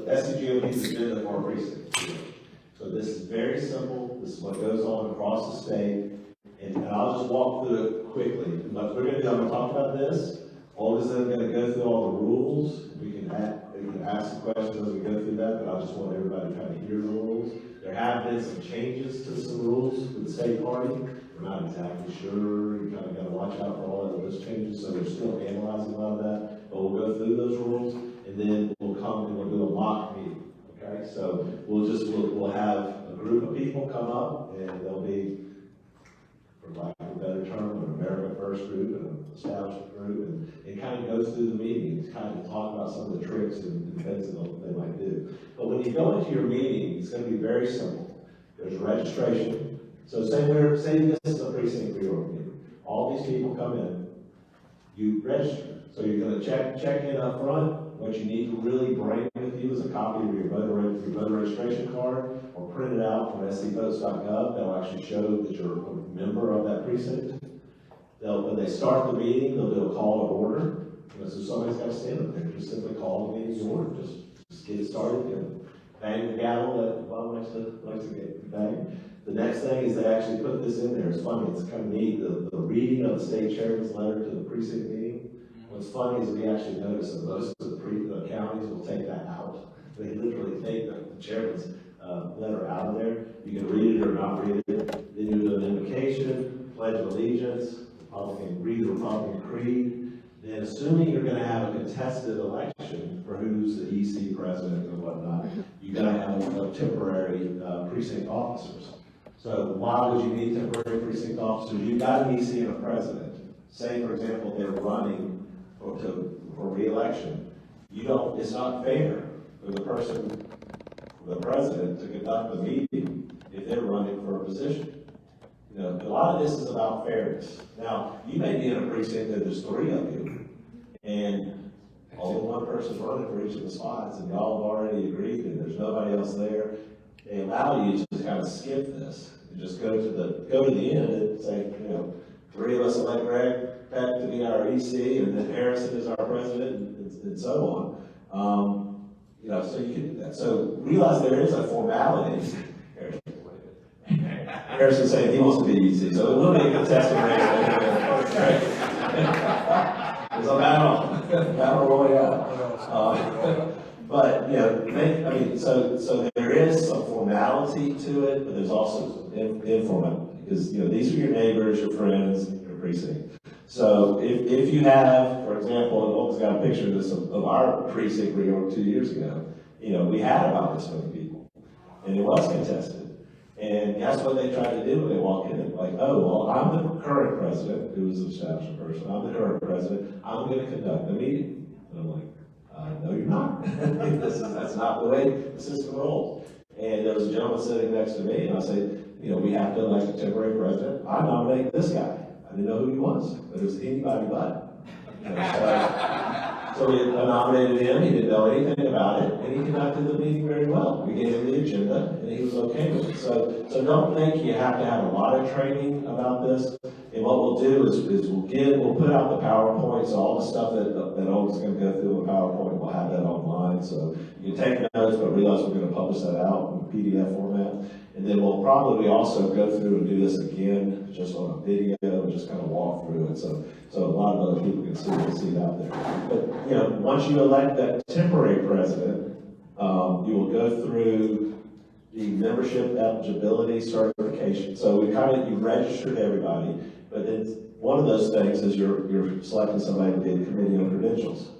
SCGOP's agenda for our precinct. So this is very simple. This is what goes on across the state. And I'll just walk through it quickly. But we're going to do, I'm going to talk about this. Olga's then going to go through all the rules. We can ask the questions as we go through that, but I just want everybody to kind of hear the rules. There have been some changes to some rules with the state party. We're not exactly sure. You kind of got to watch out for all of those changes. So we're still analyzing a lot of that. But we'll go through those rules, and then we'll come and we'll do a mock meeting. Okay? So we'll have a group of people come up, and they'll be, for lack of a better term, an America First group and an establishment group, and it kind of goes through the meetings, kind of talk about some of the tricks and things that they might do. But when you go into your meeting, it's going to be very simple. There's registration. So say this is a precinct reorg meeting. All these people come in, you register. So you're going to check in up front. What you need to really bring with you is a copy of your voter registration card, or print it out from scvotes.gov. That'll actually show that you're a member of that precinct. When they start the meeting, they'll do a call to order. So somebody's got to stand up there. Just simply call the meeting to order. Just get it started. Bang the gavel that Bob likes to bang. The next thing is they actually put this in there. It's funny. It's kind of neat. The reading of the state chairman's letter to the precinct meeting. What's funny is we actually notice that most of the counties will take that out. They literally take the chairman's letter out of there. You can read it or not read it. Then you do an invocation, pledge of allegiance, read the Republican creed. Then, assuming you're going to have a contested election for who's the EC president and whatnot, you got to have temporary precinct officers. So why would you need temporary precinct officers? You've got an EC and a president. Say, for example, they're running for re-election. It's not fair for the president to conduct the meeting if they're running for a position. A lot of this is about fairness. Now, you may be in a precinct that there's 3 of you, and only one person's running for each of the spots, and y'all have already agreed, and there's nobody else there. They allow you to kind of skip this and just go to the end and say, 3 of us elect Greg Peck to be our EC, and then Harrison is our president, and so on. So you can do that. So realize there is a formality. Harrison saying he wants to be EC, so it will be a contested race. It's a battle royale. But so there is some formality to it, but there's also some informality, because these are your neighbors, your friends, your precinct. So if you have, for example, I've always got a picture of this of our precinct reorg 2 years ago. We had about this many people, and it was contested. And guess what they tried to do when they walk in? Like, oh, well, I'm the current president, who is an establishment person. I'm the current president. I'm going to conduct the meeting. And I'm like, no, you're not. That's not the way the system rolls. And there was a gentleman sitting next to me, and I said, we have to elect a temporary president. I nominate this guy. I didn't know who he was, but it was anybody but. So we nominated him. He didn't know anything about it, and he conducted the meeting very well. We gave him the agenda, and he was okay with it. So don't think you have to have a lot of training about this. And what we'll do is we'll put out the PowerPoints, all the stuff that Olga's going to go through in PowerPoint. We'll have that online, so you can take notes, but realize we're going to publish that out in PDF format. And then we'll probably also go through and do this again, just on a video, and just kind of walk through it, so a lot of other people can see it out there. But once you elect that temporary president, you will go through the membership eligibility certification. So you registered everybody, but then one of those things is you're selecting somebody to be a committee on credentials.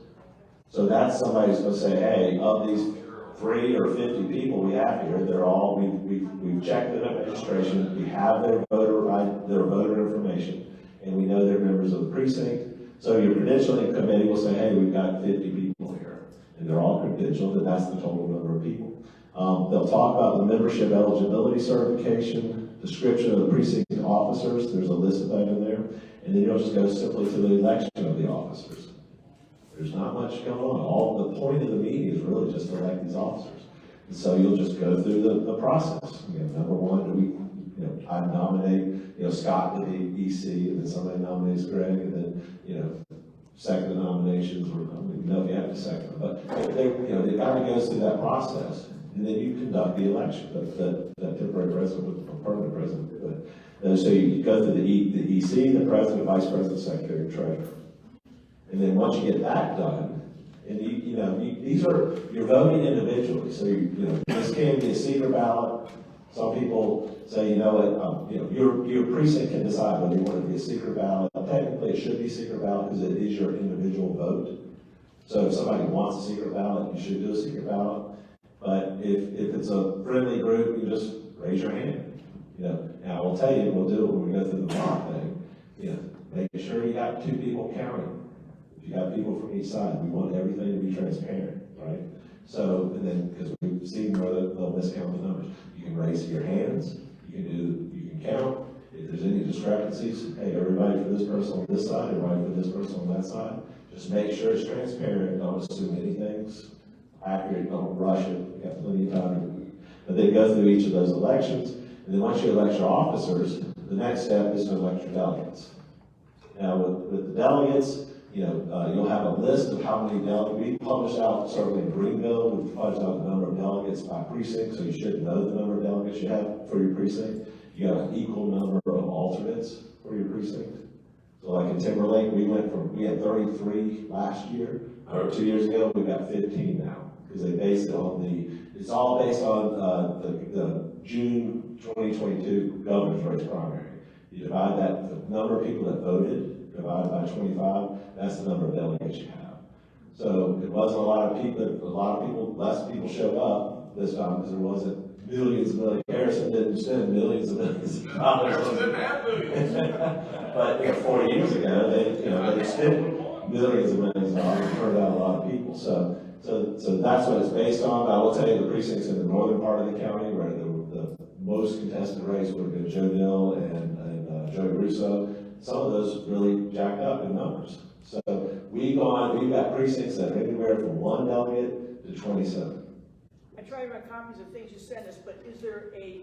So that's somebody who's going to say, hey, of these 3 or 50 people we have here, they're all, we've checked them at registration, we have their voter information, and we know they're members of the precinct. So your credentialing committee will say, hey, we've got 50 people here, and they're all credentialed, and that's the total number of people. They'll talk about the membership eligibility certification, description of the precinct officers, there's a list of that in there, and then you'll just go simply to the election of the officers. There's not much going on. All the point of the meeting is really just to elect these officers. And so you'll just go through the process. Number one, I nominate Scott to be EC, and then somebody nominates Greg, and then second the nominations, or I don't even know if you have to second them, but they've got to go through that process, and then you conduct the election, that temporary president or permanent president. So you go through the EC, the president, vice president, secretary, and treasurer. And then once you get that done, and you're voting individually. So this can be a secret ballot. Some people say, your precinct can decide whether you want it to be a secret ballot. Technically, it should be a secret ballot because it is your individual vote. So if somebody wants a secret ballot, you should do a secret ballot. But if it's a friendly group, you just raise your hand. Now I will tell you, we'll do it when we go through the mock thing. Make sure you got 2 people counting. If you got people from each side, we want everything to be transparent, right? So, and then, because we've seen where they'll miscount the numbers. You can raise your hands, you can count. If there's any discrepancies, hey, everybody for this person on this side, everybody for this person on that side. Just make sure it's transparent, don't assume anything's accurate, don't rush it, you got plenty of time. But then go through each of those elections, and then once you elect your officers, the next step is to elect your delegates. Now, with the delegates, you'll have a list of how many delegates. We published out, certainly in Greenville, we published out the number of delegates by precinct, so you should know the number of delegates you have for your precinct. You have an equal number of alternates for your precinct. So like in Timberlake, we had 33 last year, or 2 years ago, we've got 15 now. Because they base it on it's all based on the June 2022 governor's race primary. You divide that, the number of people that voted, divided by 25, that's the number of delegates you have. So it wasn't a lot of people, less people showed up this time because there wasn't millions and millions. Harrison didn't spend millions and millions of dollars. Harrison didn't have millions. But 4 years ago, they spent millions and millions of dollars and turned out a lot of people. So that's what it's based on. I will tell you the precincts in the northern part of the county where the most contested race would have been Joe Dill and Joey Russo. Some of those really jacked up in numbers. So we've got precincts that are anywhere from 1 delegate to 27. I try to write copies of things you sent us, but is there a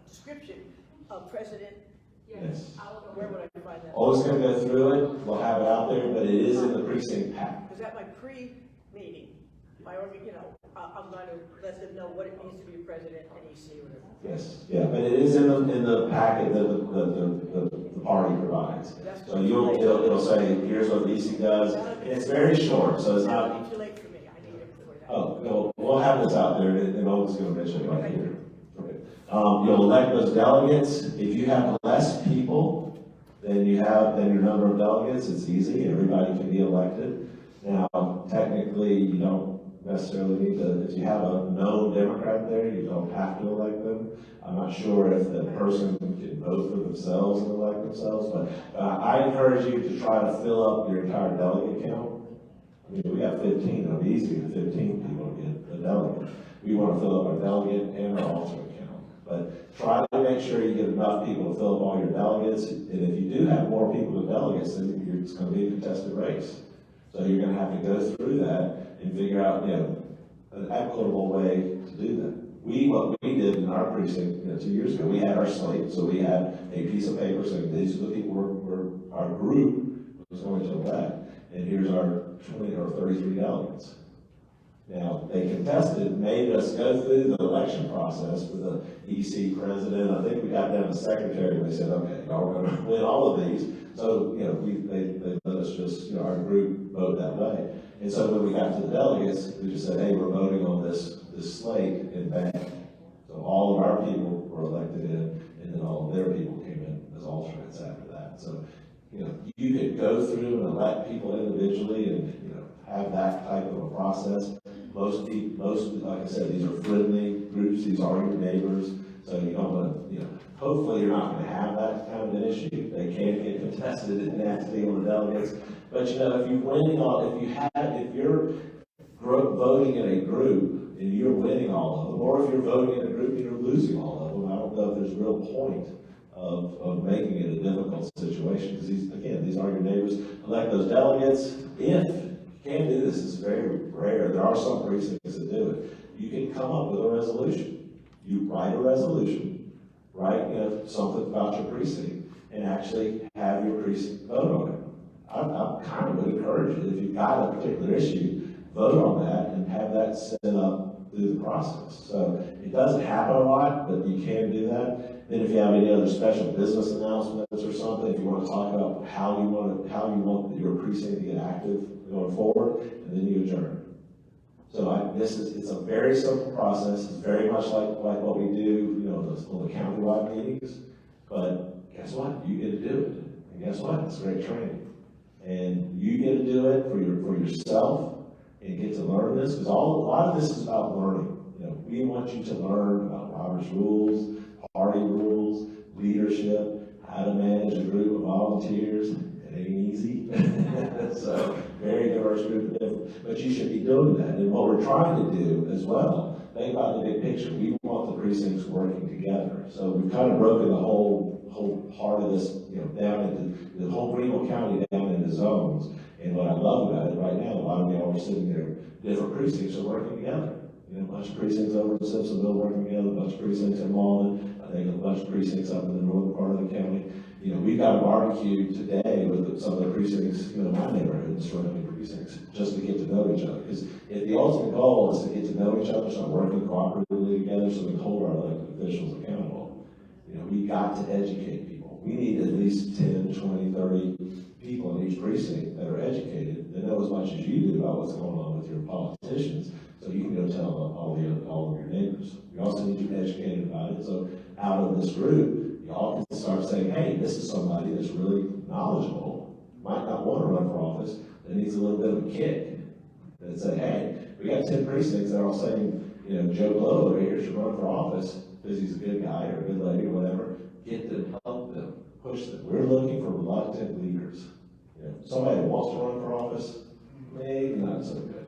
description of President? Yes. Where would I find that? Always going to go through it. We'll have it out there, but it is in the precinct pack. Because at my pre-meeting, I'm going to let them know what it means to be a president and EC or whatever. Yes, yeah, but it is in the packet that the party provides. So it'll say, here's what the EC does. And it's very short, so it's not. It'll be too late for me. I need it before that. Oh, no, we'll have this out there, and Owen's going to mention it right here. Okay. You'll elect those delegates. If you have less people than your number of delegates, it's easy. Everybody can be elected. Now, technically, you don't necessarily need to, if you have a known Democrat there, you don't have to elect them. I'm not sure if the person can vote for themselves and elect themselves, but I encourage you to try to fill up your entire delegate count. I mean, we got 15, it'll be easy for 15 people to get a delegate. We want to fill up our delegate and our alternate count. But try to make sure you get enough people to fill up all your delegates, and if you do have more people than delegates, then it's going to be a contested race. So you're going to have to go through that and figure out, an equitable way to do that. What we did in our precinct, 2 years ago, we had our slate. So we had a piece of paper saying these are the people our group was going to elect, and here's our 20 or 33 delegates. Now, they contested, made us go through the election process with the EC president. I think we got down to secretary, and they said, okay, y'all are going to win all of these. So, they let us just, our group vote that way. And so when we got to the delegates, we just said, hey, we're voting on this slate in bang. So all of our people were elected in, and then all of their people came in as alternates after that. So, you could go through and elect people individually and, have that type of a process. Most, like I said, these are friendly groups. These are your neighbors. So you don't want to, hopefully you're not going to have that kind of an issue. They can get contested and nasty on the delegates. But if you're voting in a group and you're winning all of them, or if you're voting in a group and you're losing all of them, I don't know if there's a real point of making it a difficult situation, because these are your neighbors. Elect those delegates. If you can't do this, it's very rare. There are some precincts that do it. You can come up with a resolution. You write a resolution, write something about your precinct, and actually have your precinct vote on it. I kind of would encourage it, if you've got a particular issue, vote on that and have that set up through the process. So it doesn't happen a lot, but you can do that. Then if you have any other special business announcements or something, if you want to talk about how you want your precinct to get active going forward, and then you adjourn. So it's a very simple process. It's very much like what we do, on the countywide meetings. But guess what? You get to do it. And guess what? It's great training. And you get to do it for yourself and get to learn this, because a lot of this is about learning. We want you to learn about Robert's rules, party rules, leadership, how to manage a group of volunteers. It ain't easy. So, very diverse group of different, but you should be doing that. And what we're trying to do as well, think about the big picture. We want the precincts working together. So we've kind of broken the whole part of this, down into the whole Greenville County down into zones. And what I love about it right now, a lot of y'all are sitting there, different precincts are working together. A bunch of precincts over in Simpsonville working together, a bunch of precincts in Malden, I think a bunch of precincts up in the northern part of the county. We've got a barbecue today with some of the precincts, in my neighborhood and surrounding precincts, just to get to know each other. Because if the ultimate goal is to get to know each other, start working cooperatively together so we can hold our elected officials accountable, we got to educate people. We need at least 10, 20, 30 people in each precinct that are educated, that know as much as you do about what's going on with your politicians, so you can go tell all of your neighbors. We also need you educated about it, so out of this group, y'all can start saying, hey, this is somebody that's really knowledgeable, might not want to run for office, that needs a little bit of a kick. That say, hey, we got 10 precincts that are all saying, Joe Blow over here should run for office because he's a good guy or a good lady or whatever. Get them, help them, push them. We're looking for reluctant leaders. Somebody who wants to run for office, maybe not so good.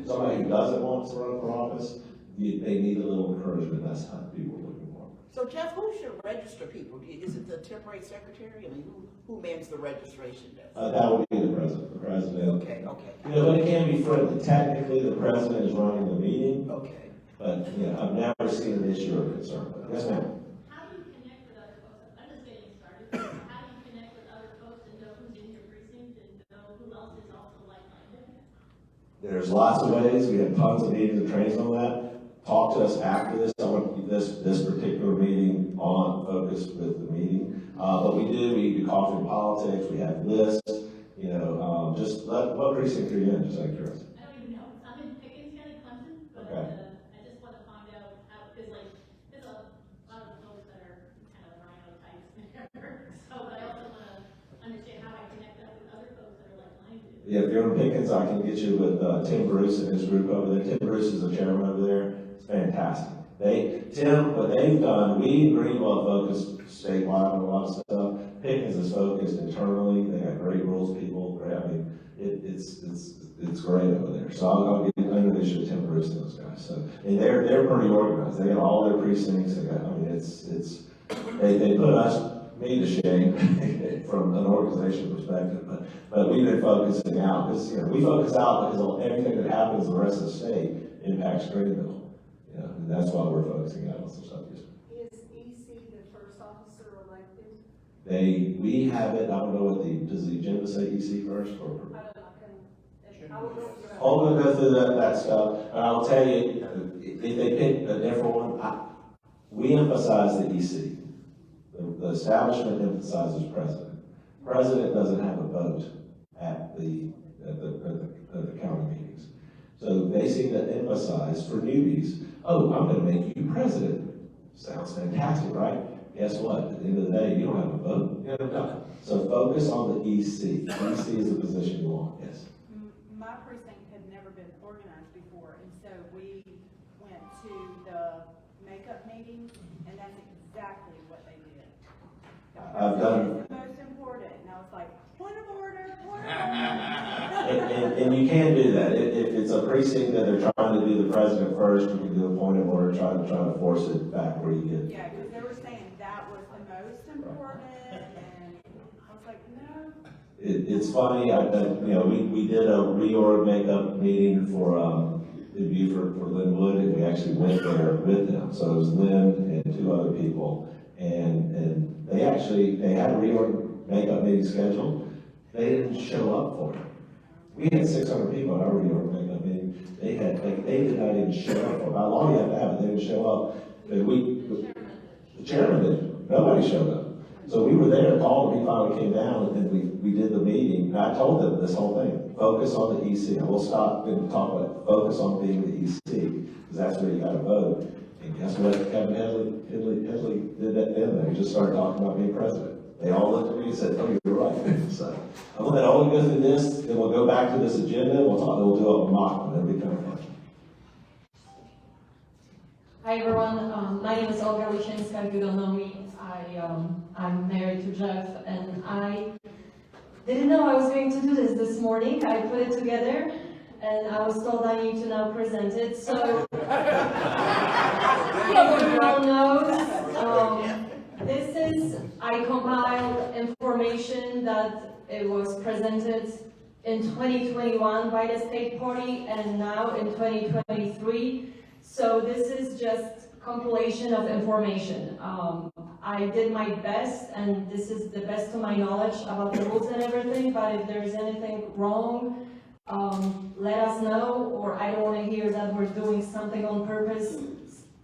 Somebody who doesn't want to run for office, they need a little encouragement. That's how people are looking for. So Jeff, who should register people? Is it the temporary secretary? I mean, who mans the registration desk? That would be the president. The president. Okay. But it can be friendly. Technically, the president is running the meeting. Okay. But I've never seen an issue or concern with it. Yes, ma'am. How do you connect with other folks? I'm just getting started. How do you connect with other folks and know who's in your precinct and know who else is also like-minded? There's lots of ways. We have tons of meetings and trainings on that. Talk to us after this. I want to keep this particular meeting on focus with the meeting. But we do coffee and politics. We have lists. What precinct are you in? Just out of curiosity. I don't even know. I'm in Pickens County, Clemson, but Okay. I just want to find out how, because there's a lot of folks that are kind of rhino types there. So, but I also want to understand how I connect up with other folks that are like-minded. Yeah, if you're in Pickens, I can get you with Tim Bruce and his group over there. Tim Bruce is the chairman over there. It's fantastic. What they've done, we in Greenville focused statewide on a lot of stuff. Pickens is focused internally. They got great rules people. Great, it's great over there. So I'll introduce you to Tim Bruce and those guys. So, and they're pretty organized. They got all their precincts. They got, they put me to shame from an organization perspective. But we've been focusing out because we focus out because everything that happens in the rest of the state impacts Greenville. And that's why we're focusing out on some stuff. Is EC the first officer elected? We have it, I don't know does the agenda say EC first or? I don't know. I will go through that. We'll go through that stuff, and I'll tell you, if they pick a different one, we emphasize the EC. The establishment emphasizes president. President doesn't have a vote at the county meetings. So they seem to emphasize for newbies, oh, I'm going to make you president. Sounds fantastic, right? Guess what? At the end of the day, you don't have a vote. No. So focus on the EC. EC is the position you want. Yes. My precinct had never been organized before, and so we went to the makeup meeting, and that's exactly what they did. I've done. It's the most important, and I was like, point of order, point of order. And you can do that. If it's a precinct that they're trying to do the president first, you can do a point of order, try to force it back where you get. Yeah, because they were saying that was the most important, and I was like, no. It's funny. We did a reorg makeup meeting for in Beaufort for Lynn Wood, and we actually went there with them. So it was Lynn and 2 other people, and they had a reorg makeup meeting scheduled. They didn't show up for it. We had 600 people at our reorg makeup meeting. They did not even show up for it. By law, you have to have it. They didn't show up. The chairman did. Nobody showed up. So we were there, called, and he finally came down, and then we did the meeting. And I told them this whole thing: focus on the EC. I will stop and talk about it. Focus on being the EC, because that's where you got to vote. And guess what? Kevin Headley did that then. He just started talking about being president. They all looked at me and said, "Oh, you're right." So I'm going to only go through this, then we'll go back to this agenda. We'll do a mock one. It'll be kind of fun. Hi everyone, my name is Olga Lishinska. If you don't know me, I'm married to Jeff, and I didn't know I was going to do this morning. I put it together, and I was told I need to now present it. So everyone knows. I compiled information that it was presented in 2021 by the state party, and now in 2023. So this is just compilation of information. I did my best, and this is the best to my knowledge about the rules and everything, but if there's anything wrong, let us know, or I don't want to hear that we're doing something on purpose,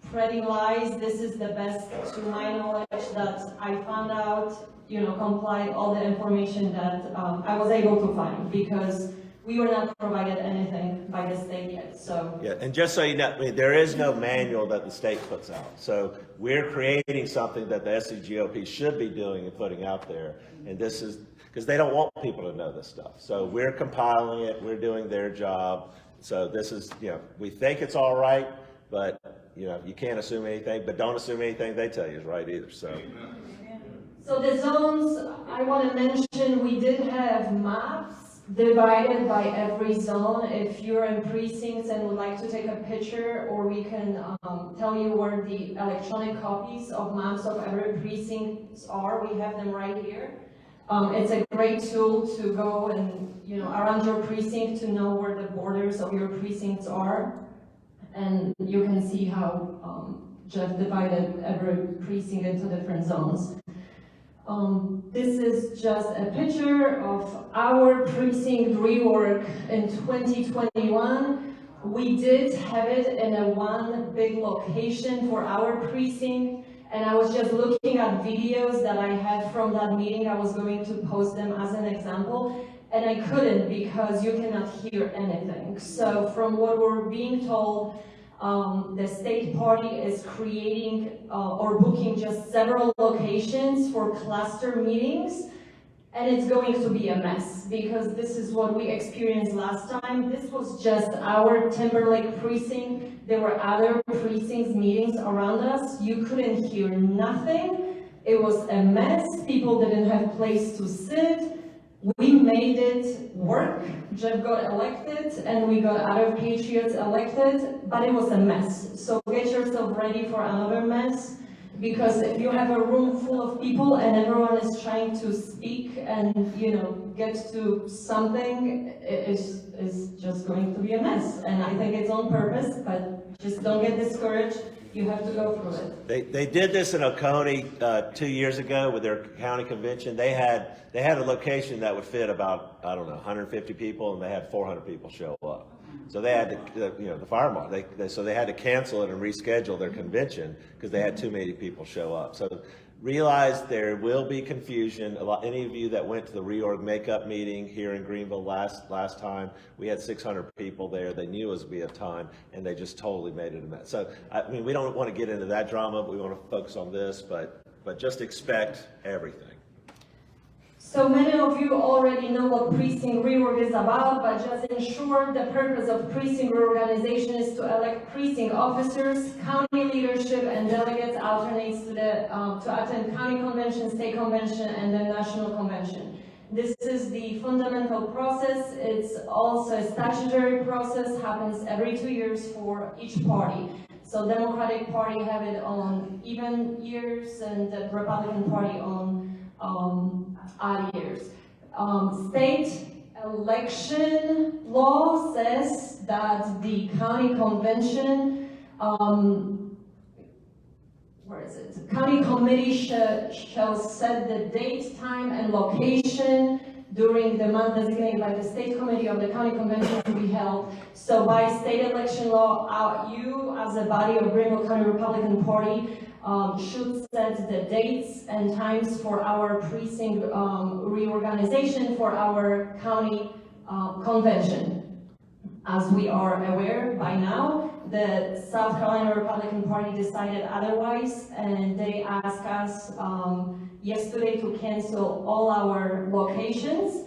spreading lies. This is the best to my knowledge that I found out, complied all the information that I was able to find, because we were not provided anything by the state yet, so. Yeah, and just so you know, there is no manual that the state puts out. So we're creating something that the SCGOP should be doing and putting out there. And this is, because they don't want people to know this stuff. So we're compiling it, we're doing their job. So this is, we think it's all right, but you can't assume anything, but don't assume anything they tell you is right either, so. So the zones, I want to mention, we did have maps divided by every zone. If you're in precincts and would like to take a picture, or we can tell you where the electronic copies of maps of every precinct are, we have them right here. It's a great tool to go and, around your precinct to know where the borders of your precincts are. And you can see how Jeff divided every precinct into different zones. This is just a picture of our precinct reorg in 2021. We did have it in a one big location for our precinct, and I was just looking at videos that I had from that meeting. I was going to post them as an example, and I couldn't because you cannot hear anything. So from what we're being told, the state party is creating or booking just several locations for cluster meetings, and it's going to be a mess because this is what we experienced last time. This was just our Timberlake precinct. There were other precincts meetings around us. You couldn't hear nothing. It was a mess. People didn't have a place to sit. We made it work. Jeff got elected, and we got other patriots elected, but it was a mess. So get yourself ready for another mess, because if you have a room full of people and everyone is trying to speak and get to something, it's just going to be a mess. And I think it's on purpose, but just don't get discouraged. You have to go through it. They did this in Oconee 2 years ago with their county convention. They had a location that would fit about, 150 people, and they had 400 people show up. So they had to, the fire marshal, so they had to cancel it and reschedule their convention because they had too many people show up. So realize there will be confusion. Any of you that went to the reorg makeup meeting here in Greenville last time, we had 600 people there. They knew it was be a time, and they just totally made it a mess. So we don't want to get into that drama. We want to focus on this, but just expect everything. So many of you already know what Precinct ReOrg is about, but just in short, the purpose of Precinct reorganization is to elect precinct officers, county leadership, and delegates alternates to attend county convention, state convention, and then national convention. This is the fundamental process. It's also a statutory process, happens every 2 years for each party. So Democratic Party have it on even years, and the Republican Party on odd years. State election law says that the county convention, County committee shall set the date, time, and location. during the month designated by the State Committee of the County Convention to be held. So by state election law, you as a body of Greenville County Republican Party should set the dates and times for our precinct reorganization for our county convention. As we are aware by now, the South Carolina Republican Party decided otherwise, and they asked us yesterday to cancel all our locations.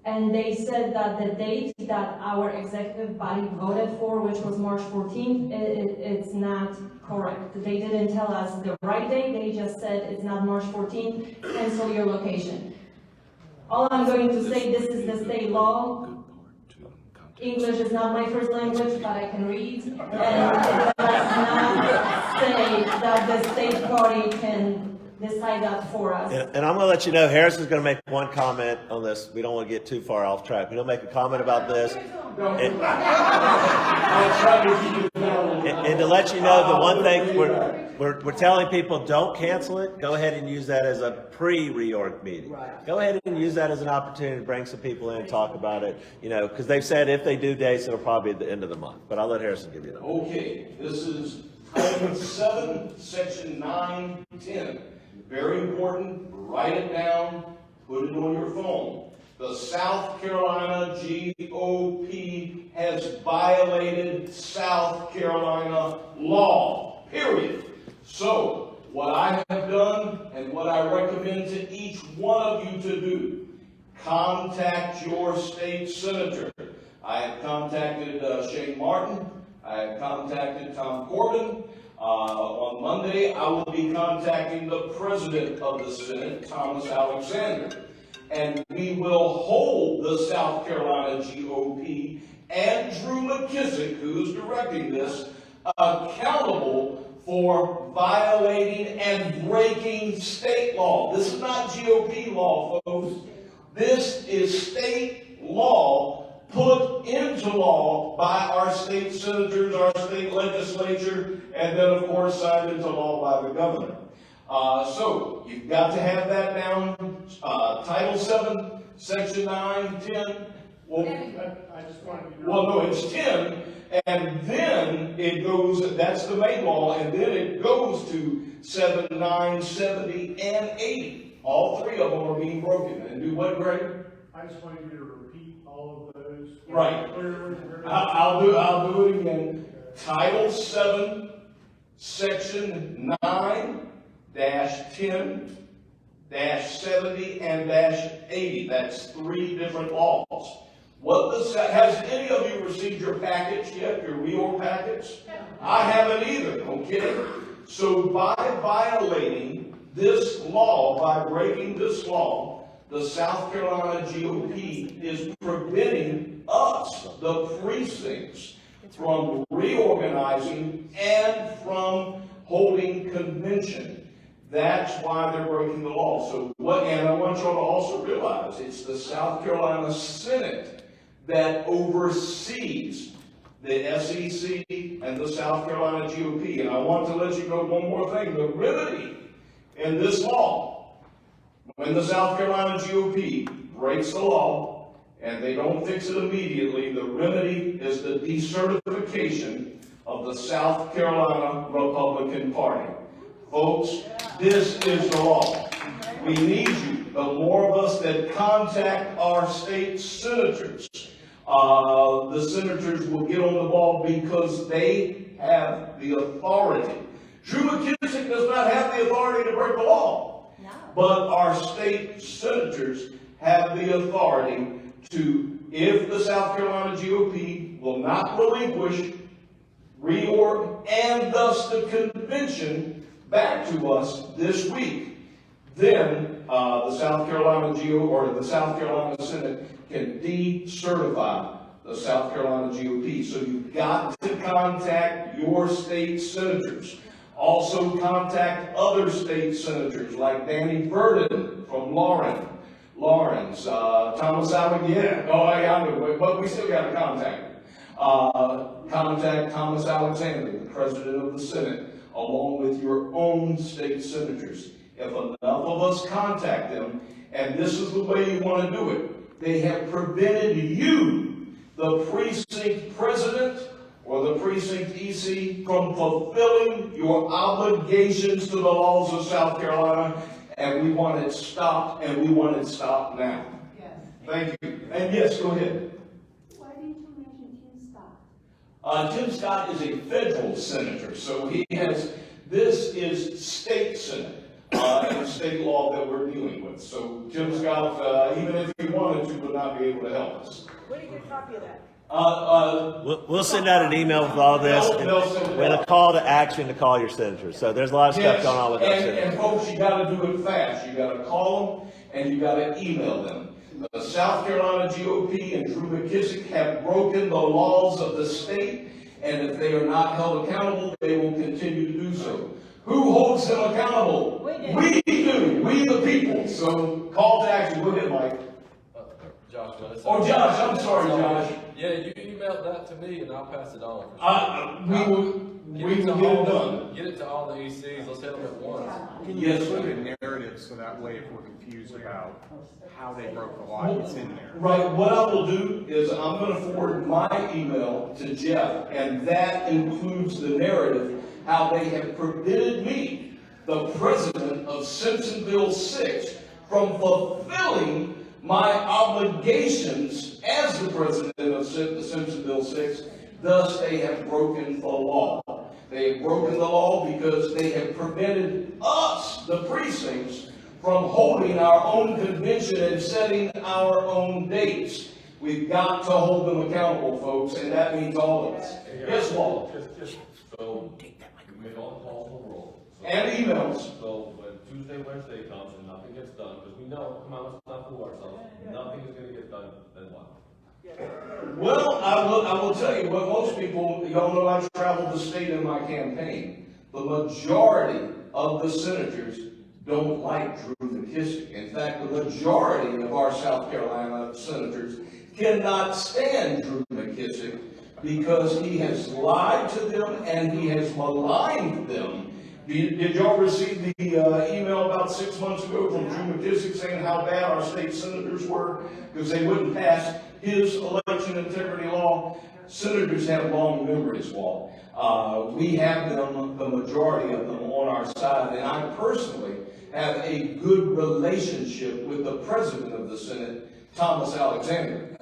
And they said that the date that our executive body voted for, which was March 14th, it's not correct. They didn't tell us the right date, they just said it's not March 14th, cancel your location. All I'm going to say, this is the state law. English is not my first language, but I can read. And it does not say that the state party can decide that for us. And I'm going to let you know, Harris is going to make one comment on this. We don't want to get too far off track. He'll make a comment about this. And to let you know, the one thing we're telling people, don't cancel it. Go ahead and use that as a pre-reorg meeting. Right. Go ahead and use that as an opportunity to bring some people in and talk about it. You know, because they've said if they do dates, it'll probably be at the end of the month. But I'll let Harrison give you that. Okay, this is Item 7, Section 910. Very important, write it down, put it on your phone. The South Carolina GOP has violated South Carolina law, period. So, what I have done and what I recommend to each one of you to do, contact your state senator. I have contacted Shane Martin. I have contacted Tom Corbin. On Monday, I will be contacting the President of the Senate, Thomas Alexander. And we will hold the South Carolina GOP and Drew McKissick, who's directing this, accountable for violating and breaking state law. This is not GOP law, folks. This is state law put into law by our state senators, our state legislature, and then, of course, signed into law by the governor. So, you've got to have that down. Title 7, Section 9, 10. Well, I just wanted you to know. well, no, it's 10, and then it goes, that's the main law, and then it goes to 7, 9, 70, and 80. All three of them are being broken. And do what, Greg? I just wanted you to repeat all of those. Right. Clearly. I'll do it again. Title 7, Section 9, -10, -70, and -80. That's three different laws. Has any of you received your package yet, your reorg package? I haven't either, okay? So by violating this law, by breaking this law, the South Carolina GOP is preventing us, the precincts, from reorganizing and from holding convention. That's why they're breaking the law. So and I want y'all to also realize, it's the South Carolina Senate that oversees the SEC and the South Carolina GOP. And I want to let you know one more thing. The remedy in this law, when the South Carolina GOP breaks the law and they don't fix it immediately, the remedy is the decertification of the South Carolina Republican Party. Folks, this is the law. We need you. The more of us that contact our state senators, the senators will get on the ball because they have the authority. Drew McKissick does not have the authority to break the law. No. But our state senators have the authority to, if the South Carolina GOP will not relinquish reorg and thus the convention back to us this week, then the South Carolina the South Carolina Senate can decertify the South Carolina GOP. So you've got to contact your state senators. Also contact other state senators like Danny Burden from Lawrence, Thomas Alexander. But we still got to contact him. Contact Thomas Alexander, the President of the Senate, along with your own state senators. If enough of us contact them, and this is the way you want to do it, they have prevented you, the precinct president or the precinct EC, from fulfilling your obligations to the laws of South Carolina, and we want it stopped, and we want it stopped now. Yes. Thank you. And yes, go ahead. Why didn't you mention Tim Scott? Tim Scott is a federal senator, so this is state senate, and state law that we're dealing with. So Tim Scott, even if he wanted to, would not be able to help us. Where do you get a copy of that? We'll send out an email with all this, They'll send it with a out. call to action to call your senators. So there's a lot of stuff going on with our and senators. folks, you gotta do it fast. You gotta call them, and you gotta email them. The South Carolina GOP and Drew McKissick have broken the laws of the state, and if they are not held accountable, they will continue to do so. Who holds them accountable? We do. We the people. So call to action. Go ahead, Mike. Josh. Oh, Josh, I'm sorry, Josh. Yeah, you email that to me and I'll pass it on. We can get it done. Get it to all the ECs, let's hit them at once. Can you Yes, include sir. a narrative so that way if we're confused about how they broke the law, it's in there? Right, what I will do is I'm gonna forward my email to Jeff, and that includes the narrative, how they have prevented me, the president of Simpsonville 6, from fulfilling my obligations as the president of Simpsonville 6. Thus, they have broken the law. They have broken the law because they have prevented us, the precincts, from holding our own convention and setting our own dates. We've got to hold them accountable, folks, and that means all of us. Yes, Walt? Just so, we make all the calls in the world. And emails. So when Tuesday, Wednesday comes and nothing gets done, because we know, come on, let's not fool ourselves, nothing is gonna get done, then what? Well, I will tell you what most people, y'all know I traveled the state in my campaign. The majority of the senators don't like Drew McKissick. In fact, the majority of our South Carolina senators cannot stand Drew McKissick because he has lied to them and he has maligned them. Did y'all receive the email about 6 months ago from Drew McKissick saying how bad our state senators were because they wouldn't pass his election integrity law? Senators have long memories, Walt. We have them, the majority of them, on our side, and I personally have a good relationship with the president of the Senate, Thomas Alexander.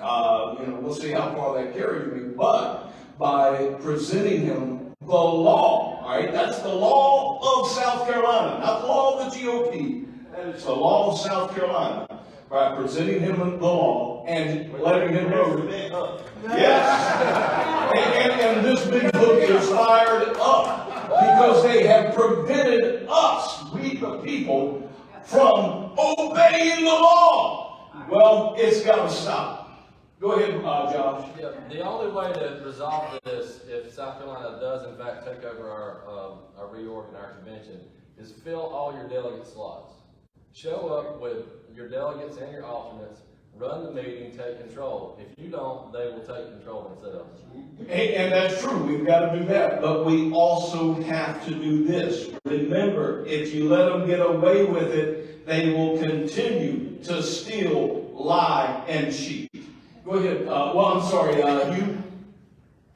We'll see how far that carries me, but by presenting him the law, all right, that's the law of South Carolina, not the law of the GOP. That is the law of South Carolina. By presenting him the law and letting him know. Yes. and this big book is fired up because they have prevented us, we the people, from obeying the law. Well, it's got to stop. Go ahead, Josh. Yeah, the only way to resolve this, if South Carolina does in fact take over our reorg and our convention, is fill all your delegate slots. Show up with your delegates and your alternates, run the meeting, take control. If you don't, they will take control themselves. And that's true, we've got to do that, but we also have to do this. Remember, if you let them get away with it, they will continue to steal, lie, and cheat. Go ahead, I'm sorry, you?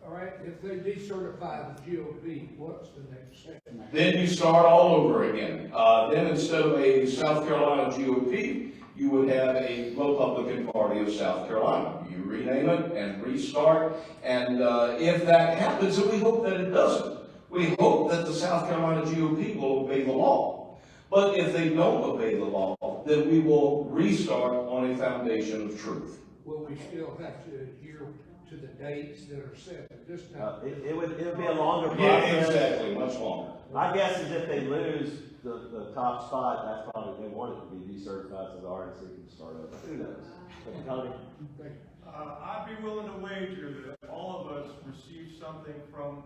All right, if they decertify the GOP, what's the next step? Then you start all over again. Then instead of a South Carolina GOP, you would have a Republican Party of South Carolina. You rename it and restart, and if that happens, and we hope that it doesn't, we hope that the South Carolina GOP will obey the law. But if they don't obey the law, then we will restart on a foundation of truth. Will we still have to adhere to the dates that are set at this time? It would be a longer Yeah, process. exactly, much longer. My guess is if they lose the top spot, that's probably, they want it to be decertified so the RNC can start over. Who knows? Tony? I'd be willing to wager that all of us received something from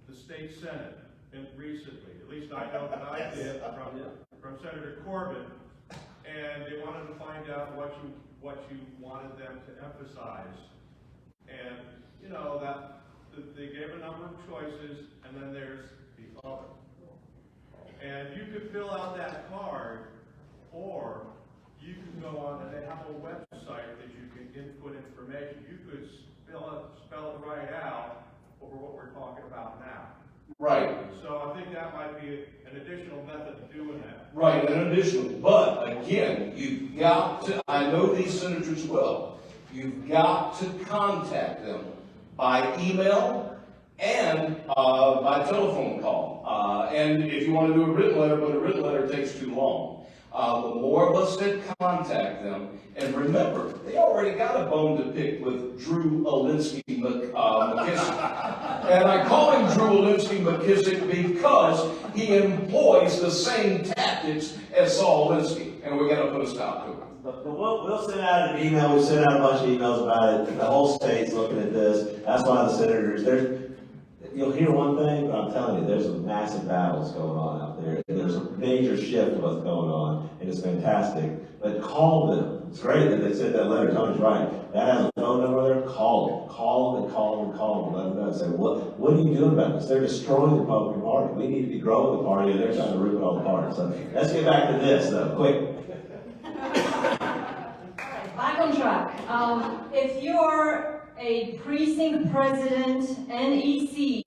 the state Senate recently. At least I know that I did from Senator Corbett, and they wanted to find out what you wanted them to emphasize. And that they gave a number of choices, and then there's the other. And you could fill out that card, or you can go on, and they have a website website that you can input information. You could spell it right out over what we're talking about now. Right. So I think that might be an additional method of doing that. Right, an additional, but again, you've got to, I know these senators well, you've got to contact them by email and by telephone call. And if you want to do a written letter, but a written letter takes too long. The more of us that contact them, and remember, they already got a bone to pick with Drew Alinsky McKissick. And I call him Drew Alinsky McKissick because he employs the same tactics as Saul Alinsky, and we're going to put a stop to it. But we'll send out an email, we sent out a bunch of emails about it, the whole state's looking at this, that's why the senators, you'll hear one thing, but I'm telling you, there's some massive battles going on out there. There's a major shift of what's going on, and it's fantastic. But call them. It's great that they sent that letter. Tony's right. That has a phone number there. Call them. Call them and call them and call them. Let them know. Say, what are you doing about this? They're destroying the Republican Party. We need to be growing the party, and they're trying to rip it all apart. So let's get back to this, though, quick. Back on track. If you're a precinct president and EC,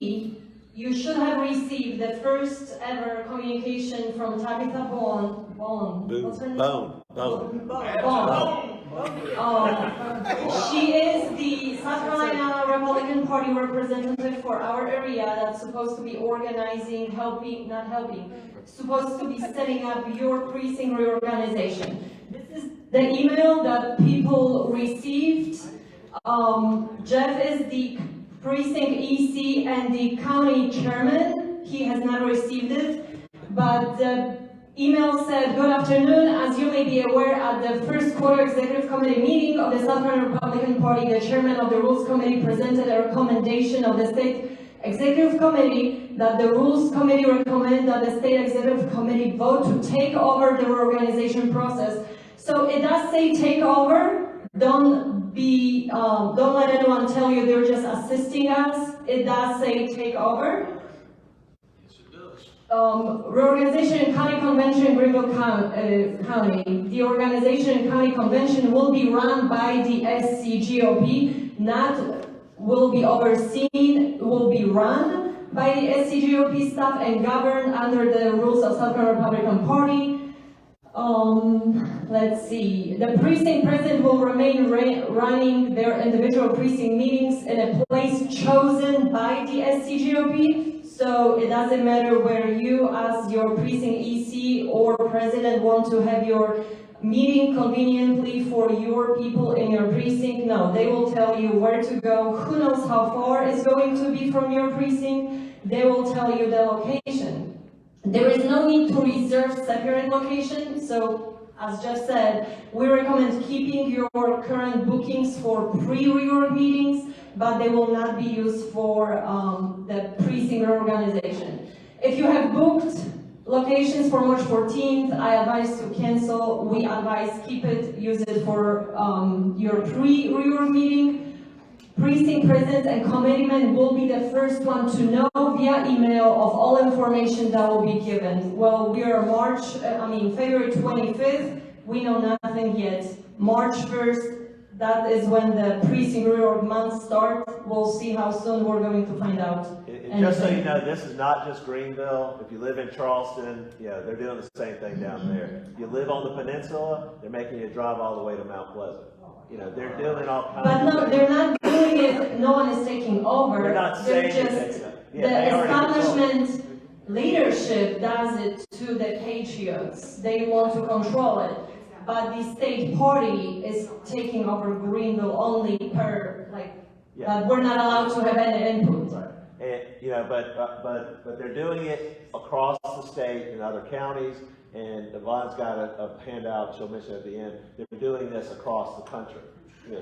you should have received the first ever communication from Tabitha Bone. What's her name? Bone. She is the South Carolina Republican Party representative for our area that's supposed to be organizing, supposed to be setting up your precinct reorganization. This is the email that people received. Jeff is the precinct EC and the county chairman. He has not received it, but the email said, "Good afternoon. As you may be aware, at the first quarter executive committee meeting of the South Carolina Republican Party, the chairman of the Rules Committee presented a recommendation of the State Executive Committee that the Rules Committee recommend that the State Executive Committee vote to take over the reorganization process." So it does say take over. Don't let anyone tell you they're just assisting us. It does say take over. Yes, it does. Reorganization and County Convention in Greenville County. The organization and county convention will be run by the SCGOP, not will be overseen, will be run by the SCGOP staff and governed under the rules of South Carolina Republican Party. Let's see. The precinct president will remain running their individual precinct meetings in a place chosen by the SCGOP. So it doesn't matter where you, as your precinct EC or president, want to have your meeting conveniently for your people in your precinct. No, they will tell you where to go. Who knows how far it's going to be from your precinct? They will tell you the location. There is no need to reserve separate location, so as Jeff said, we recommend keeping your current bookings for pre-reorg meetings, but they will not be used for the precinct reorganization. If you have booked locations for March 14th, I advise to cancel. We advise keep it, use it for your pre-reorg meeting. Precinct presidents and committeemen will be the first one to know via email of all information that will be given. Well, we are February 25th, we know nothing yet. March 1st, that is when the precinct reorg month starts. We'll see how soon we're going to find out. And just so you know, this is not just Greenville. If you live in Charleston, they're doing the same thing down there. If you live on the peninsula, they're making you drive all the way to Mount Pleasant. They're doing all kinds But of no, things. they're not doing it, no one is taking over. They're not They're saying just, they already the establishment leadership does it to the patriots. They want to control it. But the state party is taking over Greenville only but we're not allowed to have any input. And, but they're doing it across the state in other counties, and Yvonne's got a handout she'll mention at the end. They're doing this across the country.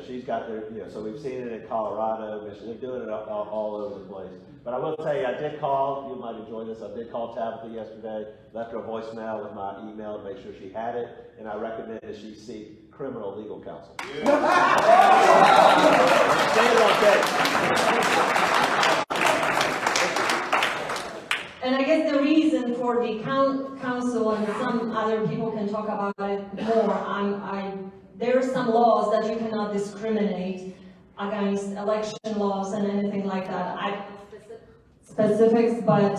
She's got their, so we've seen it in Colorado, Michigan. They're doing it all over the place. But I will tell you, I did call, you might enjoy this, I did call Tabitha yesterday, left her a voicemail with my email to make sure she had it, and I recommend that she seek criminal legal counsel. And I guess the reason for the council, and some other people can talk about it more, I there are some laws that you cannot discriminate against election laws and anything like that. Specifics, but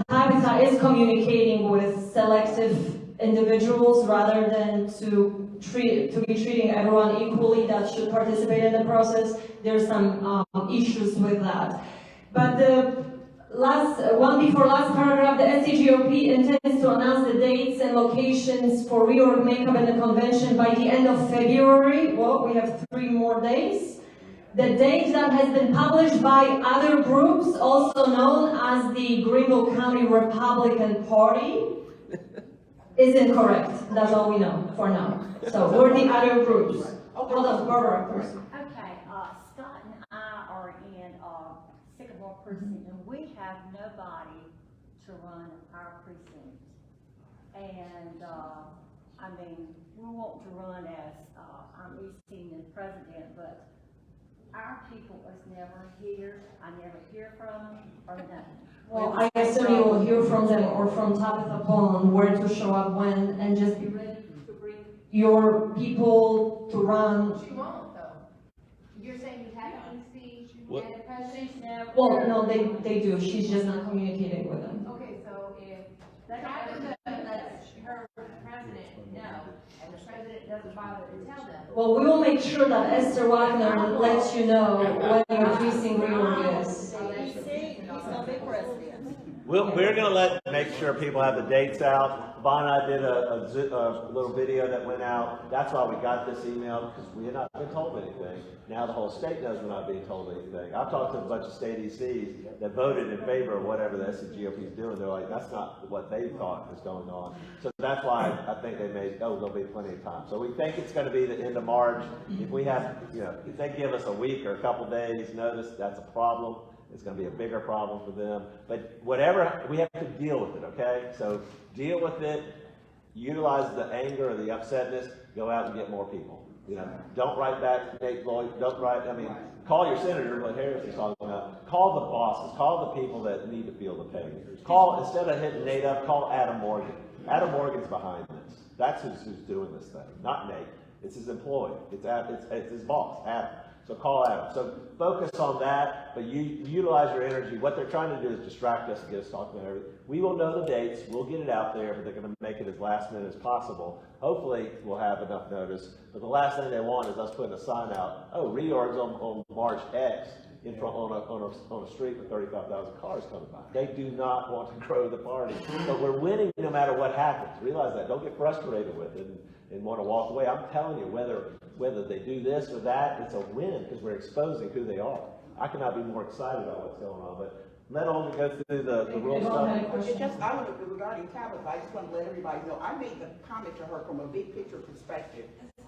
Tabitha is communicating with selective individuals rather than to be treating everyone equally that should participate in the process. There's some issues with that. But the one before last paragraph, the SCGOP intends to announce the dates and locations for reorg makeup and the convention by the end of February. Well, we have 3 more days. The date that has been published by other groups, also known as the Greenville County Republican Party, is incorrect. That's all we know for now. So we're the other groups. Hold on, Barbara first. Okay, Scott and I are in Sycamore Precinct, and we have nobody to run our precinct. And I mean, we want to run as I'm the president, but our people is never here. I never hear from them or nothing. Well, I assume you will hear from them or from Tabitha Pond where to show up when, and just be ready to bring your people to run. She won't though. You're saying you haven't seen the president? Well, no, they do. She's just not communicating with them. Okay, so if Tabitha lets her president know, and the president doesn't bother to tell them. Well, we will make sure that Esther Wagner lets you know when your precinct reorg is. We're going to make sure people have the dates out. Vaughn and I did a little video that went out. That's why we got this email, because we had not been told anything. Now the whole state knows we're not being told anything. I've talked to a bunch of state ECs that voted in favor of whatever the SCGOP is doing. They're like, that's not what they thought was going on. So that's why I think they made, there'll be plenty of time. So we think it's going to be the end of March. If we have, if they give us a week or a couple days notice, that's a problem. It's going to be a bigger problem for them. But whatever, we have to deal with it, okay? So deal with it, utilize the anger or the upsetness, go out and get more people. Don't write back to Nate Lloyd, call your senator, what Harris is talking about. Call the bosses, call the people that need to feel the pain. Instead of hitting Nate up, call Adam Morgan. Adam Morgan's behind this. That's who's doing this thing, not Nate. It's his employee. It's his boss, Adam. So call Adam. So focus on that, but you utilize your energy. What they're trying to do is distract us and get us talking about everything. We will know the dates. We'll get it out there, but they're going to make it as last minute as possible. Hopefully, we'll have enough notice. But the last thing they want is us putting a sign out, reorg's on March X in front on a street with 35,000 cars coming by. They do not want to grow the party. But we're winning no matter what happens. Realize that. Don't get frustrated with it and want to walk away. I'm telling you, whether they do this or that, it's a win because we're exposing who they are. I cannot be more excited about what's going on, but let Olga go through the real stuff. Regarding Tabitha, I just want to let everybody know, I made the comment to her from a big picture perspective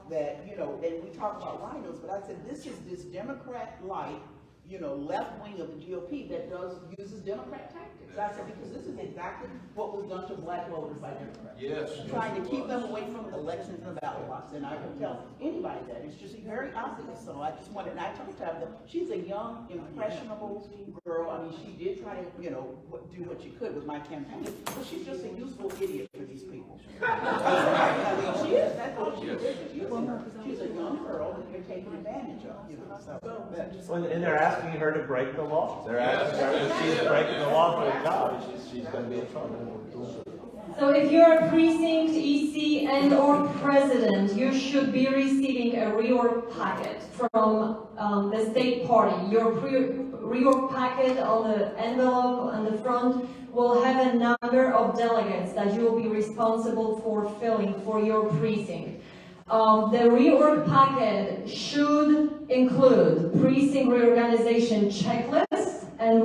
that, and we talk about rhinos, but I said, this is this Democrat-like, left wing of the GOP that uses Democrat tactics. I said, because this is exactly what was done to black voters by Democrats. Yes. Trying to keep them away from elections and the ballot box. And I can tell anybody that. It's just very obvious. So I just wanted, and I told Tabitha, she's a young, impressionable girl. I mean, she did try to, do what she could with my campaign, but she's just a useful idiot for these people. I mean, she is. That's all she is. She's a young girl that they're taking advantage of, And they're asking her to break the law. They're asking her if she's breaking the law for the job, she's going to be in trouble. So if you're a precinct, EC, and or president, you should be receiving a reorg packet from the state party. Your reorg packet on the envelope on the front will have a number of delegates that you will be responsible for filling for your precinct. The reorg packet should include precinct reorganization checklist, and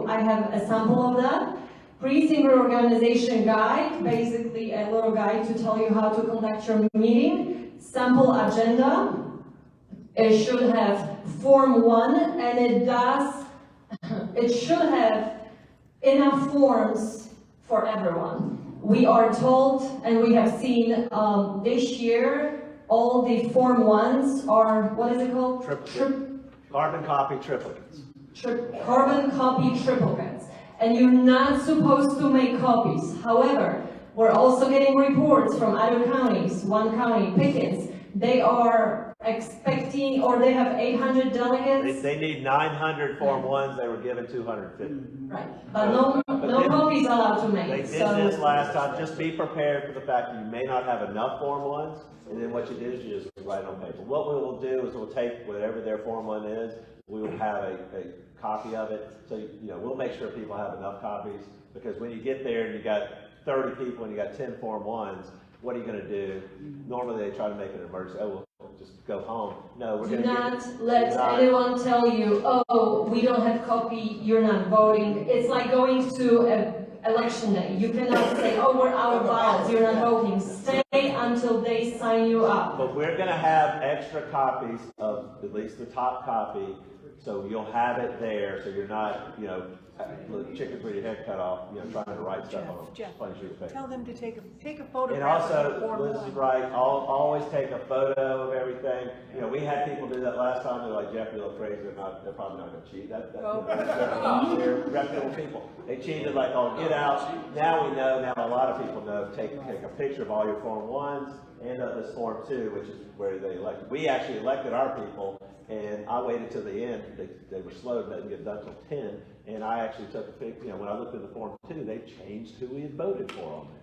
I have a sample of that. Precinct reorganization guide, basically a little guide to tell you how to conduct your meeting. Sample agenda. It should have Form 1, and it should have enough forms for everyone. We are told, and we have seen this year, all the Form 1s are, what is it called? Carbon copy triplicates. Carbon copy triplicates. And you're not supposed to make copies. However, we're also getting reports from other counties, one county, Pickens, They are expecting, or they have 800 delegates. They need 900 Form 1s, they were given 250. Right, but no copies allowed to They make, did so. this last time, just be prepared for the fact that you may not have enough Form 1s, and then what you do is you just write on paper. What we will do is we'll take whatever their Form 1 is, we will have a copy of it, so, we'll make sure people have enough copies, because when you get there and you got 30 people and you got 10 Form 1s, what are you gonna do? Normally they try to make it an emergency, oh, we'll just go home. No, we're Do gonna not let anyone tell you, oh, we don't have copy, you're not voting. It's like going to an election day. You cannot say, oh, we're out of ballots, you're not voting. Stay until they sign you up. But we're gonna have extra copies of at least the top copy, so you'll have it there, so you're not, chickens with your head cut off, trying to write stuff on a funny sheet of paper. Tell them to take a photograph. And of the also, Form Liz 1. is right, always take a photo of everything. We had people do that last time, they're like, Jeff, you look crazy, they're probably not gonna cheat. They're reputable people. They cheated like on Get Out. Now we know, now a lot of people know, take a picture of all your Form 1s and of this Form 2, which is where they elected. We actually elected our people, and I waited till the end. They were slow, they didn't get done till 10. And I actually took a picture, when I looked at the Form 2, they changed who we had voted for on there.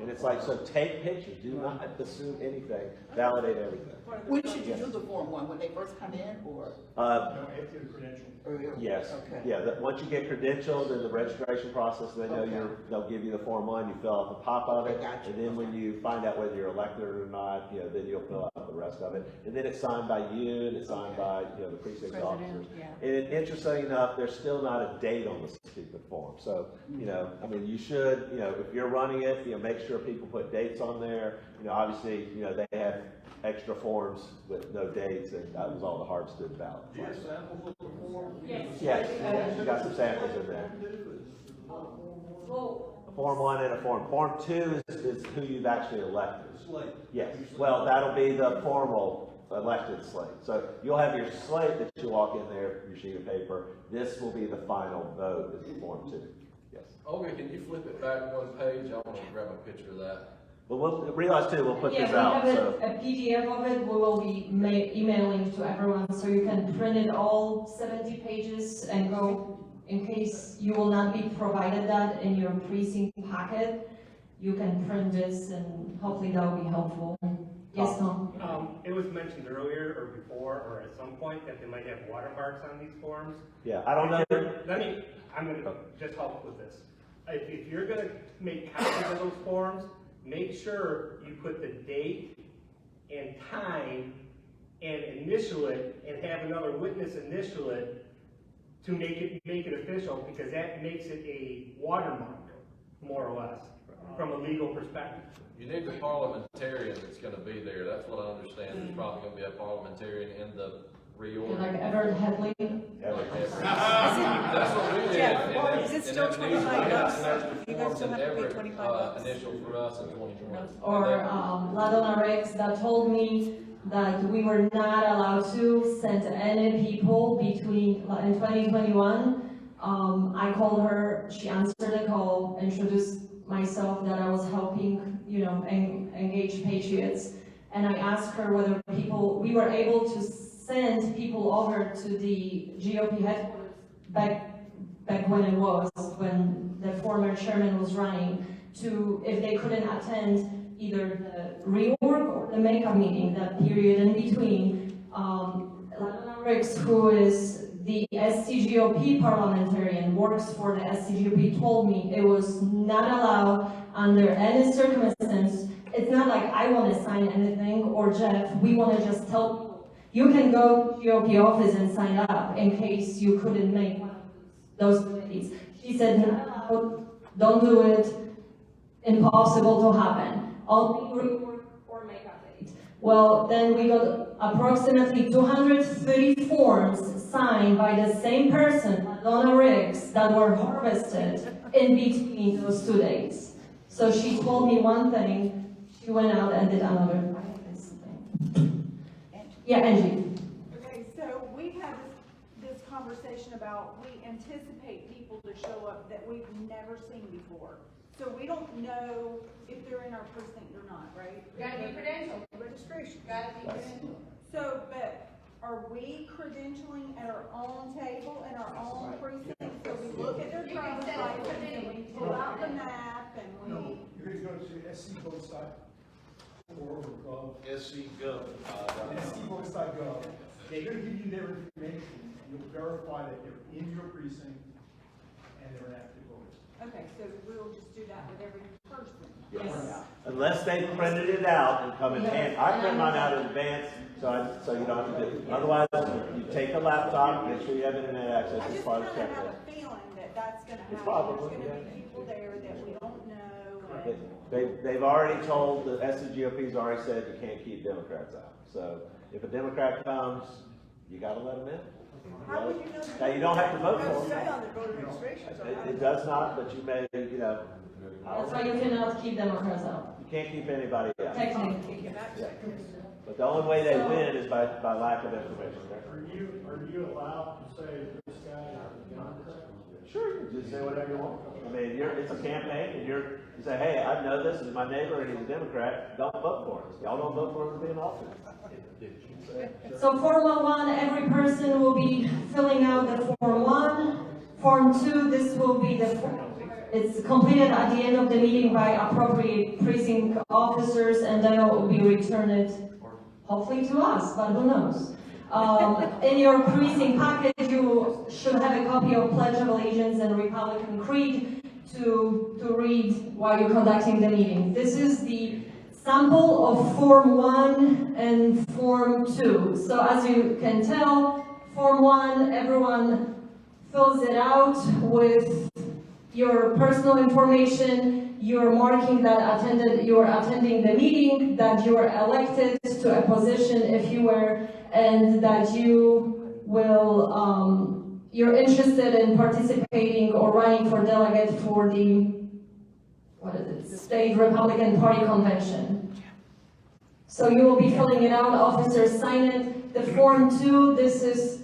And it's like, so take pictures, do not assume anything, validate everything. When should you do the Form 1, when they first come in, or? Yes, Okay. yeah, once you get credentialed in the registration process, they know they'll give you the Form 1, you fill out the top of it. Gotcha. And then when you find out whether you're elected or not, then you'll fill out the rest of it. And then it's signed by you, and it's signed by, the precinct officers. And interesting enough, there's still not a date on the stupid form. So, you should, if you're running it, make sure people put dates on there. Obviously, they have extra forms with no dates, and that was all the hard student ballots. Do you have samples of the form? Yes, you got some samples in there. A Form 1 and a Form 2 is who you've actually elected. Slate. Yes, well, that'll be the formal elected slate. So you'll have your slate that you walk in there, your sheet of paper. This will be the final vote, is the Form 2. Yes. Olga, can you flip it back one page? I want to grab a picture of that. Well, we'll realize too, we'll put this Yeah, out, we have so. a PDF of it, we will be emailing to everyone, so you can print it all 70 pages and go, in case you will not be provided that in your precinct packet, you can print this and hopefully that will be helpful. Yes, Tom? It was mentioned earlier or before or at some point that they might have watermarks on these forms. Yeah, I don't know. I'm gonna just help with this. If you're gonna make copies of those forms, make sure you put the date and time and initial it and have another witness initial it to make it official, because that makes it a watermark, more or less, from a legal perspective. You need the parliamentarian that's gonna be there. That's what I understand. There's probably gonna be a parliamentarian in the reorg. Like Everett Headley? That's what we did. Jeff, is it still $25? We got some extra You guys forms still and have to pay every, $25? initial for us in 2020. Or Ladonna Ricks that told me that we were not allowed to send any people in 2021. I called her, she answered the call, introduced myself that I was helping, engage patriots. And I asked her whether we were able to send people over to the GOP headquarters back when when the former chairman was running, if they couldn't attend either the reorg or the makeup meeting, that period in between. Ladonna Ricks, who is the SCGOP parliamentarian, works for the SCGOP, told me it was not allowed under any circumstance. It's not like I want to sign anything, or Jeff, we want to just tell people, you can go to GOP office and sign up in case you couldn't make one of those dates. She said, no, don't do it, impossible to happen. Only rework or make up date. Well, then we got approximately 230 forms signed by the same person, Ladonna Ricks, that were harvested in between those 2 days. So she told me one thing, she went out and did another. Yeah, Angie. Okay, so we've had this conversation about, we anticipate people to show up that we've never seen before. So we don't know if they're in our precinct or not, right? Gotta be credentialed. Registration. Gotta be credentialed. So, but are we credentialing at our own table in our own precinct? So we look at their You can driver's set up license and we pull out the map and we. You're gonna go to SCGOP.news. SCGOP.gov. They're gonna give you their information, you'll verify that they're in your precinct and they're an active voter. Okay, so we'll just do that with every person. Yes. Unless they printed it out and come in hand. I print mine out in advance, so you don't have to do it. Otherwise, you take the laptop, make sure you have internet access I as just part kind of of the have checklist. a feeling that that's gonna happen. It's probably, There's gonna yeah. be people there that we don't know and. They've already told, the SCGOP's already said you can't keep Democrats out. So if a Democrat comes, you gotta let them in. How would you know? Now, you don't have to vote It for doesn't say them. on the voter registration. So how- It does not, but you may, you know. That's why you cannot keep Democrats out, You can't keep anybody out. technically. Yeah. But the only way they win is by lack of information. Are you allowed to say this guy is a Democrat? Sure, you can just say whatever you want. I mean, it's a campaign, and you say, hey, I know this is my neighbor, and he's a Democrat, don't vote for him. Y'all don't vote for him to be in office. So Form 1, every person will be filling out the Form 1. Form 2, this will be it's completed at the end of the meeting by appropriate precinct officers, and then it will be returned, hopefully to us, but who knows. In your precinct package, you should have a copy of Pledge of Allegiance and Republican Creed to read while you're conducting the meeting. This is the sample of Form 1 and Form 2. So as you can tell, Form 1, everyone fills it out with your personal information, you're marking that you're attending the meeting, that you are elected to a position if you were, and that you will, you're interested in participating or running for delegate for the, State Republican Party Convention. So you will be filling it out, officers sign it. The Form 2, this is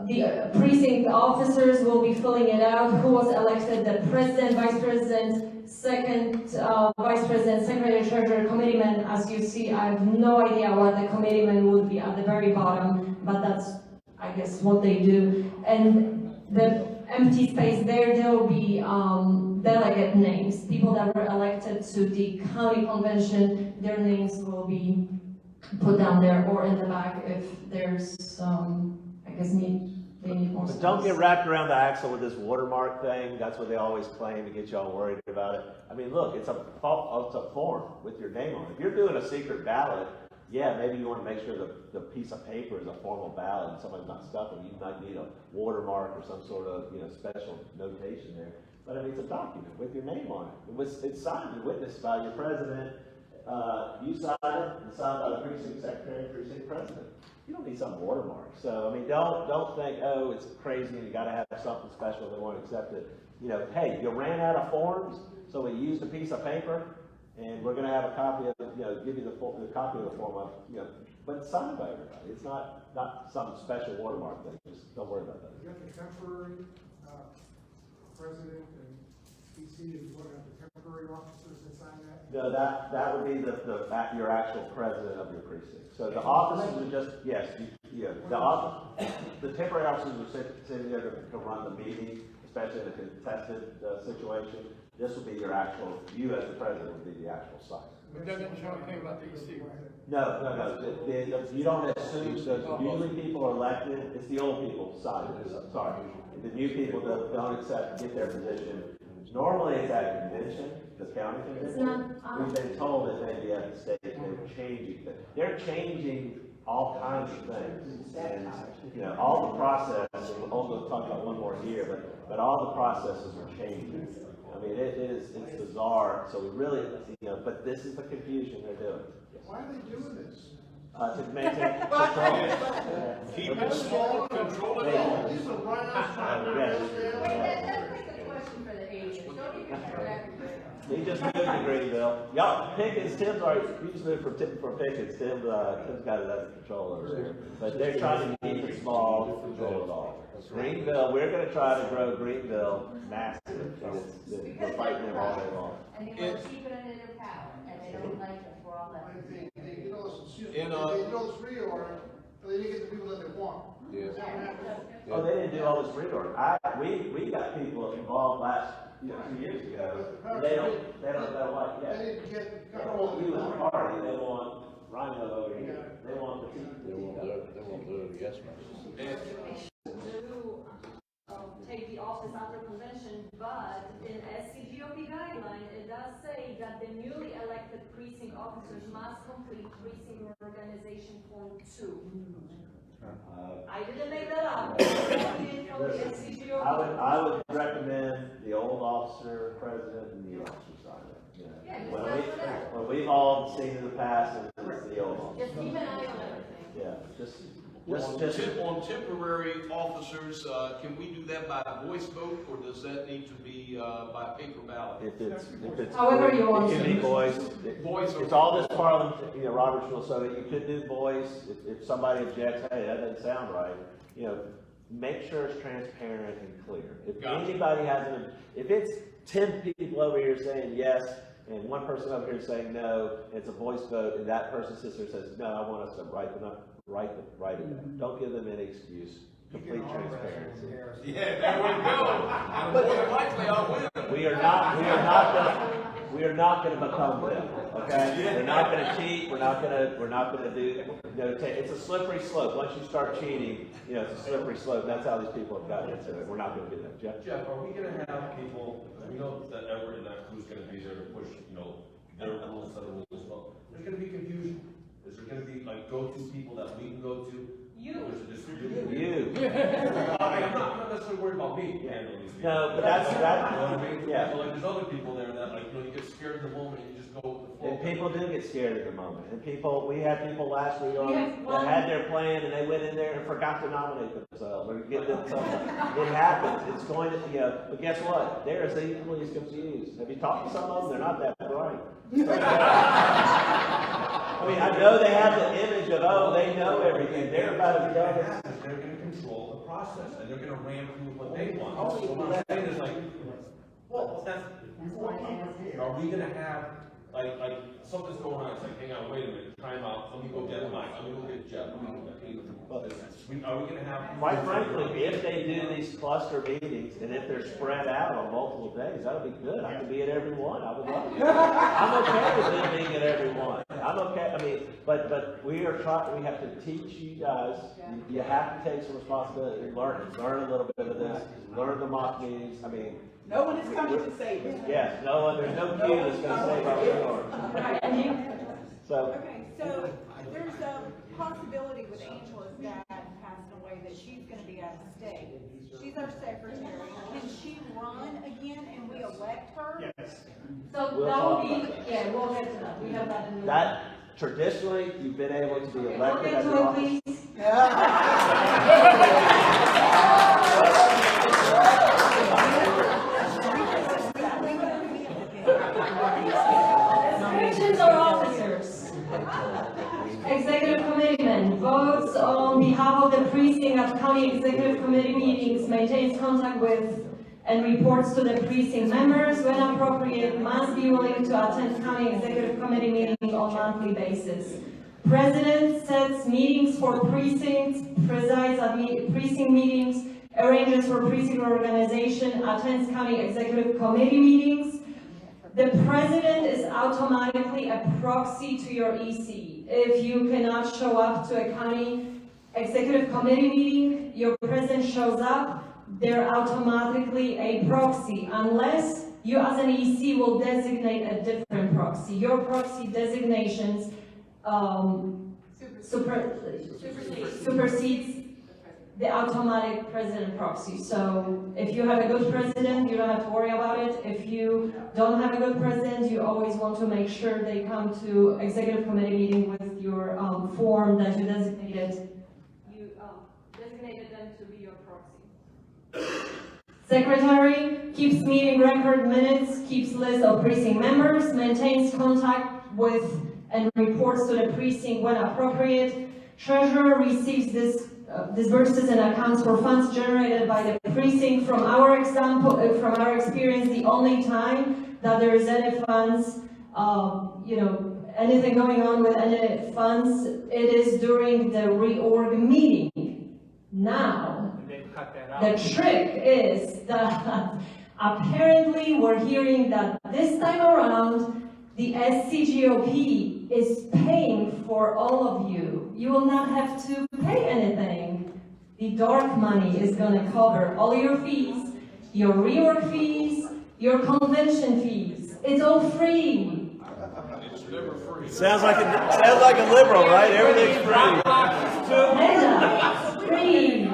the precinct officers will be filling it out, who was elected, the president, vice president, second vice president, secretary, treasurer, committeeman. As you see, I have no idea what the committeeman would be at the very bottom, but that's, I guess, what they do. And the empty space there will be delegate names, people that were elected to the county convention, their names will be put down there or in the back if there's I guess they need more space. But don't get wrapped around the axle with this watermark thing. That's what they always claim to get y'all worried about it. I mean, look, it's a form with your name on it. If you're doing a secret ballot, yeah, maybe you want to make sure the piece of paper is a formal ballot and somebody's not stuffing. You might need a watermark or some sort of special notation there. But I mean, it's a document with your name on it. It's signed and witnessed by your president. You sign it, and signed by the precinct secretary and precinct president. You don't need some watermark. So, I mean, don't think, oh, it's crazy and you got to have something special, they won't accept it. Hey, you ran out of forms, so we used a piece of paper, and we're going to have a copy of, give you the copy of the form, but it's signed by everybody. It's not some special watermark thing. Just don't worry about that. You got the temporary president and PC is one of the temporary officers that sign that? No, that would be your actual president of your precinct. So the officers are just, the temporary officers are sitting there to run the meeting, especially in a contested situation. This would be your actual, you as the president would be the actual signer. But that doesn't show anything about the EC. No. You don't assume, so usually people are elected, it's the old people signing, sorry. The new people don't accept, get their position. Normally it's at a convention, the county convention. We've been told that maybe at the state they're changing all kinds of things. And all the process, we'll talk about one more here, but all the processes are changing. I mean, it's bizarre, so we really, but this is the confusion they're doing. Why are they doing this? To maintain control. Keep it small, control it all. These are rhinos trying to Wait, that's like a question for the agents. Don't even correct me. He just moved to Greenville. Y'all, Pickens, Tim's already, he just moved for Pickens. Tim's got it under control over there. But they're trying to keep it small, control it all. Greenville, we're gonna try to grow Greenville massive. We're fighting them all day long. And they want to keep it under their power, and they don't like it for all that. You know, it's real, they didn't get the people that they want. Oh, they didn't do all this reorg. We got people involved 2 years ago. They don't like, yeah. They didn't get. They don't want you as a party, they want Rhino over here. They want the people. They won't do it, yes, ma'am. Take the office after convention, but in SCGOP guideline, it does say that the newly elected precinct officers must complete precinct organization form 2. I didn't make that up. I would recommend the old officer, president, and the officer sign it. Yeah, When we've all seen in the past, it's the old officer. Just keep an eye on everything. Yeah, On temporary officers, can we do that by voice vote, or does that need to be by paper ballot? If it's However you want it can be to. voice. Voice. It's all this parliament, Robert's rule, so you could do voice. If somebody objects, hey, that doesn't sound right, make sure it's transparent and clear. If anybody has if it's 10 people over here saying yes, and one person over here saying no, and it's a voice vote, and that person sits there and says, no, I want us to write it up. Don't give them any excuse. Complete transparency. Yeah, there we go. And more than likely I'll win. We are not going to become them. Okay? We're not going to cheat. We're not going to do. It's a slippery slope. Once you start cheating, it's a slippery slope. That's how these people have gotten into it. We're not going to do that. Jeff, are we going to have people? We know that Everett and that crew's going to be there to push, their rules, set of rules as well. There's going to be confusion. Is there going to be go-to people that we can go to? You. You. I'm not necessarily worried about me handling these people. No, but that's you know what I mean? yeah. So there's other people there that you get scared in the moment and you just go with the flow. And people do get scared at the moment. And we had people last week that had their plan and they went in there and forgot to nominate themselves or give them something. It happens. It's going to, but guess what? They're as equally as confused. Have you talked to some of them? They're not that bright. I know they have the image of, they know everything. They're about as dumb as. They're going to control the process and they're going to ram through what they want. So what I'm saying is well, are we going to have, something's going on, it's hang on, wait a minute, time out, let me go get Mike, let me go get Jeff, let me go get Peter. Are we going to have? Quite frankly, if they do these cluster meetings and if they're spread out on multiple days, that'll be good. I can be at every one. I would love it. I'm okay with them being at every one. I'm okay. But we have to teach you guys. You have to take some responsibility and learn a little bit of this. Learn the mock meetings. No one is coming to save us. Yes, no one. There's no cue that's going to save our reorg. Okay, so there's a possibility with Angela's dad passing away that she's gonna be out of state. She's our secretary. Can she run again and we elect her? Yes. So We'll that talk will be, about yeah, we'll get to that. We have that in the. That traditionally, you've been able to be We'll elected get as an to it, office. please. Questions or officers? Executive Committeeman votes on behalf of the precinct at county executive committee meetings, maintains contact with and reports to the precinct members when appropriate, must be willing to attend county executive committee meetings on a monthly basis. President sets meetings for precincts, presides at precinct meetings, arranges for precinct organization, attends county executive committee meetings. The president is automatically a proxy to your EC. If you cannot show up to a county executive committee meeting, your president shows up, they're automatically a proxy, unless you as an EC will designate a different proxy. Your proxy designations supersedes the automatic president proxy. So if you have a good president, you don't have to worry about it. If you don't have a good president, you always want to make sure they come to executive committee meeting with your form that you designated. You designated them to be your proxy. Secretary keeps meeting record minutes, keeps list of precinct members, maintains contact with and reports to the precinct when appropriate. Treasurer receives disburses and accounts for funds generated by the precinct. From our experience, the only time that there is any funds, anything going on with any funds, it is during the reorg meeting. Now, the trick is that apparently we're hearing that this time around, the SCGOP is paying for all of you. You will not have to pay anything. The dark money is going to cover all your fees, your reorg fees, your convention fees. It's all free. It's never free. Sounds like a liberal, right? Everything's free. It's free.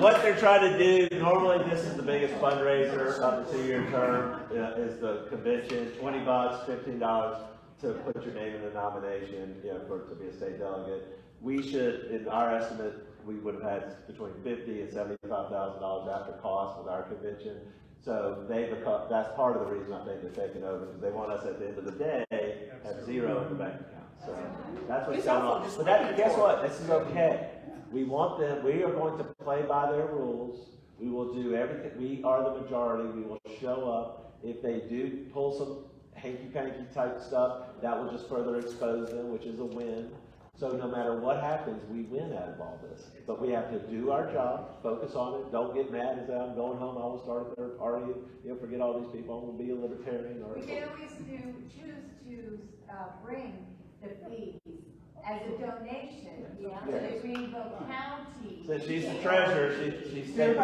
What they're trying to do, normally this is the biggest fundraiser of the 2-year term, is the convention, $20, $15 to put your name in the nomination, to be a state delegate. We should, in our estimate, we would have had between $50,000 and $75,000 after cost with our convention. So that's part of the reason I think they're taking over, because they want us at the end of the day have zero in the bank account. So that's what's going on. But guess what? This is okay. We want them, we are going to play by their rules. We will do everything. We are the majority. We will show up. If they do pull some hanky-panky type stuff, that will just further expose them, which is a win. So no matter what happens, we win out of all this. But we have to do our job, focus on it. Don't get mad and say, I'm going home, I will start a third party, forget all these people, I'm going to be a libertarian. We can always choose to bring the fees as a donation to the Greenville County. Since she's the treasurer, she's taking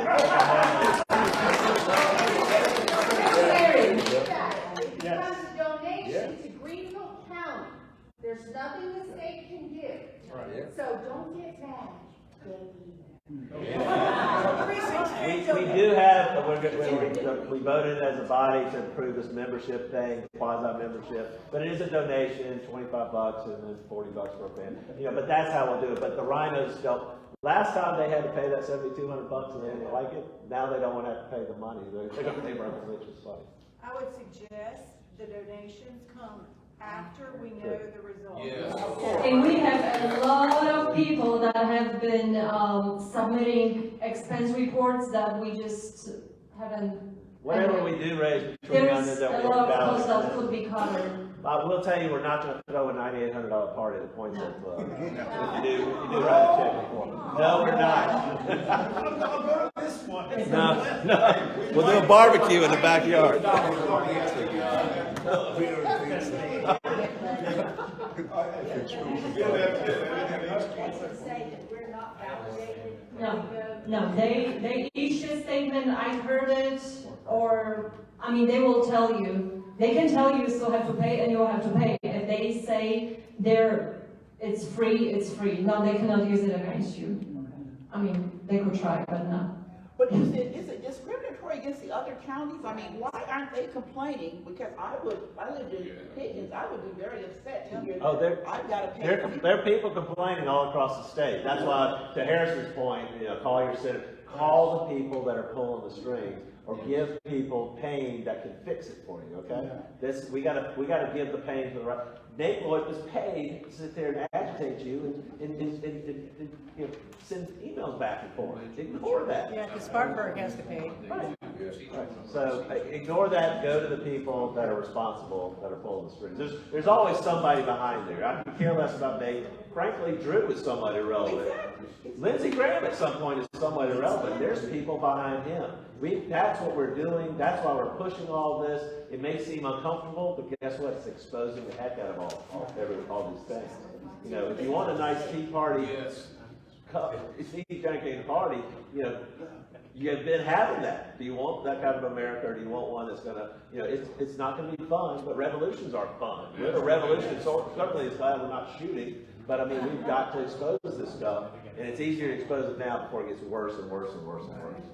It becomes a donation to Greenville County. There's nothing the state can do. Right. So don't get mad. We do have, we voted as a body to approve this membership thing, quasi-membership, but it is a donation, $25 and then $40 for a fan. But that's how we'll do it. But the rhinos last time they had to pay that $7,200 and they didn't like it. Now they don't want to have to pay the money. They're going to pay Merkel, which is funny. I would suggest the donations come after we know the results. Yes. And we have a lot of people that have been submitting expense reports that we just haven't. Whatever we do raise between now and then, there's a lot of costs that could be covered. I will tell you, we're not going to throw a $9,800 party at the Points Club. If you do write a check for it. No, we're not. No. We'll do a barbecue in the backyard. No, they issue a statement, I heard it, or, they will tell you, they can tell you still have to pay and you'll have to pay. If they say it's free, it's free. No, they cannot use it against you. They could try, but no. But is it discriminatory against the other counties? Why aren't they complaining? Because I lived in Pickens, I would be very upset to hear that I've got to pay. There are people complaining all across the state. That's why, to Harrison's point, call your senator, call the people that are pulling the strings, or give people pain that can fix it for you. Okay, we gotta give the pain to the right. Nate Lloyd was paid to sit there and agitate you and send emails back and forth. Ignore that. Yeah, because Spartanburg has to pay. Right. So ignore that. Go to the people that are responsible, that are pulling the strings. There's always somebody behind there. I could care less about Nate. Frankly, Drew is somewhat irrelevant. Lindsey Graham at some point is somewhat irrelevant. There's people behind him. That's what we're doing. That's why we're pushing all this. It may seem uncomfortable, but guess what? It's exposing the heck out of all these things. If you want a nice tea party, tea drinking party, you've been having that. Do you want that kind of America, or do you want one that's gonna, it's not gonna be fun, but revolutions are fun. We're a revolution, so certainly it's glad we're not shooting, but we've got to expose this stuff, and it's easier to expose it now before it gets worse and worse and worse and worse.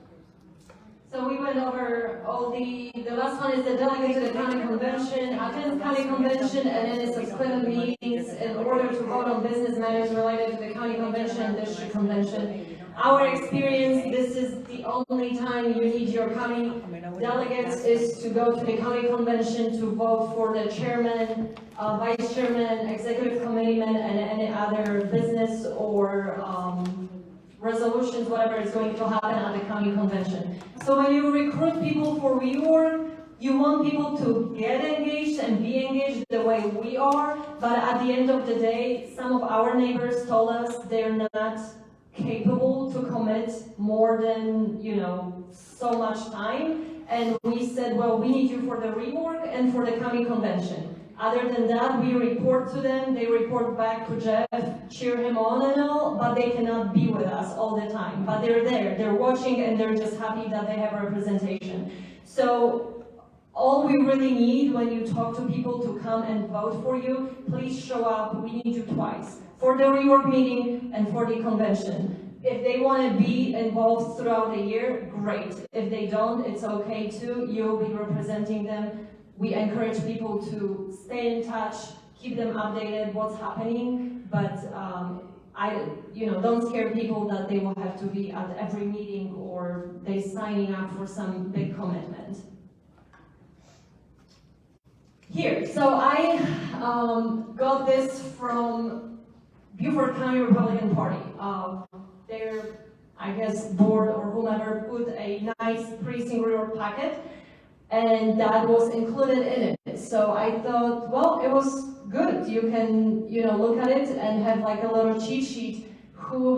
So we went over all the last one is the delegate to the county convention, attend county convention, and then it's a split of meetings in order to vote on business matters related to the county convention and district convention. Our experience, this is the only time you need your county delegates is to go to the county convention to vote for the chairman, vice chairman, executive committeeman, and any other business or resolutions, whatever is going to happen at the county convention. So when you recruit people for reorg, you want people to get engaged and be engaged the way we are, but at the end of the day, some of our neighbors told us they're not capable to commit more than, so much time. And we said, well, we need you for the reorg and for the county convention. Other than that, we report to them, they report back to Jeff, cheer him on and all, but they cannot be with us all the time. But they're there, they're watching, and they're just happy that they have representation. So all we really need when you talk to people to come and vote for you, please show up. We need you twice, for the reorg meeting and for the convention. If they want to be involved throughout the year, great. If they don't, it's okay too. You'll be representing them. We encourage people to stay in touch, keep them updated what's happening, but don't scare people that they will have to be at every meeting or they signing up for some big commitment. Here, so I got this from Beaufort County Republican Party. Their, I guess, board or whomever put a nice Precinct ReOrg packet, and that was included in it. So I thought, well, it was good. You can, look at it and have like a little cheat sheet who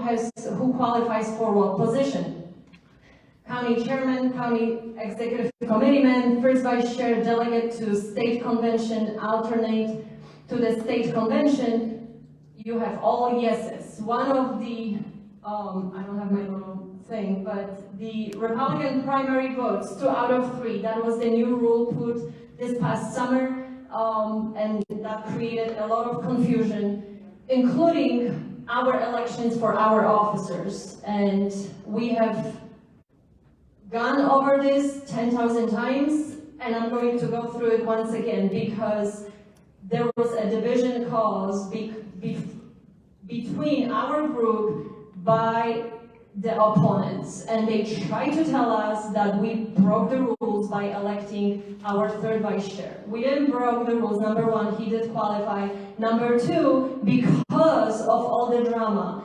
qualifies for what position. County chairman, county executive committeeman, first vice chair, delegate to state convention, alternate to the state convention. You have all yeses. One of the, I don't have my little thing, but the Republican primary votes, 2 out of 3, that was the new rule put this past summer, and that created a lot of confusion, including our elections for our officers. And we have gone over this 10,000 times, and I'm going to go through it once again because there was a division caused between our group by the opponents, and they tried to tell us that we broke the rules by electing our third vice chair. We didn't break the rules. Number one, he did qualify. Number two, because of all the drama,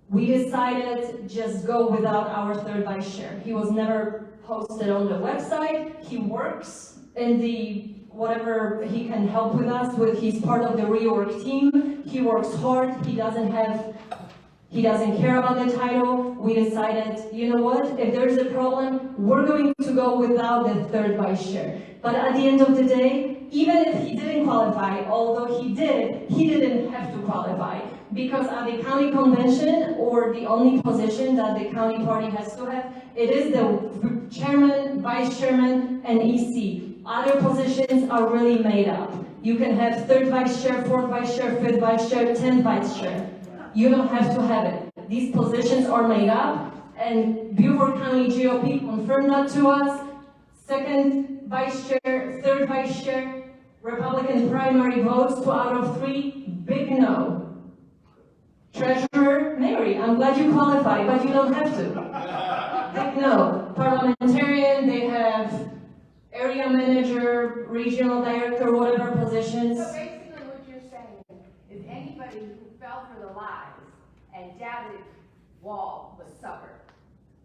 we decided just go without our third vice chair. He was never posted on the website. He works in the whatever he can help with us with. He's part of the reorg team. He works hard. He doesn't care about the title. We decided, you know what, if there's a problem, we're going to go without the third vice chair. But at the end of the day, even if he didn't qualify, although he didn't have to qualify. Because at the county convention, or the only position that the county party has to have, it is the chairman, vice chairman, and EC. Other positions are really made up. You can have third vice chair, fourth vice chair, fifth vice chair, 10th vice chair. You don't have to have it. These positions are made up, and Beaufort County GOP confirmed that to us. Second vice chair, third vice chair, Republican primary votes, 2 out of 3, big no. Treasurer, Mary, I'm glad you qualified, but you don't have to. Big no. Parliamentarian, they have area manager, regional director, whatever positions. So basically what you're saying is anybody who fell for the lies and doubted Wall was suffered.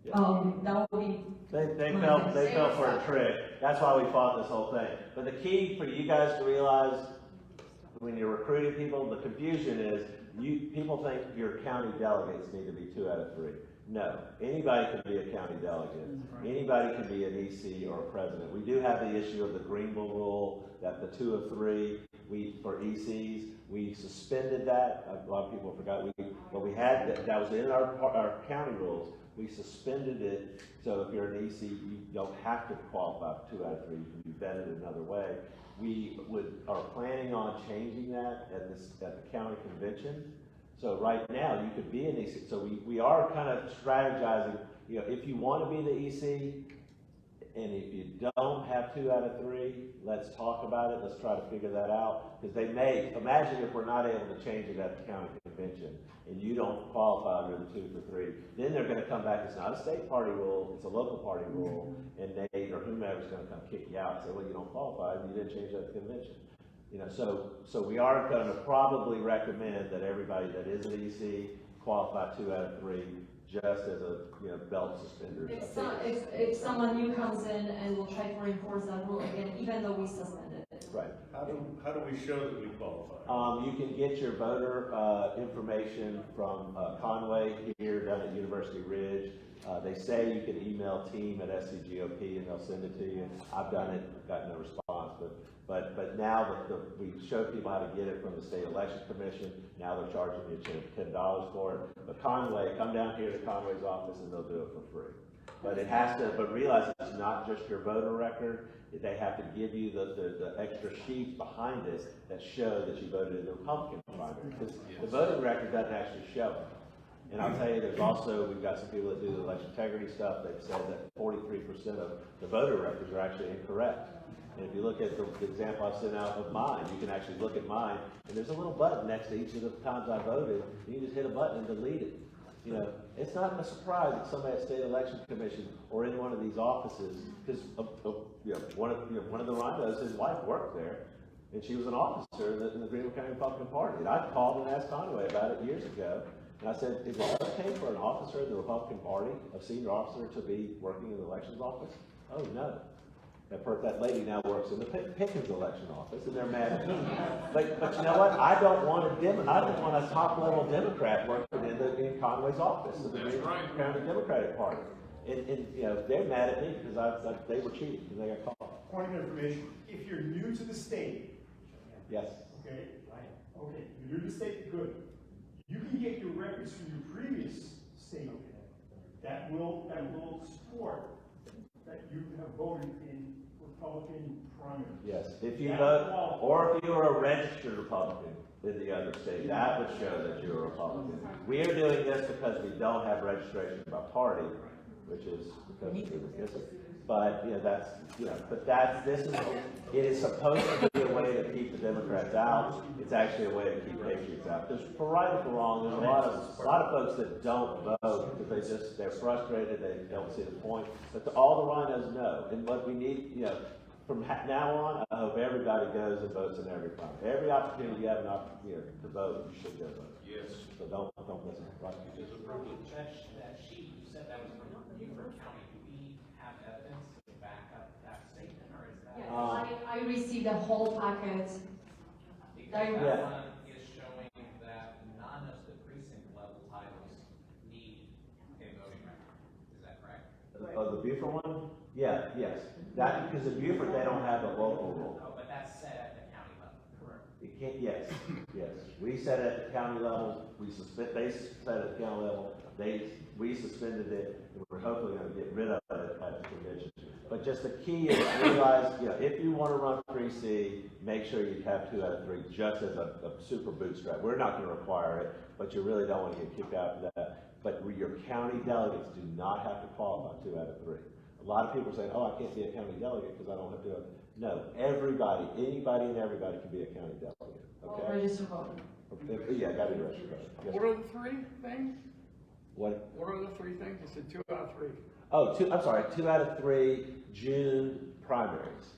That would be... They fell for a trick. That's why we fought this whole thing. But the key for you guys to realize when you're recruiting people, the confusion is people think your county delegates need to be 2 out of 3. No, anybody can be a county delegate. Anybody can be an EC or a president. We do have the issue of the Greenville rule that the 2 of 3 for ECs. We suspended that. A lot of people forgot. But we had that was in our county rules. We suspended it, so if you're an EC, you don't have to qualify for 2 out of 3. You can be vetted another way. We are planning on changing that at the county convention. So right now, you could be an EC. So we are kind of strategizing. If you want to be the EC, And if you don't have 2 out of 3, let's talk about it, let's try to figure that out. Because they may, imagine if we're not able to change it at the county convention, and you don't qualify under the 2 for 3, then they're gonna come back, it's not a state party rule, it's a local party rule, and Nate or whomever's gonna come kick you out and say, well, you don't qualify, you didn't change that at the convention. You know, so we are gonna probably recommend that everybody that is an EC qualify 2 out of 3, just as a, belt suspender. If someone new comes in and will try to enforce that rule again, even though we suspended it. Right. How do we show that we qualify? You can get your voter information from Conway here down at University Ridge. They say you can email team@SCGOP and they'll send it to you. I've done it, got no response, but now that we showed people how to get it from the State Election Commission, now they're charging you $10 for it. But Conway, come down here to Conway's office and they'll do it for free. But it has to, but realize it's not just your voter record. They have to give you the extra sheets behind it that show that you voted in the Republican primary. Because the voting record doesn't actually show it. And I'll tell you, there's also, we've got some people that do the election integrity stuff that said that 43% of the voter records are actually incorrect. And if you look at the example I sent out of mine, you can actually look at mine, and there's a little button next to each of the times I voted. You can just hit a button and delete it. It's not a surprise that somebody at State Election Commission or in one of these offices, because one of the rhinos, his wife worked there, and she was an officer in the Greenville County Republican Party. And I called and asked Conway about it years ago. And I said, is it okay for an officer in the Republican Party, a senior officer, to be working in the elections office? Oh, no. That lady now works in the Pickens election office, and they're mad at me. But you know what? I don't want a top-level Democrat working in Conway's office of the Greenville County Democratic Party. And they're mad at me because they were cheated and they got caught. Point of information, if you're new to the state. Yes. Okay, you're new to the state, good. You can get your records from your previous state that will support that you have voted in Republican primaries. Yes, if you vote, or if you are a registered Republican in the other state, that would show that you're a Republican. We are doing this because we don't have registration by party, which is because we were missing. But it is supposed to be a way to keep the Democrats out. It's actually a way to keep patriots out. Because for right or for wrong, there's a lot of folks that don't vote because they're frustrated, they don't see the point. But all the rhinos know. And what we need, from now on, I hope everybody goes and votes in every primary. Every opportunity you have to vote, you should go vote. Yes. So don't listen. Right? It's a privilege. That sheet, you said that was from Beaufort County. Do we have evidence to back up that statement, or is that? Yes, I received a whole packet. Because that one is showing that none of the precinct level titles need a voting record. Is that correct? Oh, the Beaufort one? Yeah, yes. Because in Beaufort, they don't have a local rule. Oh, but that's set at the county level. Correct. It can't, yes. We set it at the county level, they set it at the county level, we suspended it, and we're hopefully gonna get rid of it at the convention. But just the key is realize, if you wanna run 3C, make sure you have 2 out of 3, just as a super bootstrap. We're not gonna require it, but you really don't wanna get kicked out for that. But your county delegates do not have to qualify 2 out of 3. A lot of people are saying, oh, I can't be a county delegate because I don't have to. No, anybody and everybody can be a county delegate. Okay? Registered voter. Yeah, gotta be registered. Yes. What are the 3 things? What? What are the 3 things? You said 2 out of 3. Oh, 2 out of 3 June primaries.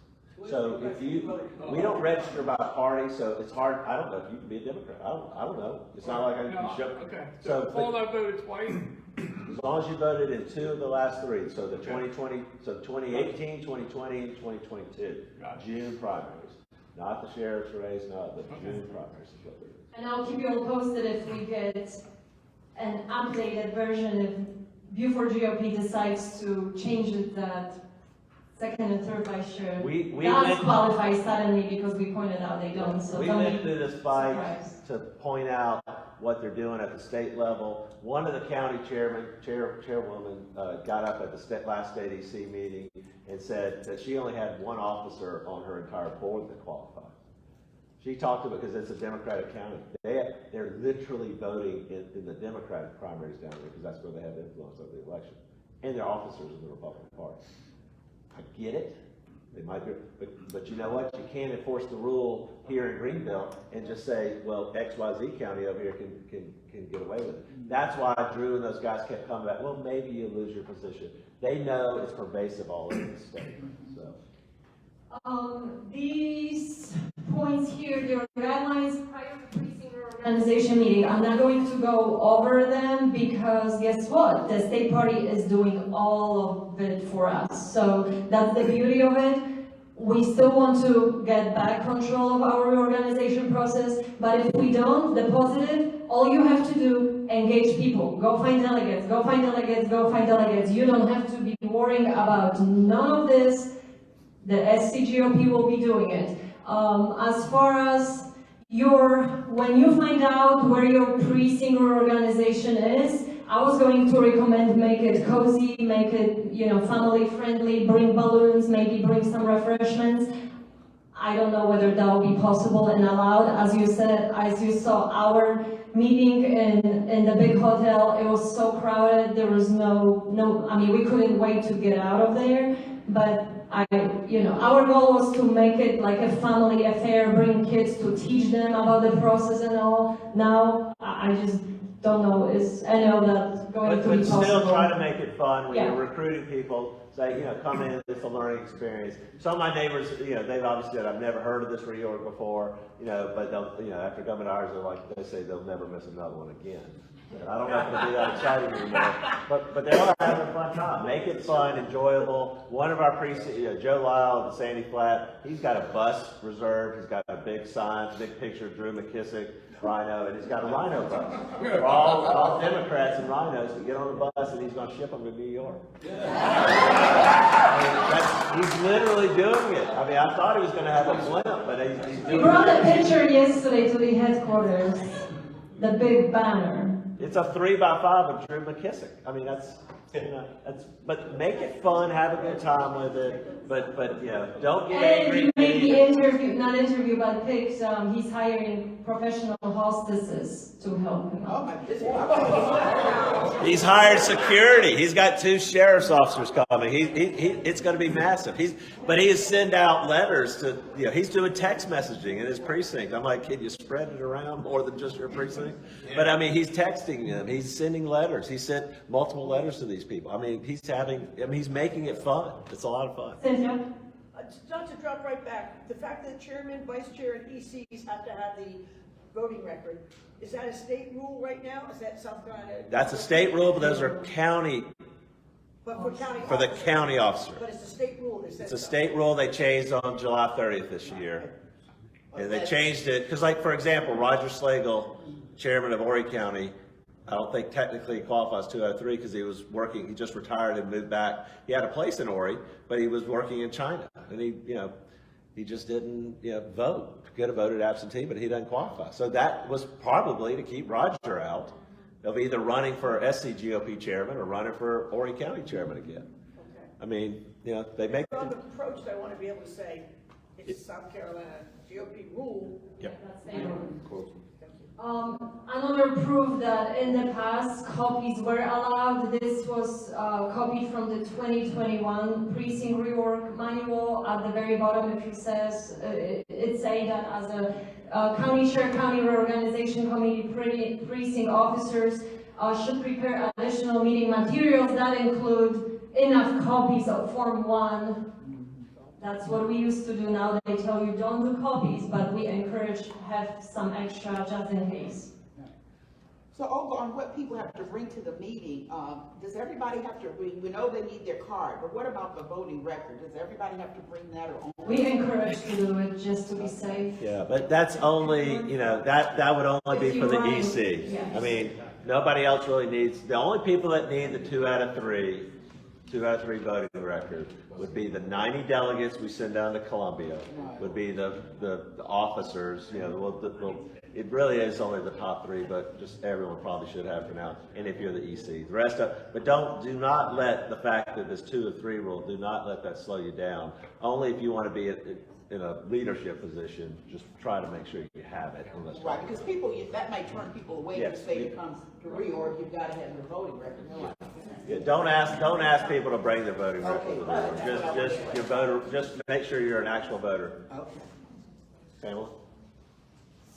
So if we don't register by party, so it's hard. I don't know if you can be a Democrat. I don't know. It's not like I can be show. Okay. So all I voted twice. As long as you voted in 2 of the last 3, so the 2020, so 2018, 2020, and 2022, June primaries, not the sheriff's race, not the June primaries. And I'll keep you all posted if we get an updated version if Beaufort GOP decides to change it that second and third vice chair does qualify suddenly because we pointed out they don't. So we went through this fight to point out what they're doing at the state level. One of the county chairwoman got up at the last state EC meeting and said that she only had 1 officer on her entire board that qualified. She talked about, because it's a Democratic county, they're literally voting in the Democratic primaries down there because that's where they have influence over the election. And they're officers of the Republican Party. I get it. They might be, but you know what? You can't enforce the rule here in Greenville and just say, well, XYZ county over here can get away with it. That's why Drew and those guys kept coming back, well, maybe you lose your position. They know it's pervasive all over the state, so. These points here, there are guidelines prior to precinct organization meeting. I'm not going to go over them because guess what? The state party is doing all of it for us. So that's the beauty of it. We still want to get back control of our reorganization process, but if we don't, the positive, all you have to do, engage people. Go find delegates, go find delegates, go find delegates. You don't have to be worrying about none of this. The SCGOP will be doing it. As far as when you find out where your precinct or organization is, I was going to recommend make it cozy, make it, family friendly, bring balloons, maybe bring some refreshments. I don't know whether that will be possible and allowed. As you said, as you saw our meeting in the big hotel, it was so crowded, there was we couldn't wait to get out of there, but our goal was to make it like a family affair, bring kids to teach them about the process and all. Now, I just don't know, is any of that going to be possible? But still try to make it fun when Yeah. you're recruiting people. Say, come in, it's a learning experience. Some of my neighbors, they've obviously said, I've never heard of this reorg before, but they'll, after coming to ours, they say they'll never miss another one again. And I don't know if it'll be that exciting anymore, but they are having a fun time. Make it fun, enjoyable. One of our precincts, Joe Lyle at Sandy Flat, he's got a bus reserved. He's got a big sign, big picture of Drew McKissick, Rhino, and he's got a Rhino bus. For all Democrats and Rhinos to get on the bus, and he's going to ship them to New York. He's literally doing it. I thought he was going to have a blimp, but he's doing it. We brought a picture yesterday to the headquarters, the big banner. It's a 3x5 of Drew McKissick. But make it fun, have a good time with it, but don't get angry. And he may be but picks, he's hiring professional hostesses to help him. Oh my goodness. He's hired security. He's got 2 sheriff's officers coming. It's going to be massive. But he is send out letters to, he's doing text messaging in his precinct. I'm like, can you spread it around more than just your precinct? But he's texting them. He's sending letters. He sent multiple letters to these people. He's making it fun. It's a lot of fun. Cynthia? Not to drop right back, the fact that chairman, vice chair, and ECs have to have the voting record, is that a state rule right now? Is that some kind of? That's a state rule, but those are county. But for county For the officers. county officer. But it's a state rule that says. It's a so. state rule they changed on July 30th this year. And they changed it, because for example, Roger Slagle, chairman of Horry County, I don't think technically he qualifies 2 out of 3 because he was working, he just retired and moved back. He had a place in Horry, but he was working in China. And he just didn't, vote. Could have voted absentee, but he doesn't qualify. So that was probably to keep Roger out of either running for SCGOP chairman or running for Horry County chairman again. Okay. They make. If I'm approached, I want to be able to say, it's South Carolina GOP rule. Yep. Another proof that in the past copies were allowed. This was copied from the 2021 Precinct ReOrg manual. At the very bottom, it says it's saying that as a county chair, county reorganization committee, precinct officers should prepare additional meeting materials that include enough copies of Form 1. That's what we used to do. Now they tell you don't do copies, but we encourage have some extra just in case. So over on what people have to bring to the meeting, does everybody have to bring, we know they need their card, but what about the voting record? Does everybody have to bring that or only? We encourage to do it just to be safe. Yeah, but that's only, that would only be for the EC. Yes. Nobody else really needs, the only people that need the 2 out of 3 voting record would be the 90 delegates we send down to Columbia, would be the officers, it really is only the top 3, but just everyone probably should have for now, and if you're the EC. The rest but do not let the fact that this 2 of 3 rule, do not let that slow you down. Only if you want to be in a leadership position, just try to make sure you have it. Right, because that might turn people away if the state comes to reorg, you've got to have your voting record. Yeah, don't ask people to bring their voting records to the door. Just your voter, just make sure you're an actual voter. Okay. Pamela?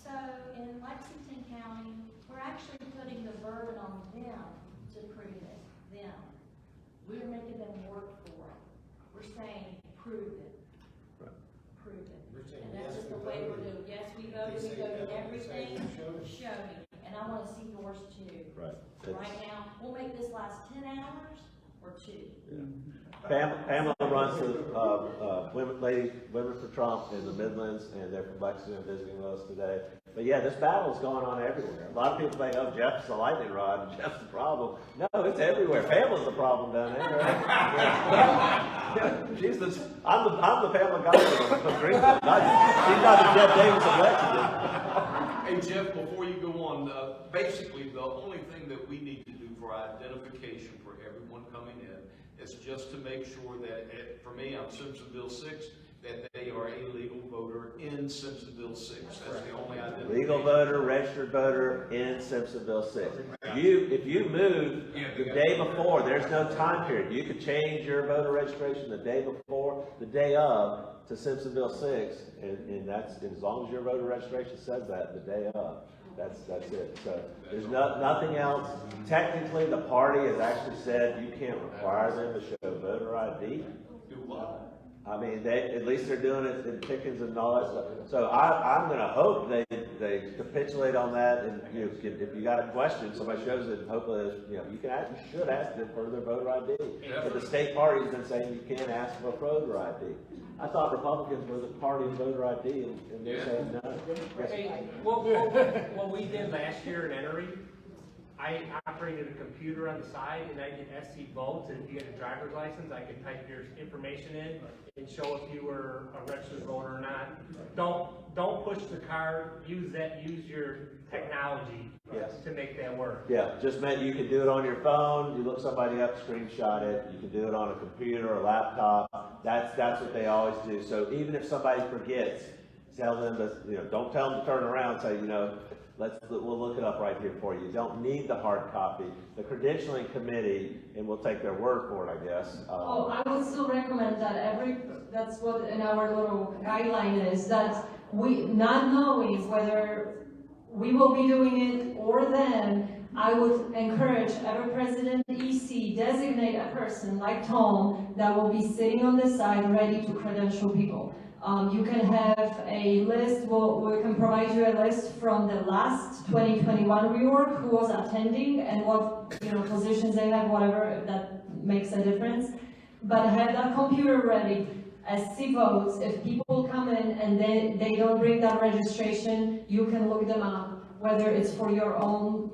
So in Lexington County, we're actually putting the burden on them to prove it, them. We're making them work for it. We're saying, prove it. Prove it. And that's just the way we're doing. Yes, we voted everything, show me. And I wanna see yours too. Right. Right now, we'll make this last 10 hours or 2. Pamela runs the Women for Trump in the Midlands, and they're from Lexington visiting with us today. But yeah, this battle is going on everywhere. A lot of people think, oh, Jeff's the lightning rod, and Jeff's the problem. No, it's everywhere. Pamela's the problem down there. I'm the Pamela Gosling from Greenville. She's not the Jeff Davis of Lexington. Hey, Jeff, before you go on, basically, the only thing that we need to do for identification for everyone coming in is just to make sure that, for me, I'm Simpsonville 6, that they are a legal voter in Simpsonville 6. That's the only identification. Legal voter, registered voter in Simpsonville 6. If you move the day before, there's no time period. You could change your voter registration the day before, the day of, to Simpsonville 6, and that's, as long as your voter registration says that, the day of. That's it. So there's nothing else. Technically, the party has actually said you can't require them to show voter ID. Do what? I mean, at least they're doing it in Pickens and all that stuff. So I'm going to hope they capitulate on that. And if you got a question, somebody shows it. Hopefully, you should ask them for their voter ID. But the state party's been saying you can't ask for voter ID. I thought Republicans were the party of voter ID, and they're saying no. Hey, what we did last year in Enery, I operated a computer on the side and I did SC votes, and if you had a driver's license, I could type your information in and show if you were a registered voter or not. Don't push the card, use your technology to make that work. Yeah, just meant you can do it on your phone, you look somebody up, screenshot it, you can do it on a computer or laptop. That's what they always do. So even if somebody forgets, tell them to, don't tell them to turn around and say, we'll look it up right here for you. You don't need the hard copy. The credentialing committee, and we'll take their word for it, I guess. I would still recommend that that's what in our little guideline is, that we, not knowing whether we will be doing it or them, I would encourage every president EC designate a person like Tom that will be sitting on the side ready to credential people. You can have a list, we can provide you a list from the last 2021 reorg who was attending and what positions they have, whatever, if that makes a difference. But have that computer ready. SC votes, if people come in and they don't bring that registration, you can look them up, whether it's for your own,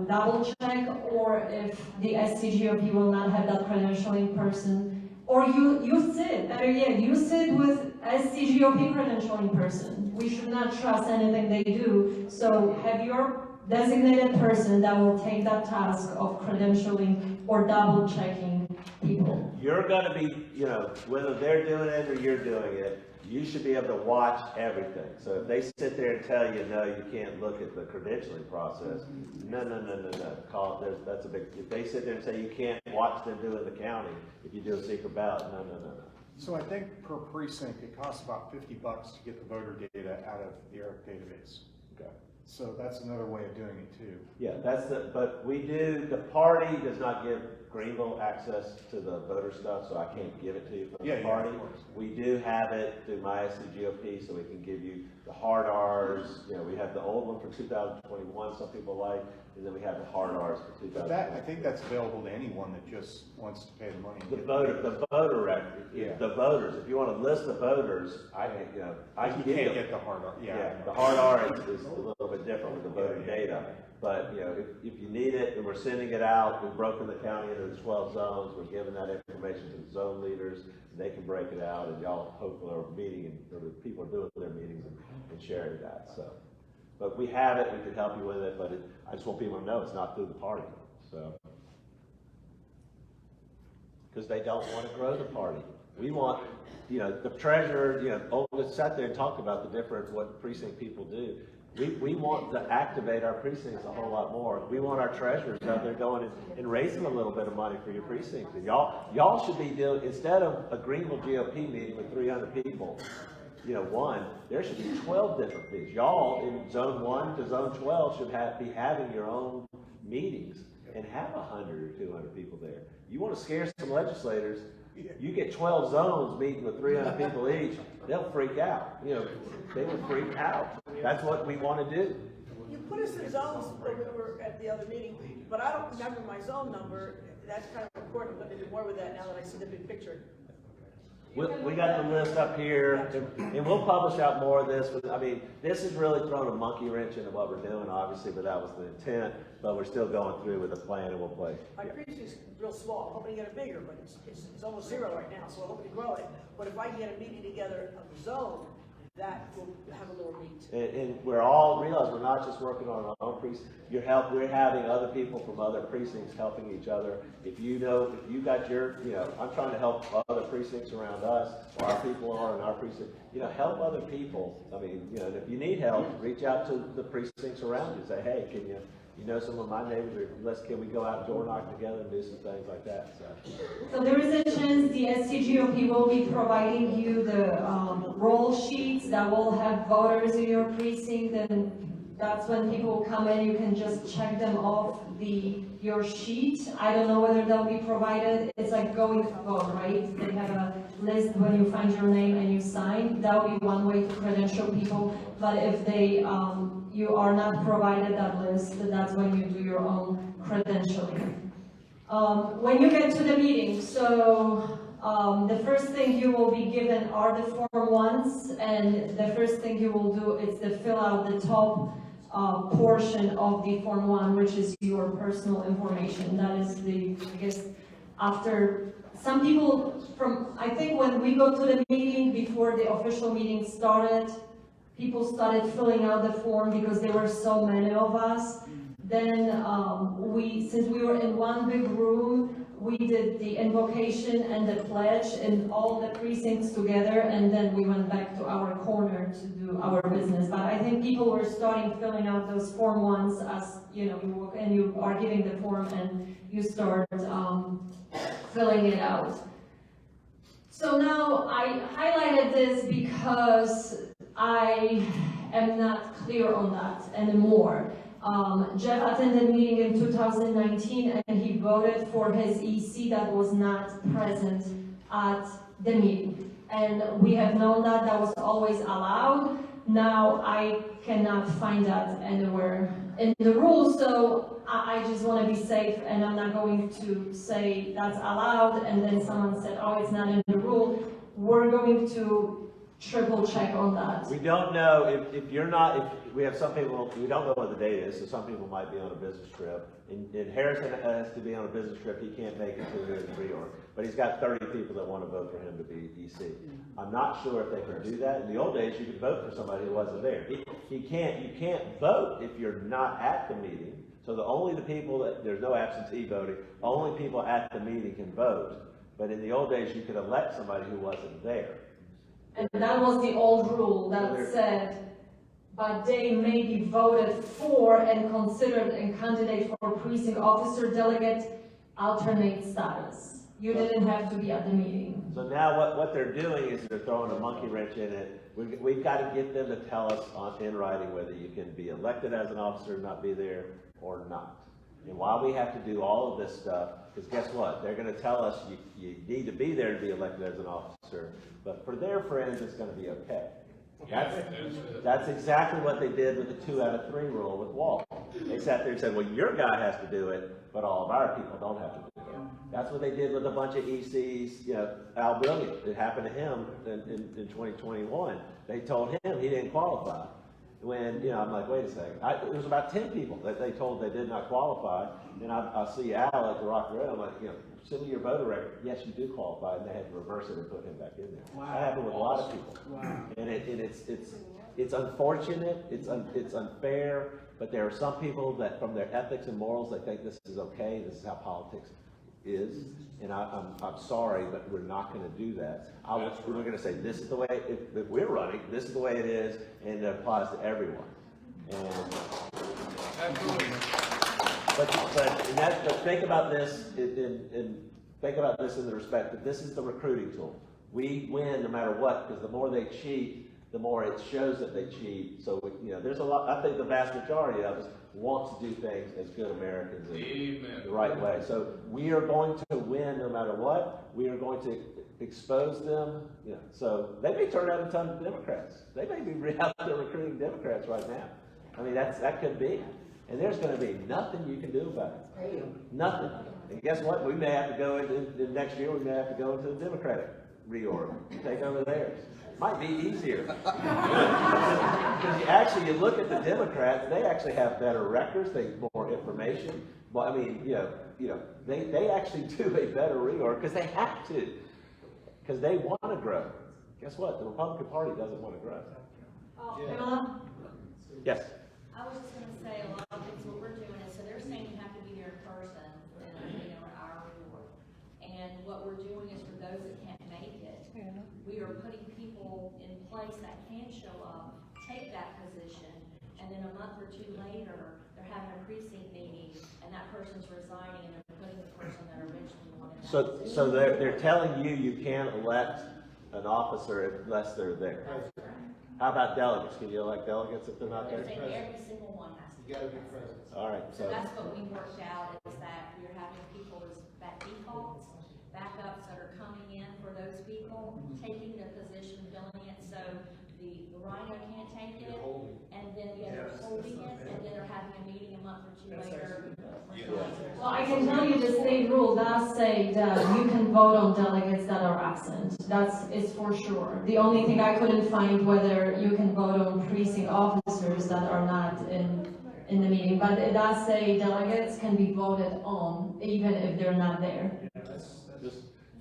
double check, or if the SCGOP will not have that credentialing person. Or you sit, better yet, you sit with SCGOP credentialing person. We should not trust anything they do. So have your designated person that will take that task of credentialing or double checking people. You're going to be, whether they're doing it or you're doing it, you should be able to watch everything. So if they sit there and tell you, no, you can't look at the credentialing process, no. That's a big, if they sit there and say you can't watch them do it in the county, if you do a secret ballot, no. So I think per precinct, it costs about $50 to get the voter data out of the ERIC database. Okay. So that's another way of doing it too. Yeah, but the party does not give Greenville access to the voter stuff, so I can't give it to you from the party. We do have it through mySCGOP, so we can give you the hard R's. We have the old one for 2021, some people like, and then we have the hard R's for 2020. But I think that's available to anyone that just wants to pay the money. The voter record, the voters. If you want to list the voters, I can get the hard R. The hard R is a little bit different with the voter data. But if you need it, and we're sending it out, we've broken the county into the 12 zones. We're giving that information to the zone leaders, and they can break it out. And y'all hopefully are meeting, or the people are doing their meetings and sharing that. So, but we have it. We can help you with it. But I just want people to know it's not through the party. So, because they don't want to grow the party. We want, the treasurer, Olga sat there and talked about the difference what precinct people do. We want to activate our precincts a whole lot more. We want our treasurers out there going and raising a little bit of money for your precincts. And y'all should be doing, instead of a Greenville GOP meeting with 300 people, there should be 12 different things. Y'all in zone 1 to zone 12 should be having your own meetings and have 100 or 200 people there. You want to scare some legislators, you get 12 zones meeting with 300 people each, they'll freak out. They will freak out. That's what we want to do. You put us in zones when we were at the other meeting, but I don't remember my zone number. That's kind of important. I'm going to do more with that now that I see the big picture. We got the list up here, and we'll publish out more of this. But I mean, this is really throwing a monkey wrench into what we're doing, obviously, but that was the intent. But we're still going through with the plan, and we'll play. My precinct's real small. I'm hoping to get it bigger, but it's almost 0 right now, so I'm hoping to grow it. But if I can get a meeting together of the zone, that will have a little meat. And we're all realize we're not just working on our own precinct. We're having other people from other precincts helping each other. If you got your, I'm trying to help other precincts around us, or our people are in our precinct. Help other people. I mean, and if you need help, reach out to the precincts around you. Say, hey, can you some of my neighbors, can we go out and door knock together and do some things like that? So there is a chance the SCGOP will be providing you the roll sheets that will have voters in your precinct, and that's when people come in, you can just check them off your sheet. I don't know whether they'll be provided. It's like going to vote, right? They have a list when you find your name and you sign. That will be one way to credential people. But if you are not provided that list, that's when you do your own credentialing. When you get to the meeting, so the first thing you will be given are the Form 1s, and the first thing you will do is to fill out the top portion of the Form 1, which is your personal information. That is after some people I think when we go to the meeting, before the official meeting started, people started filling out the form because there were so many of us. Then since we were in one big room, we did the invocation and the pledge in all the precincts together, and then we went back to our corner to do our business. But I think people were starting filling out those Form 1s as you walk and you are giving the form and you start filling it out. So now I highlighted this because I am not clear on that anymore. Jeff attended meeting in 2019 and he voted for his EC that was not present at the meeting. And we have known that was always allowed. Now I cannot find that anywhere in the rules, so I just want to be safe, and I'm not going to say that's allowed and then someone said, oh, it's not in the rule. We're going to triple check on that. We don't know if we have some people, we don't know what the date is, so some people might be on a business trip. And Harrison has to be on a business trip, he can't make it to the ReOrg. But he's got 30 people that want to vote for him to be EC. I'm not sure if they can do that. In the old days, you could vote for somebody who wasn't there. You can't vote if you're not at the meeting. So the people there's no absentee voting, only people at the meeting can vote. But in the old days, you could elect somebody who wasn't there. And that was the old rule that said, but they may be voted for and considered a candidate for precinct officer delegate alternate status. You didn't have to be at the meeting. So now what they're doing is they're throwing a monkey wrench in it. We've got to get them to tell us in writing whether you can be elected as an officer and not be there or not. And while we have to do all of this stuff, because guess what? They're going to tell us you need to be there to be elected as an officer, but for their friends, it's going to be okay. That's exactly what they did with the 2 out of 3 rule with Walt. They sat there and said, well, your guy has to do it, but all of our people don't have to do it. That's what they did with a bunch of ECs, Al Brilliant. It happened to him in 2021. They told him he didn't qualify. When, I'm like, wait a second. It was about 10 people that they told they did not qualify. And I see Al at the Rock Road. I'm like, send me your voter record. Yes, you do qualify. And they had to reverse it and put him back in there. Wow. That happened with a lot of people. Wow. And it's unfortunate. It's unfair. But there are some people that, from their ethics and morals, they think this is okay. This is how politics is. And I'm sorry, but we're not going to do that. We're going to say this is the way. If we're running, this is the way it is, and it applies to everyone. And, Absolutely. but think about this, think about this in the respect that this is the recruiting tool. We win no matter what, because the more they cheat, the more it shows that they cheat. So, there's a lot, I think the vast majority of us want to do things as good Americans in the right way. So we are going to win no matter what. We are going to expose them. So they may turn out a ton of Democrats. They may be out there recruiting Democrats right now. I mean, that could be. And there's going to be nothing you can do about it. Nothing. And guess what? We may have to go into next year. We may have to go into the Democratic reorg, take over theirs. Might be easier. Because you look at the Democrats, they actually have better records, they have more information. But I mean, they actually do a better reorg because they have to. Because they want to grow. Guess what? The Republican Party doesn't want to grow. Pamela? Yes. I was just gonna say, a lot of things what we're doing is, so they're saying you have to be there in person, in our reward. And what we're doing is for those that can't make it, we are putting people in place that can show up, take that position, and then a month or two later, they're having a precinct meeting, and that person's resigning, and they're putting the person that originally wanted that position. So they're telling you can't elect an officer unless they're there. That's correct. How about delegates? Can you elect delegates if they're not They're there? saying every single one has to be. You gotta be present. All right. So that's what we worked out, is that we're having people as back defaults, backups that are coming in for those people, taking the position, filling it, so the rhino can't take it, and then they're holding it, and then they're having a meeting a month or two later. Well, I can tell you the state rule does say that you can vote on delegates that are absent. It's for sure. The only thing I couldn't find whether you can vote on precinct officers that are not in the meeting, but it does say delegates can be voted on even if they're not there.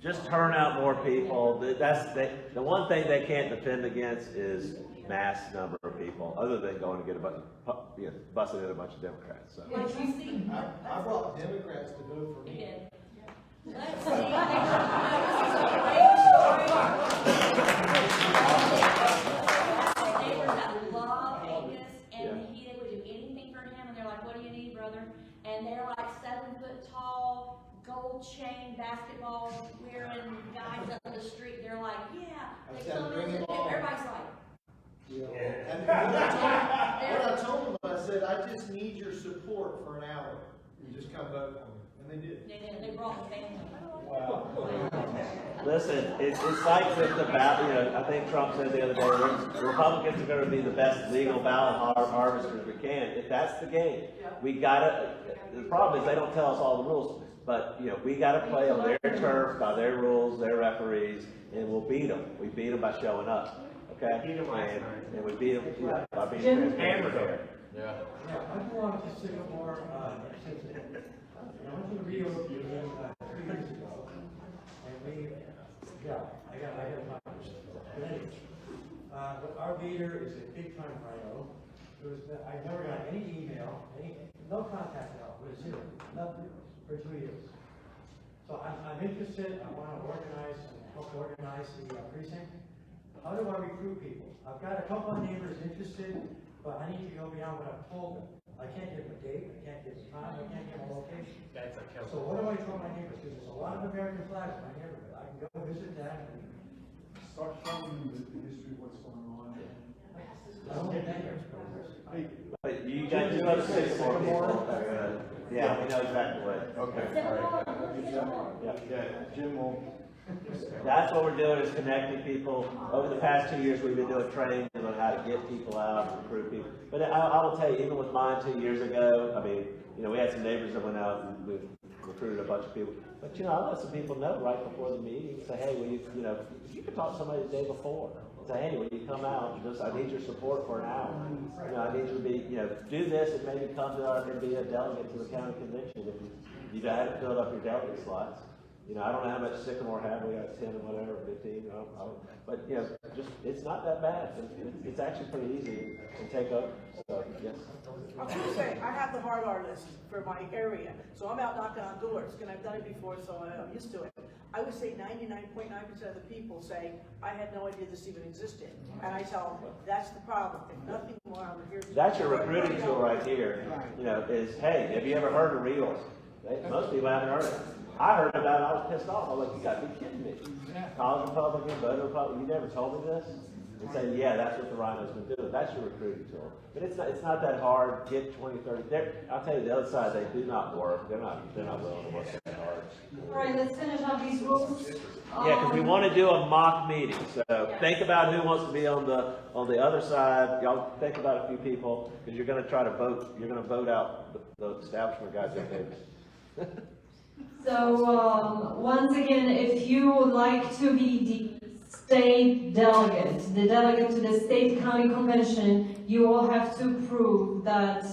Just turn out more people. The one thing they can't defend against is mass number of people, other than going to get busting in a bunch of Democrats. So. I brought Democrats to vote for me. Let's see. This is a great story. Neighbors that love Angus, and they would do anything for him, and they're like, "What do you need, brother?" And they're like 7 foot tall, gold chain, basketball wearing guys up the street. They're like, "Yeah." They come in, and everybody's like. And what I told them, I said, I just need your support for an hour. You just come vote for me. And they did. They brought the family. Wow. Listen, it's like with the ballot, I think Trump said the other day, Republicans are going to be the best legal ballot harvesters we can. If that's the game, the problem is they don't tell us all the rules, but, we gotta play on their turf, by their rules, their referees, and we'll beat them. We beat them by showing up. Okay? And we beat them by being transparent. Yeah. I belong to Sycamore, I went to the Rio 3 years ago, and I got my, but anyway, our leader is a big time rhino. I never got any email, no contact at all, with zero, nothing, for 2 years. So I'm interested, I want to help organize the precinct. How do I recruit people? I've got a couple of neighbors interested, but I need to go beyond what I've told them. I can't give them a date, I can't give them time, I can't give them a location. So what do I tell my neighbors? Because there's a lot of American flags in my neighborhood. I can go visit that. Start showing them the history of what's going on. I don't get neighbors. But you guys know the Sycamore people. Yeah, we know exactly what. Okay. All right. Yeah, Jim will. That's what we're doing, is connecting people. Over the past 2 years, we've been doing training on how to get people out, recruit people. But I will tell you, even with mine 2 years ago, I mean, we had some neighbors that went out and we recruited a bunch of people. But I let some people know right before the meeting, say, hey, will you can talk to somebody the day before. Say, hey, when you come out, I need your support for an hour. I need you to be, do this and maybe come to and be a delegate to the county convention if you haven't filled up your delegate slots. I don't know how much Sycamore have. We got 10 or whatever, 15. But it's not that bad. It's actually pretty easy to take over. So yes. I was gonna say, I have the hard R list for my area, so I'm out knocking on doors, and I've done it before, so I'm used to it. I would say 99.9% of the people say, I had no idea this even existed. And I tell them, that's the problem. If nothing more, I'm here to. That's your recruiting tool right here, is, hey, have you ever heard of ReOrg? Most people haven't heard of it. I heard about it, I was pissed off. I was like, you gotta be kidding me. College Republican, voter Republican, you never told me this? And saying, yeah, that's what the Rhino's been doing. That's your recruiting tool. But it's not that hard. Get 20, 30. I'll tell you, the other side, they do not work. They're not willing to work that hard. All right, let's finish up these rules. Yeah, because we want to do a mock meeting. So think about who wants to be on the other side. Y'all think about a few people, because you're going to try to vote. You're going to vote out the establishment guys in there. So, once again, if you would like to be the state delegate, the delegate to the state county convention, you will have to prove that,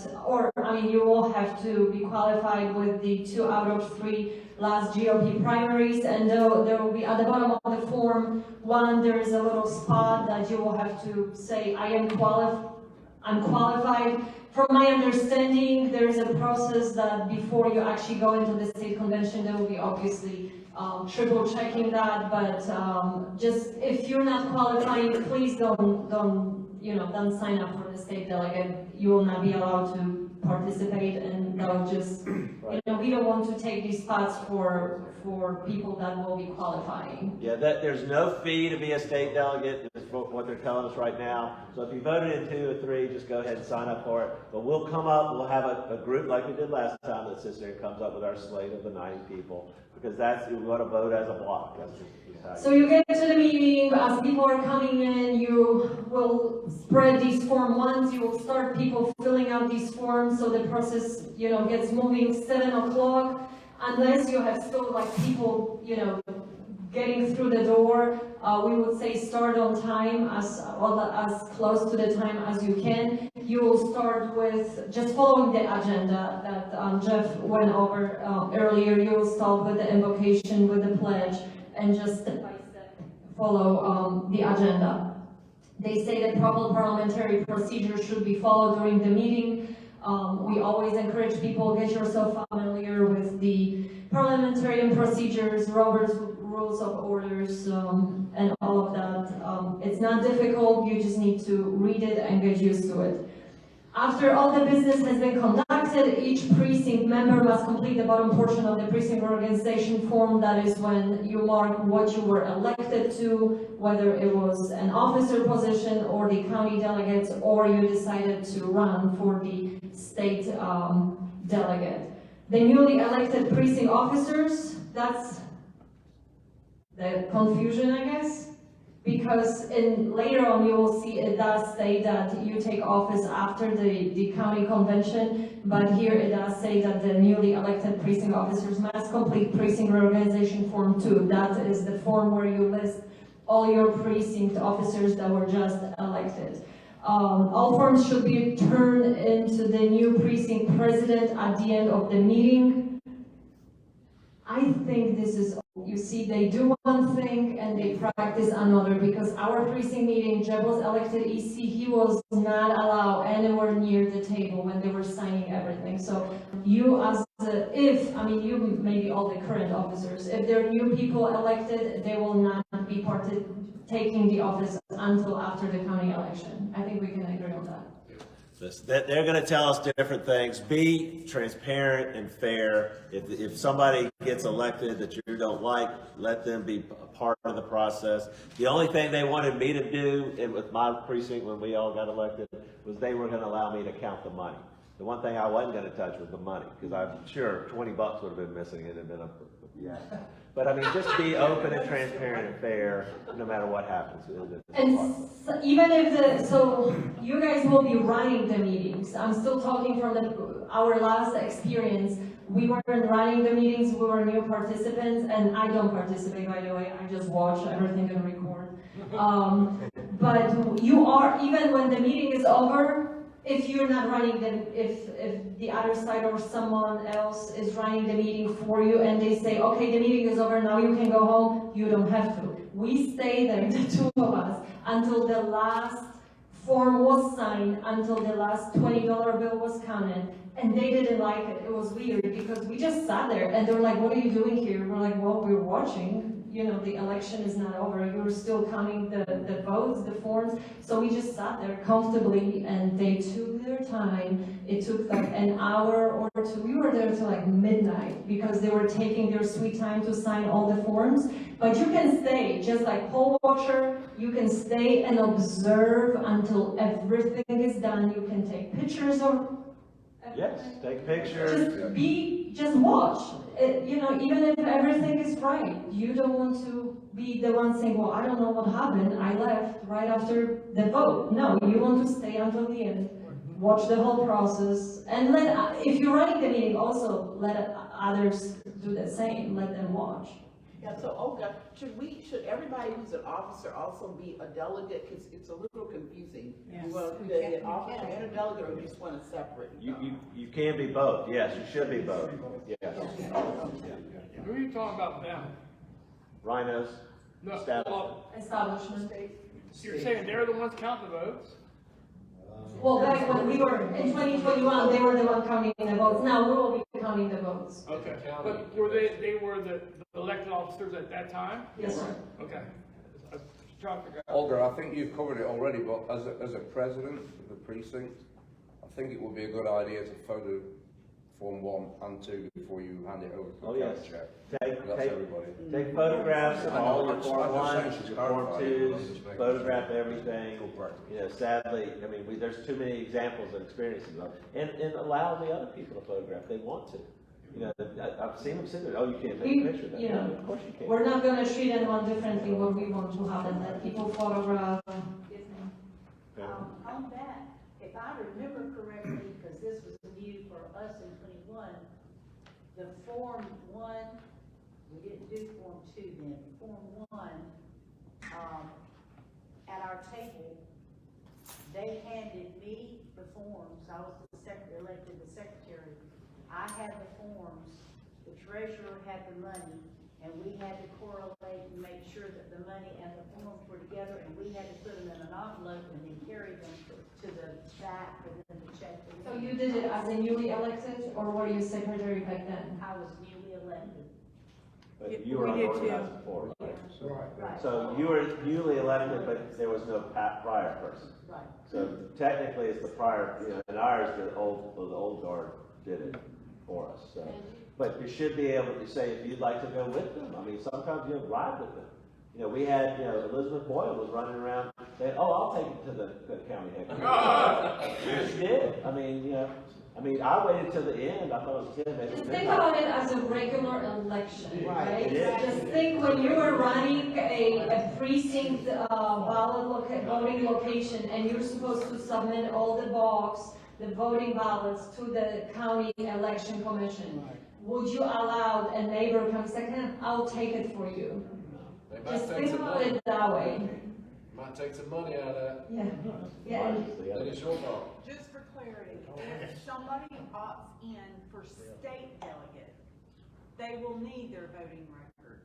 you will have to be qualified with the 2 out of 3 last GOP primaries, and there will be at the bottom of the form 1, there is a little spot that you will have to say, I'm qualified. From my understanding, there is a process that before you actually go into the state convention, there will be obviously triple checking that, but just if you're not qualifying, please don't sign up for the state delegate. You will not be allowed to participate, and they'll just, we don't want to take these spots for people that will be qualifying. Yeah, there's no fee to be a state delegate, is what they're telling us right now. So if you voted in 2 or 3, just go ahead and sign up for it. But we'll we'll have a group like we did last time that sits there and comes up with our slate of the 9 people, because we want to vote as a block. That's just so you get to the meeting, as people are coming in, you will spread these forms once, you will start people filling out these forms, so the process, gets moving 7 o'clock, unless you have still people, getting through the door, we would say start on time, as close to the time as you can. You will start with just following the agenda that Jeff went over earlier. You will start with the invocation, with the pledge, and just step by step follow the agenda. They say that proper parliamentary procedure should be followed during the meeting. We always encourage people, get yourself familiar with the parliamentary procedures, Robert's Rules of Orders, and all of that. It's not difficult, you just need to read it and get used to it. After all the business has been conducted, each precinct member must complete the bottom portion of the precinct organization form. That is when you mark what you were elected to, whether it was an officer position or the county delegates, or you decided to run for the state delegate. The newly elected precinct officers, that's the confusion, I guess. Because later on you will see it does say that you take office after the county convention, but here it does say that the newly elected precinct officers must complete precinct reorganization form 2. That is the form where you list all your precinct officers that were just elected. All forms should be turned into the new precinct president at the end of the meeting. I think this is, you see, they do one thing and they practice another, because our precinct meeting, Jeb was elected EC, he was not allowed anywhere near the table when they were signing everything. So you you maybe all the current officers, if there are new people elected, they will not be taking the office until after the county election. I think we can agree on that. They're going to tell us different things. Be transparent and fair. If somebody gets elected that you don't like, let them be a part of the process. The only thing they wanted me to do with my precinct when we all got elected was they were going to allow me to count the money. The one thing I wasn't going to touch was the money, because I'm sure $20 would have been missing. It had been But I mean, just be open and transparent and fair, no matter what happens. And even if so you guys will be running the meetings. I'm still talking from our last experience. We weren't running the meetings, we were new participants, and I don't participate, by the way. I just watch everything and record. But you are, even when the meeting is over, if you're not running if the other side or someone else is running the meeting for you and they say, okay, the meeting is over, now you can go home, you don't have to. We stay there, the 2 of us, until the last form was signed until the last $20 bill was counted, and they didn't like it. It was weird because we just sat there and they were like, what are you doing here? We're like, well, we're watching. You know, the election is not over. You're still counting the votes, the forms. So we just sat there comfortably and they took their time. It took like an hour or two. We were there till like midnight because they were taking their sweet time to sign all the forms. But you can stay, just like poll watcher, you can stay and observe until everything is done. You can take pictures of Yes, take pictures. just watch. You know, even if everything is right, you don't want to be the one saying, well, I don't know what happened, I left right after the vote. No, you want to stay until the end, watch the whole process, and if you're running the meeting, also let others do the same, let them watch. Yeah, so Olga, should everybody who's an officer also be a delegate? Because it's a little confusing. Yes. You want to be an officer and a delegate, or you just want to separate? You can be both, yes, you should be both, yes. Who are you talking about now? Rhinos, No, Establishment. So you're saying they're the ones counting the votes? Well, back when we were in 2021, they were the one counting the votes. Now we will be counting the votes. Okay, but were they were the elected officers at that time? Yes, sir. Okay. I was trying to figure out. Olga, I think you've covered it already, but as a president of the precinct, I think it would be a good idea to photo Form 1 and 2 before you hand it over to the yes. county chair. Take everybody. Take photographs of all your Form I'm 1s, just your Form clarifying, 2s, just making photograph sure. everything. You know, sadly, I mean, there's too many examples and experiences of it. And allow the other people to photograph if they want to. You know, I've seen them sit there, oh, you can't take a picture of that. You No, know, of course you can. we're not going to treat anyone differently what we want to happen, let people photograph. On that, if I remember correctly, because this was new for us in 21, the Form 1, we didn't do Form 2 then, Form 1, at our table, they handed me the forms. I was elected the secretary. I had the forms, the treasurer had the money, and we had to correlate and make sure that the money and the forms were together, and we had to put them in an envelope and then carry them to the back and then to check them. So you did it as a newly elected, or were you secretary back then? I was newly elected. But you were on organized before. Right. So you were newly elected, but there was no prior person. Right. So technically, it's the prior, you know, in ours, the old guard did it for us, so. But you should be able to say if you'd like to go with them. I mean, sometimes you ride with them. You know, we had, you know, Elizabeth Boyle was running around saying, oh, I'll take it to the county headquarters. She did. I mean, you know, I waited till the end. I thought it was 10 minutes. Just think about it as a regular election, right? It is. Just think when you were running a precinct voting location and you're supposed to submit all the voting ballots to the county election commission. Would you allow a neighbor come second? I'll take it for you. Just think about it that way. Might take some money out of that. Yeah. Yeah. Then it's your fault. Just for clarity, if somebody opts in for state delegate, they will need their voting record,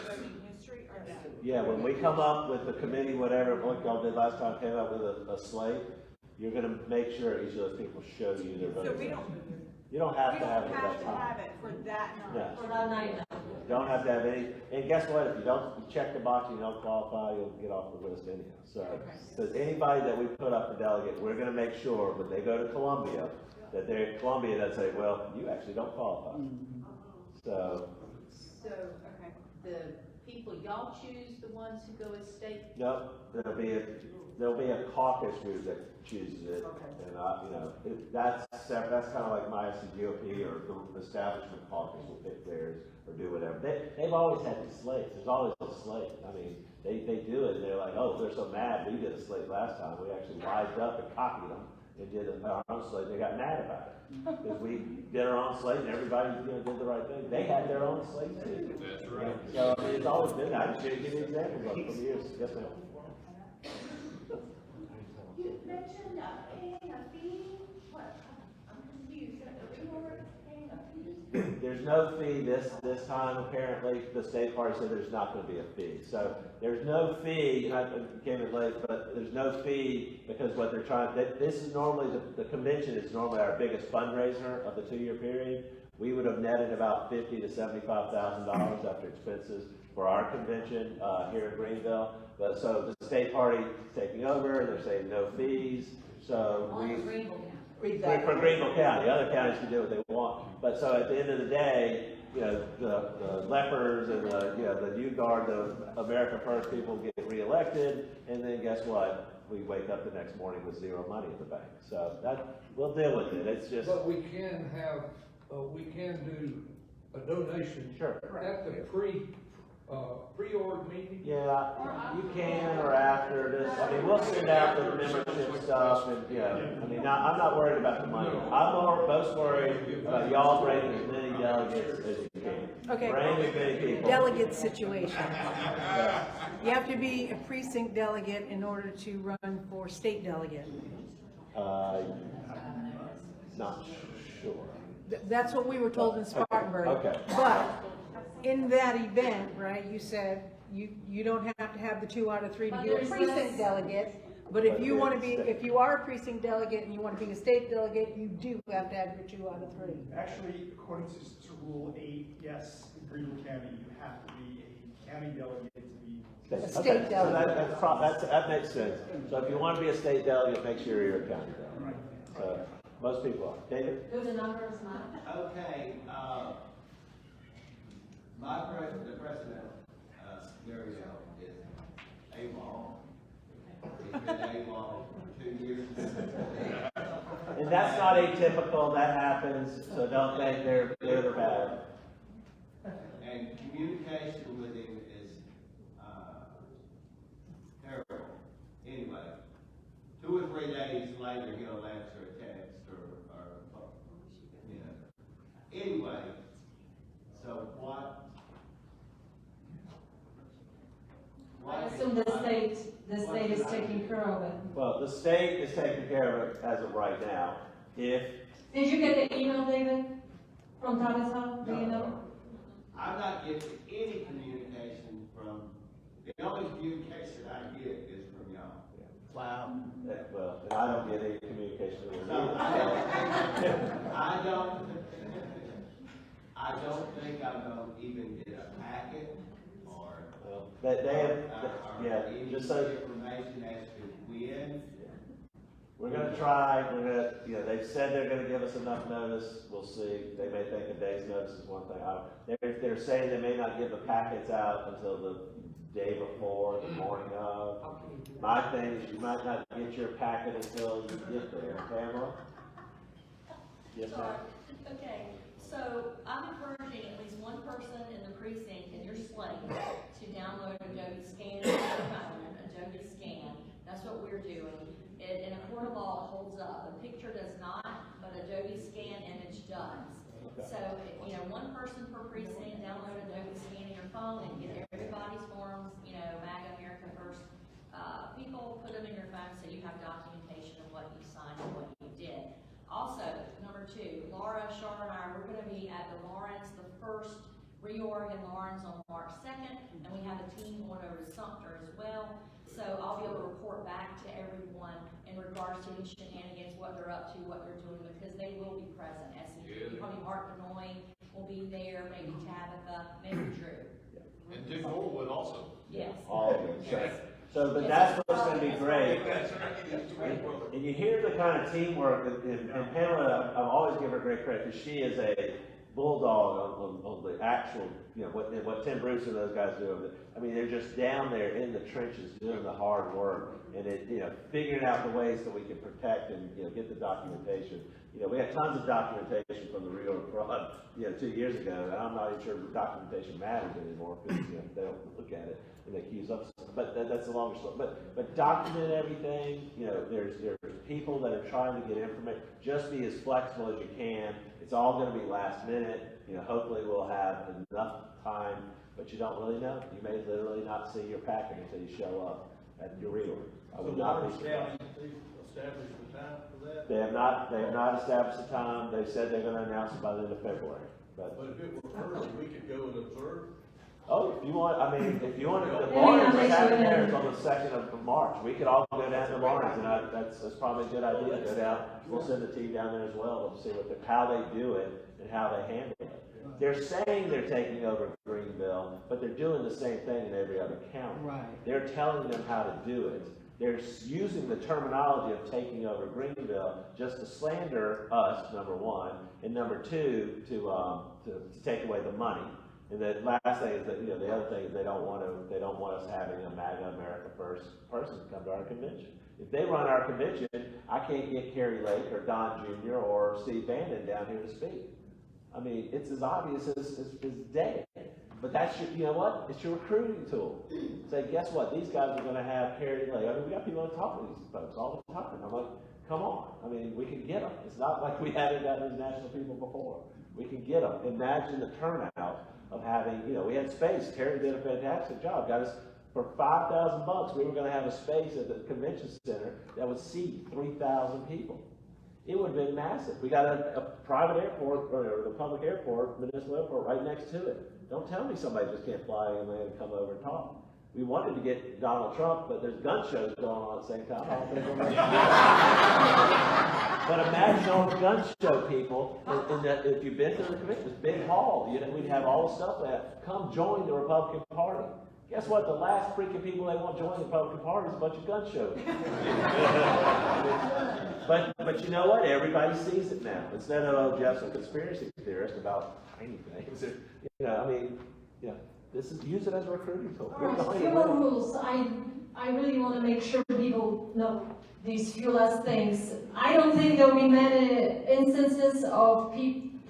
voting history, or no? Yeah, when we come up with the committee, whatever, like y'all did last time, came up with a slate, you're gonna make sure each of those people show you their voting. So we don't. You don't have to have it at that We don't time. have to have it for that night. No. For that night. Don't have to have any, and guess what, if you don't check the box, you don't qualify, you'll get off the list anyhow. So anybody that we put up for delegate, we're gonna make sure when they go to Columbia, that they're Columbia, that say, well, you actually don't qualify. So, Okay, the people y'all choose, the ones who go as state? no, there'll be a caucus group that chooses it. And that's kind of like mySCGOP or the establishment caucus will pick theirs or do whatever. They've always had these slates. There's always a slate. I mean, they do it and they're like, oh, they're so mad we did a slate last time. We actually wised up and copied them and did our own slate. They got mad about it because we did our own slate and everybody did the right thing. They had their own slate too. That's right. So I mean, it's always been that. I just give you examples of it from years. Yes, ma'am. You mentioned paying a fee, what, I'm confused, paying a fee? there's no fee this time, apparently. The state party said there's not gonna be a fee. So there's no fee, and I came in late, but there's no fee because what they're trying, this is normally, the convention is normally our biggest fundraiser of the 2-year period. We would have netted about $50,000 to $75,000 after expenses for our convention, here in Greenville. But so the state party is taking over, they're saying no fees, so we. For Greenville County, other counties can do what they want. But so at the end of the day, you know, the lepers and the Youth Guard, the America First people get reelected, and then guess what? We wake up the next morning with zero money in the bank. So that, we'll deal with it. It's just. But we can have, we can do a donation. Sure. At the pre-org meeting. Yeah, you can, or after this. I mean, we'll send out the membership stuff, and I mean, I'm not worried about the money. I'm most worried about y'all bringing as many delegates as you can. Okay. Bring as many people. Delegate situation. You have to be a precinct delegate in order to run for state delegate. Not sure. That's what we were told in Spartanburg. Okay. But in that event, right, you said you don't have to have the 2 out of 3 to be a precinct delegate. But if you want to be, if you are a precinct delegate and you want to be a state delegate, you do have to have your 2 out of 3. Actually, according to Rule 8, yes, in Greenville County, you have to be a county delegate to be. A state delegate. So that makes sense. So if you want to be a state delegate, make sure you're a county delegate. Right. So most people are. David? Do the numbers, Mike. Okay, the president, scenario is AWOL. He's been AWOL for 2 years. And that's not atypical, that happens, so don't think they're bad. And communication with him is, terrible. Anyway, 2 or 3 days later, he'll answer a text or you know. Anyway, so what? I assume the state is taking care of it. Well, the state is taking care of it as of right now. If. Did you get the email, David, from Tabitha? Do you know? I'm not getting any communication from, the only communication I get is from y'all. Wow. Well, I don't get any communication with you. I don't think I'm gonna even get a packet or. Just so. Information as to when. We're gonna try, they've said they're gonna give us enough notice, we'll see. They may think a day's notice is one thing. They're saying they may not give the packets out until the day before, the morning of. My thing is you might not get your packet until you get there. Pamela? Yes, ma'am? Okay, so I'm encouraging at least one person in the precinct in your slate to download Adobe Scan on their phone, Adobe Scan. That's what we're doing. In a court of law, it holds up. A picture does not, but Adobe Scan image does. Okay. So, one person per precinct, download Adobe Scan on your phone and get everybody's forms, MAGA, America First. People, put them in your phone so you have documentation of what you signed and what you did. Also, number 2, Laura, Char, and I, we're going to be at the Lawrence, the first reorg in Lawrence on March 2nd, and we have a team going over to Sumter as well. So I'll be able to report back to everyone in regards to any shenanigans, what they're up to, what they're doing, because they will be present. SCP, probably Mark Benoit will be there, maybe Tabitha, maybe Drew. And Dick Norwood also. Yes. All of them. Yes. So, but that's what's going to be great. And you hear the kind of teamwork, and Pamela, I've always given her great credit, because she is a bulldog on the actual, what Tim Bruce and those guys do. I mean, they're just down there in the trenches doing the hard work, and figuring out the ways that we can protect and get the documentation. We had tons of documentation from the reorg fraud, 2 years ago, and I'm not even sure documentation matters anymore because they don't look at it and they accuse us. But that's the longer story. But document everything. There's people that are trying to get information. Just be as flexible as you can. It's all going to be last minute. Hopefully we'll have enough time, but you don't really know. You may literally not see your packet until you show up at your reorg. I would not be surprised. Establish the time for that? They have not established the time. They said they're going to announce it by the end of February. But But if it were early, we could go and observe. oh, if you want, I mean, if you want, the Maybe Barnes I'll is make having sure. theirs on the 2nd of March. We could all go down to Barnes, and that's probably a good idea. Go down, we'll send a team down there as well to see how they do it and how they handle it. They're saying they're taking over Greenville, but they're doing the same thing in every other county. Right. They're telling them how to do it. They're using the terminology of taking over Greenville just to slander us, number one, and number two, to take away the money. And the last thing is that, you know, the other thing is they don't want us having a MAGA America First person come to our convention. If they run our convention, I can't get Kerry Lake or Don Jr. or Steve Bannon down here to speak. I mean, it's as obvious as day. But that's your, you know what? It's your recruiting tool. Say, guess what? These guys are going to have Kerry Lake. I mean, we got people that talk to these folks all the time. I'm like, come on. I mean, we can get them. It's not like we haven't gotten these national people before. We can get them. Imagine the turnout of having, you know, we had space. Terry did a fantastic job. Got us for $5,000. We were going to have a space at the convention center that would seat 3,000 people. It would have been massive. We got a private airport, or the public airport, municipal airport, right next to it. Don't tell me somebody just can't fly in there and come over and talk. We wanted to get Donald Trump, but there's gun shows going on at the same time. I don't think we're going to But imagine all the gun show people, and if you've been to the convention, this big hall, you know, we'd have all the stuff there. Come join the Republican Party. Guess what? The last freaking people they want to join the Republican Party is a bunch of gun shows. But you know what? Everybody sees it now. Instead of, oh, Jeff's a conspiracy theorist about tiny things. You know, I mean, yeah, use it as a recruiting tool. All right, few more rules. I really want to make sure people know these few last things. I don't think there will be many instances of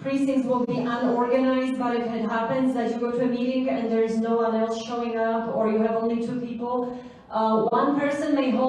precincts will be unorganized, but if it happens that you go to a meeting and there's no one else showing up, or you have only 2 people, one person may not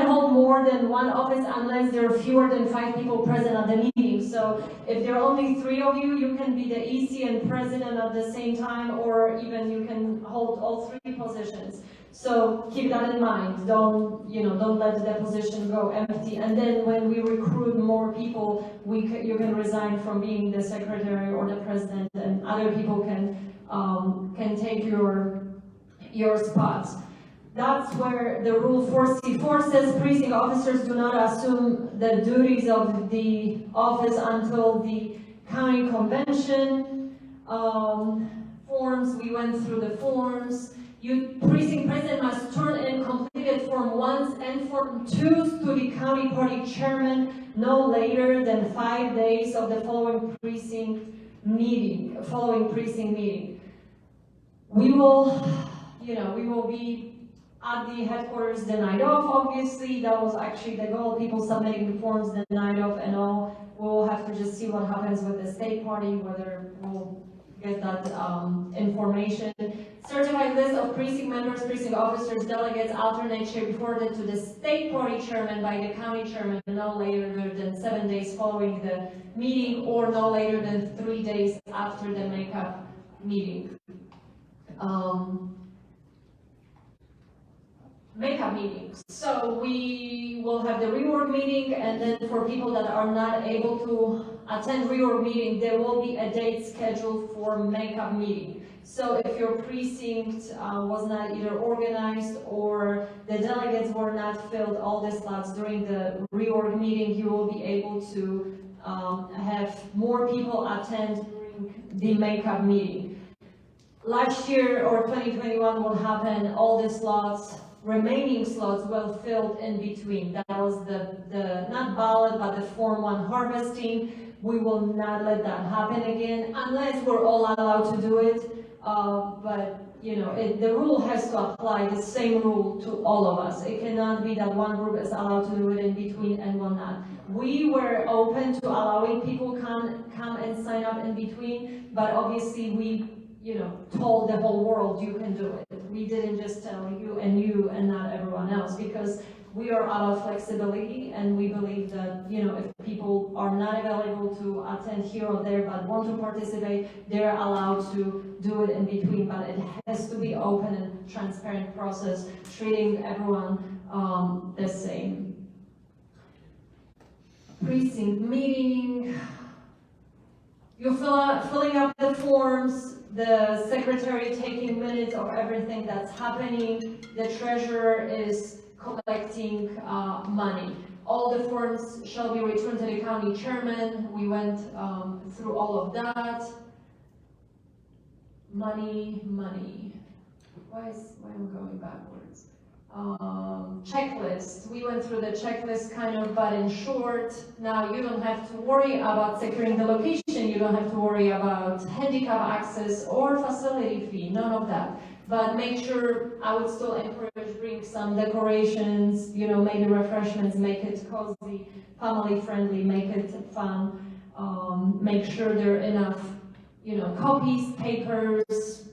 hold more than one office unless there are fewer than 5 people present at the meeting. So if there are only 3 of you, you can be the EC and president at the same time, or even you can hold all 3 positions. So keep that in mind. Don't let the position go empty. And then when we recruit more people, you can resign from being the secretary or the president, and other people can take your spots. That's where the Rule 4C4 says precinct officers do not assume the duties of the office until the county convention. Forms, we went through the forms. Precinct president must turn in completed Form 1s and Form 2s to the county party chairman no later than 5 days of the following precinct meeting. We will be at the headquarters the night of, obviously. That was actually the goal. People submitting the forms the night of and all. We'll have to just see what happens with the state party, whether we'll get that information. Certified list of precinct members, precinct officers, delegates, alternate chair reported to the state party chairman by the county chairman no later than 7 days following the meeting, or no later than 3 days after the makeup meeting. Makeup meetings. So we will have the reorg meeting, and then for people that are not able to attend reorg meeting, there will be a date scheduled for makeup meeting. So if your precinct was not either organized or the delegates were not filled all the slots during the reorg meeting, you will be able to have more people attend during the makeup meeting. Last year, or 2021, what happened, all the remaining slots were filled in between. That was the not ballot, but the Form 1 harvesting. We will not let that happen again, unless we're all allowed to do it. But the rule has to apply, the same rule to all of us. It cannot be that one group is allowed to do it in between and one not. We were open to allowing people come and sign up in between, but obviously we told the whole world you can do it. We didn't just tell you and not everyone else, because we are out of flexibility, and we believe that if people are not available to attend here or there but want to participate, they're allowed to do it in between, but it has to be open and transparent process, treating everyone the same. Precinct meeting. You're filling up the forms, the secretary taking minutes of everything that's happening, the treasurer is collecting money. All the forms shall be returned to the county chairman. We went through all of that. Money. Why am I going backwards? Checklist. We went through the checklist kind of, but in short, now you don't have to worry about securing the location. You don't have to worry about handicap access or facility fee, none of that. But make sure, I would still encourage bring some decorations, maybe refreshments, make it cozy, family friendly, make it fun. Make sure there are enough, copies, papers,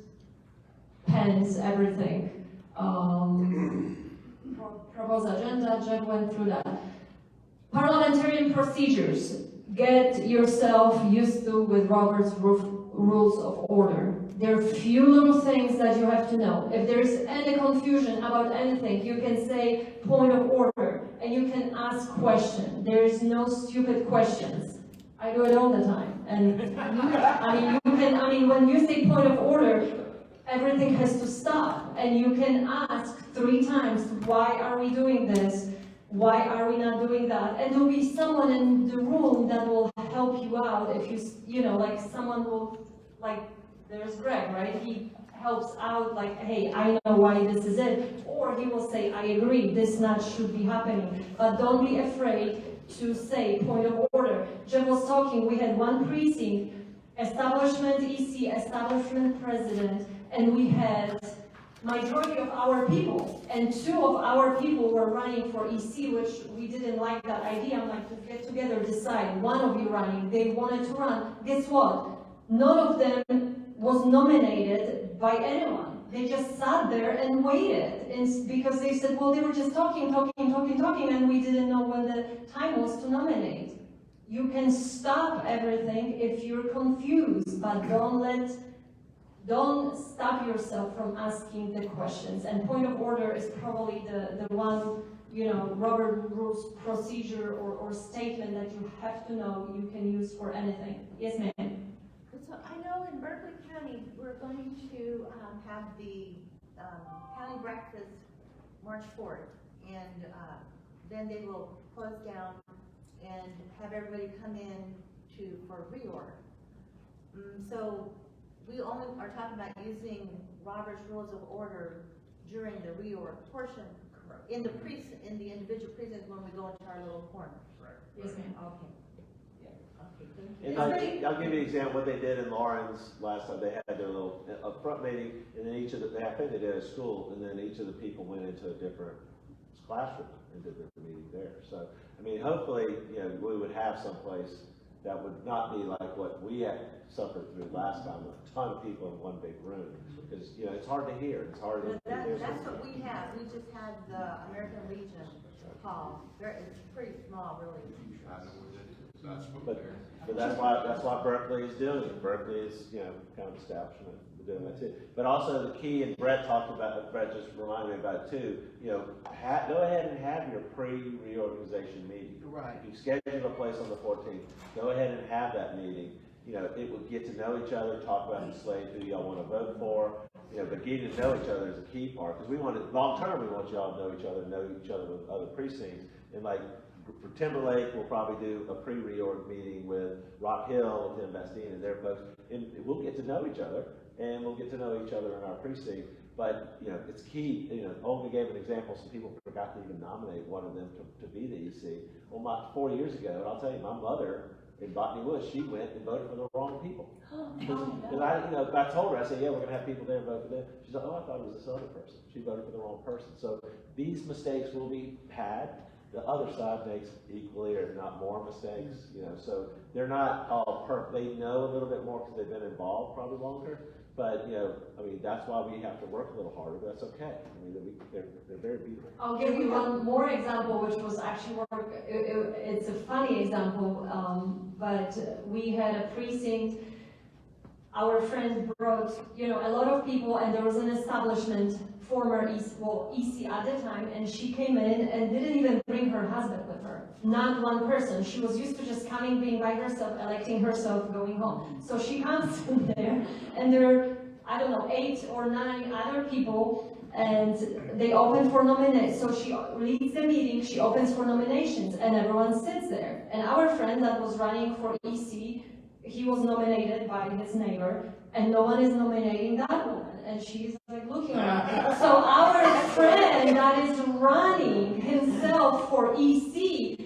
pens, everything. Proposed agenda, Jeff went through that. Parliamentarian procedures. Get yourself used to with Robert's Rules of Order. There are few little things that you have to know. If there's any confusion about anything, you can say point of order, and you can ask questions. There is no stupid questions. I do it all the time. And when you say point of order, everything has to stop, and you can ask 3 times, why are we doing this? Why are we not doing that? And there'll be someone in the room that will help you out if someone will, there's Greg, right? He helps out, hey, I know why this is it. Or he will say, I agree, this not should be happening. But don't be afraid to say point of order. Jeff was talking, we had one precinct, establishment EC, establishment president, and we had majority of our people, and 2 of our people were running for EC, which we didn't like that idea. I'm like, to get together, decide, one of you running, they wanted to run. Guess what? None of them was nominated by anyone. They just sat there and waited, because they said, well, they were just talking, and we didn't know when the time was to nominate. You can stop everything if you're confused, but don't stop yourself from asking the questions. And point of order is probably the one, Robert Rules procedure or statement that you have to know you can use for anything. Yes, ma'am. So I know in Berkeley County, we're going to have the county breakfast March 4th. And then they will close down and have everybody come in for reorg. So we only are talking about using Robert's Rules of Order during the reorg portion. Correct. In the individual precincts when we go into our little corner. Right. Yes, ma'am. Okay. Yeah. Okay, thank you. And I'll give you an example what they did in Lawrence last time. They had their little upfront meeting, and then I think they did a school, and then each of the people went into a different classroom and did the meeting there. So, hopefully, we would have someplace that would not be like what we had suffered through last time, with a ton of people in one big room. Because, it's hard to hear, it's hard to hear. That's what we have. We just had the American Legion hall. It's pretty small, really. But that's why Berkeley is doing it. Berkeley is, kind of establishment doing that too. But also the key, and Brett just reminded me about it too, go ahead and have your pre-reorganization meeting. Right. If you schedule a place on the 14th, go ahead and have that meeting. It would get to know each other, talk about the slate, who y'all want to vote for. But getting to know each other is a key part, because long term, we want y'all to know each other with other precincts. And for Timberlake, we'll probably do a pre-reorg meeting with Rock Hill, with Investine and their folks, and we'll get to know each other, and we'll get to know each other in our precinct. But, it's key. Olga gave an example. Some people forgot to even nominate one of them to be the EC. Well, 4 years ago, and I'll tell you, my mother in Botany Woods, she went and voted for the wrong people. Because I told her, I said, yeah, we're going to have people there vote for them. She said, oh, I thought it was this other person. She voted for the wrong person. So these mistakes will be had. The other side makes equally, or if not more, mistakes. So they're not all perfect. They know a little bit more because they've been involved probably longer. But that's why we have to work a little harder. But that's okay. They're very beautiful. I'll give you one more example, which was actually it's a funny example. But we had a precinct. our friend brought, a lot of people, and there was an establishment, former EC at the time, and she came in and didn't even bring her husband with her. Not one person. She was used to just coming, being by herself, electing herself, going home. So she comes in there, and there are, I don't know, 8 or 9 other people, and they open for nominations. So she leads the meeting, she opens for nominations, and everyone sits there. And our friend that was running for EC, he was nominated by his neighbor, and no one is nominating that woman. And she's like looking around. So our friend that is running himself for EC,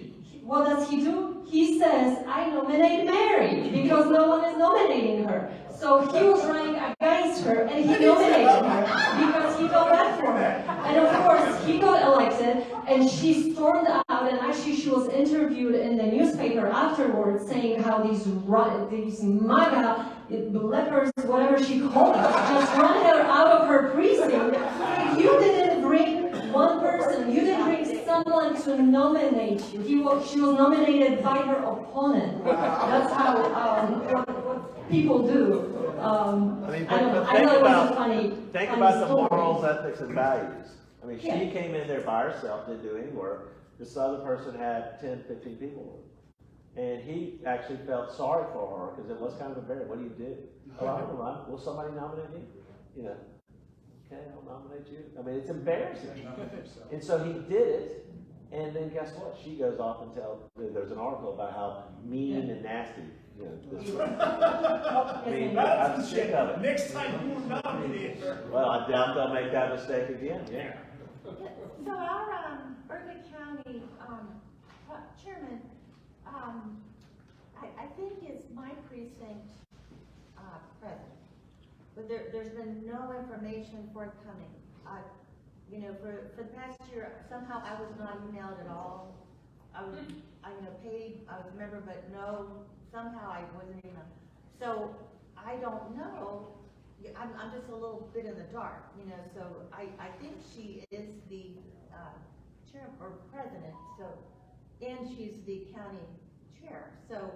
what does he do? He says, I nominate Mary, because no one is nominating her. So he was running against her, and he nominated her because he felt bad for her. And of course, he got elected, and she stormed out, and actually she was interviewed in the newspaper afterwards saying how these MAGA lepers, whatever she called us, just run her out of her precinct. You didn't bring one person, you didn't bring someone to nominate you. She was nominated by her opponent. That's how what people do. Think about the morals, ethics, and values. I mean, she came in there by herself, didn't do any work. This other person had 10, 15 people with her. And he actually felt sorry for her because it was kind of embarrassing. What do you do? Oh, I don't know. Will somebody nominate me? Okay, I'll nominate you. I mean, it's embarrassing. And so he did it. And then guess what? She goes off and there's an article about how mean and nasty, this was. I mean, I'm sick of it. Next time you nominate her. Well, I doubt they'll make that mistake again, yeah. So our, Berkeley County, chairman, I think is my precinct, president. But there's been no information forthcoming. For the past year, somehow I was not emailed at all. I paid, I was a member, but no, somehow I wasn't even. So I don't know. I'm just a little bit in the dark, so I think she is the chair or president, and she's the county chair. So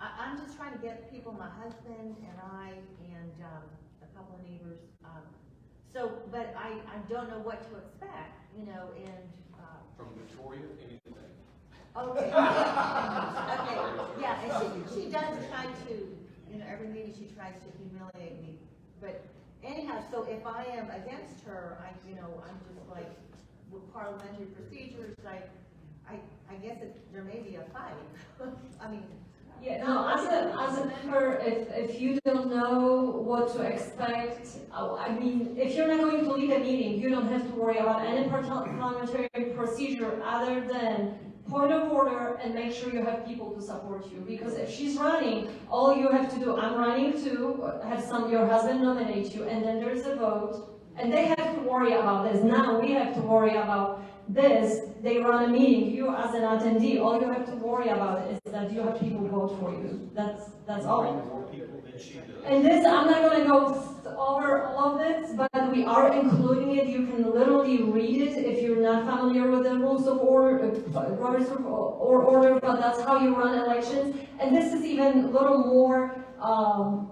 I'm just trying to get people, my husband and I, and a couple of neighbors. But I don't know what to expect, and. From Victoria, anything. Okay. Okay. Yeah, and she does try to, every meeting she tries to humiliate me. But anyhow, so if I am against her, I'm just like, with parliamentary procedures, I guess there may be a fight. I mean. Yeah, no, as a member, if you don't know what to expect, if you're not going to lead a meeting, you don't have to worry about any parliamentary procedure other than point of order and make sure you have people to support you. Because if she's running, all you have to do, I'm running to have your husband nominate you, and then there's a vote, and they have to worry about this. Now we have to worry about this. They run a meeting. You as an attendee, all you have to worry about is that you have people vote for you. That's all. And this, I'm not going to go over all of this, but we are including it. You can literally read it if you're not familiar with the rules of order, but that's how you run elections. And this is even a little more,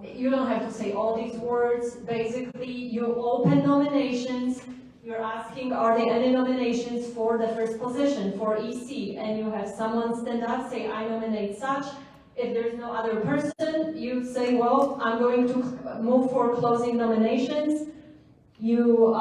you don't have to say all these words. Basically, you open nominations. You're asking, are there any nominations for the first position, for EC? And you have someone stand up, say, I nominate such. If there's no other person, you say, well, I'm going to move for closing nominations. You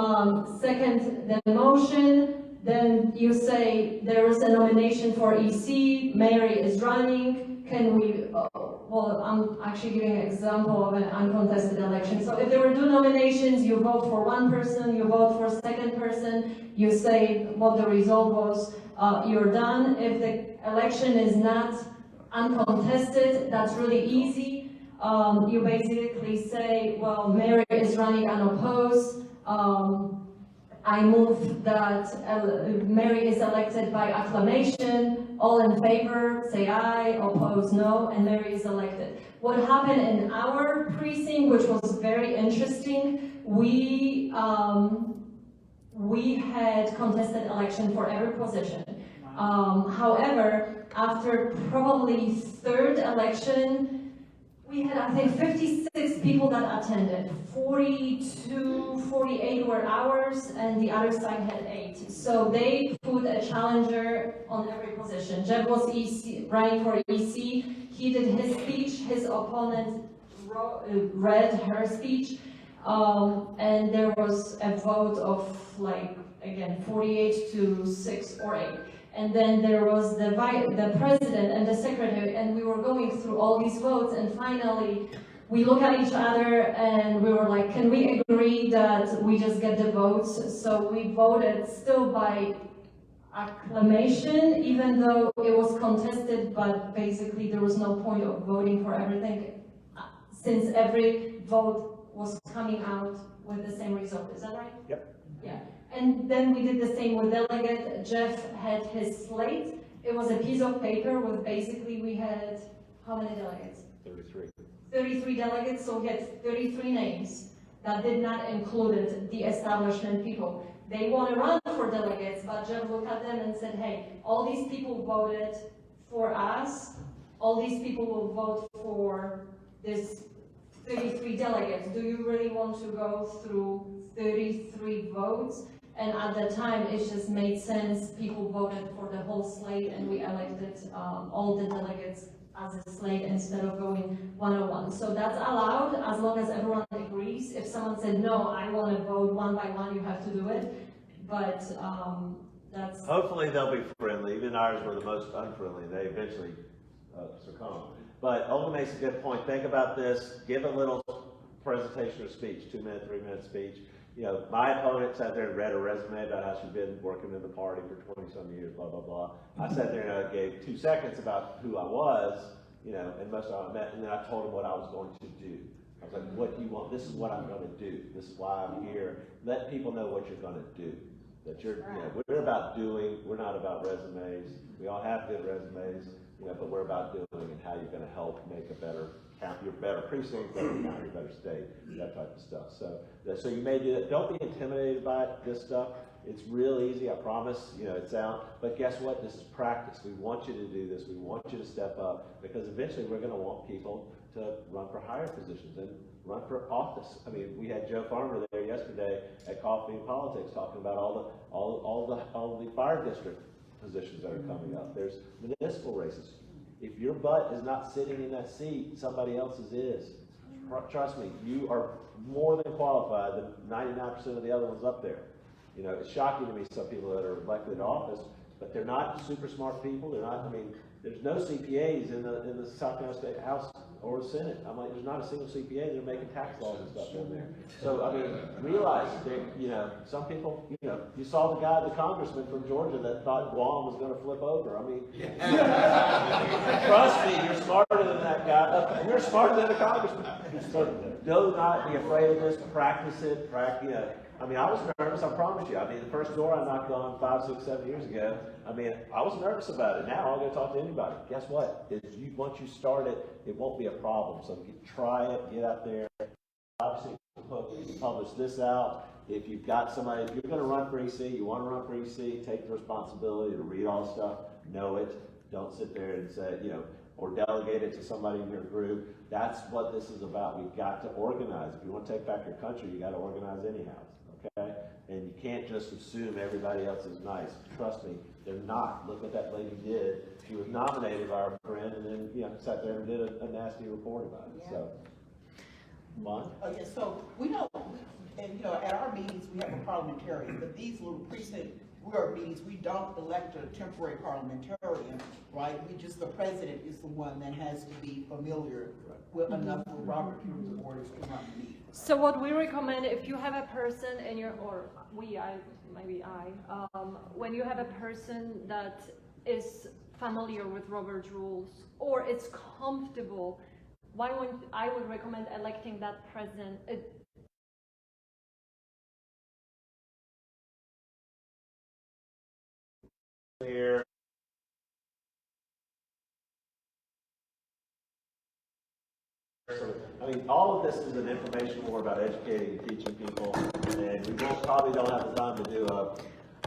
second the motion. Then you say, there is a nomination for EC. Mary is running. Can we, well, I'm actually giving an example of an uncontested election. So if there were 2 nominations, you vote for one person, you vote for a second person, you say what the result was, you're done. If the election is not uncontested, that's really easy. You basically say, well, Mary is running unopposed. I move that Mary is elected by acclamation. All in favor, say aye. Opposed, no. And Mary is elected. What happened in our precinct, which was very interesting, we had contested election for every position. However, after probably 3rd election, We had, I think, 56 people that attended. 42, 48 were ours, and the other side had 8. So they put a challenger on every position. Jeff was EC, running for EC. He did his speech. His opponent read her speech. And there was a vote of, like, again, 48 to 6 or 8. And then there was the president and the secretary, and we were going through all these votes, and finally we look at each other and we were like, can we agree that we just get the votes? So we voted still by acclamation, even though it was contested, but basically there was no point of voting for everything, since every vote was coming out with the same result. Is that right? Yep. Yeah. And then we did the same with delegate. Jeff had his slate. It was a piece of paper with basically, we had, how many delegates? 33. 33 delegates, so we had 33 names that did not include the establishment people. They want to run for delegates, but Jeff looked at them and said, hey, all these people voted for us. All these people will vote for this 33 delegates. Do you really want to go through 33 votes? And at the time, it just made sense. People voted for the whole slate, and we elected all the delegates as a slate instead of going 101. So that's allowed as long as everyone agrees. If someone said, no, I want to vote one by one, you have to do it. But that's... Hopefully they'll be friendly. Even ours were the most unfriendly. They eventually succumbed. But Olga makes a good point. Think about this. Give a little presentation or speech, 2-minute, 3-minute speech. You know, my opponent sat there and read a resume about how she'd been working in the party for 20-some years, blah, blah, blah. I sat there and I gave 2 seconds about who I was, you know, and most of them I met, and then I told them what I was going to do. I was like, what do you want? This is what I'm going to do. This is why I'm here. Let people know what you're going to do. That you're, you know, we're about doing, we're not about resumes. We all have good resumes, you know, but we're about doing and how you're going to help make a better county, your better precinct, better county, better state, that type of stuff. So you may do that. Don't be intimidated by this stuff. It's real easy, I promise. You know, it's out. But guess what? This is practice. We want you to do this. We want you to step up, because eventually we're going to want people to run for higher positions and run for office. I mean, we had Joe Farmer there yesterday at Coffee and Politics talking about all the fire district positions that are coming up. There's municipal races. If your butt is not sitting in that seat, somebody else's is. Trust me, you are more than qualified than 99% of the other ones up there. You know, it's shocking to me, some people that are elected to office, but they're not super smart people. They're not, I mean, there's no CPAs in the South Carolina State House or the Senate. I'm like, there's not a single CPA. They're making tax laws and stuff in there. So, I mean, realize that, you know, some people, you know, you saw the guy, the congressman from Georgia that thought Guam was going to flip over. I mean, trust me, you're smarter than that guy. You're smarter than the congressman. So do not be afraid of this. Practice it. You know, I mean, I was nervous, I promise you. I mean, the first door I knocked on 5, 6, 7 years ago, I mean, I was nervous about it. Now I'll go talk to anybody. Guess what? Once you start it, it won't be a problem. So try it, get out there. Obviously, publish this out. If you've got somebody, if you're going to run for EC, you want to run for EC, take the responsibility to read all the stuff, know it. Don't sit there and say, you know, or delegate it to somebody in your group. That's what this is about. We've got to organize. If you want to take back your country, you got to organize anyhow. Okay? And you can't just assume everybody else is nice. Trust me, they're not. Look what that lady did. She was nominated by our friend, and then, you know, sat there and did a nasty report about it. Yeah. So, Mon? Oh, yeah, so we know, and you know, at our meetings, we have a parliamentarian, but these little precinct ReOrg meetings, we don't elect a temporary parliamentarian, right? The president is the one that has to be familiar with enough with Robert Rules of Orders to run the meeting. So what we recommend, if you have a person in your, when you have a person that is familiar with Robert's rules, or it's comfortable, I would recommend electing that president. Here. I mean, all of this is an information war about educating and teaching people, and we probably don't have the time to do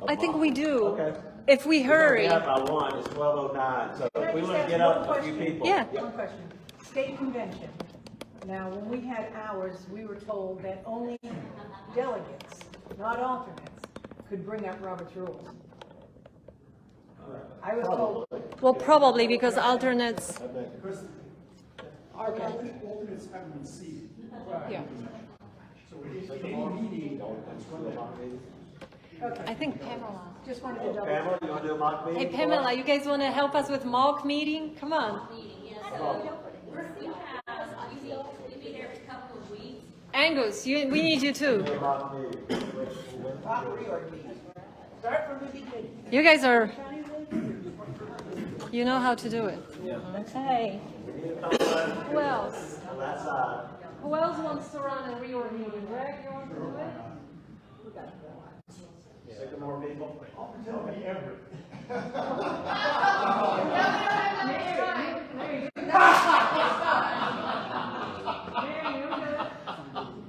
I think we do. Okay. If we hurry. We have by 1, it's 12:09, so if we want to get up a few people. Yeah. One question. State convention. Now, when we had ours, we were told that only delegates, not alternates, could bring up Robert's rules. I was told, Well, probably because alternates, Because alternates haven't been seated. yeah. So any meeting, it's going to Okay. I think Pamela. Just wanted to double. Pamela, you want to do a mock meeting? Hey Pamela, you guys want to help us with mock meeting? Come on. We meet every couple of weeks. Angus, we need you too. Do a mock meeting. Start from the beginning. You guys are, you know how to do it. Okay. We need a couple of Who else? on that side. Who else wants to run a reorg meeting? Greg, you want to do it? Sick of more people? tell me everything.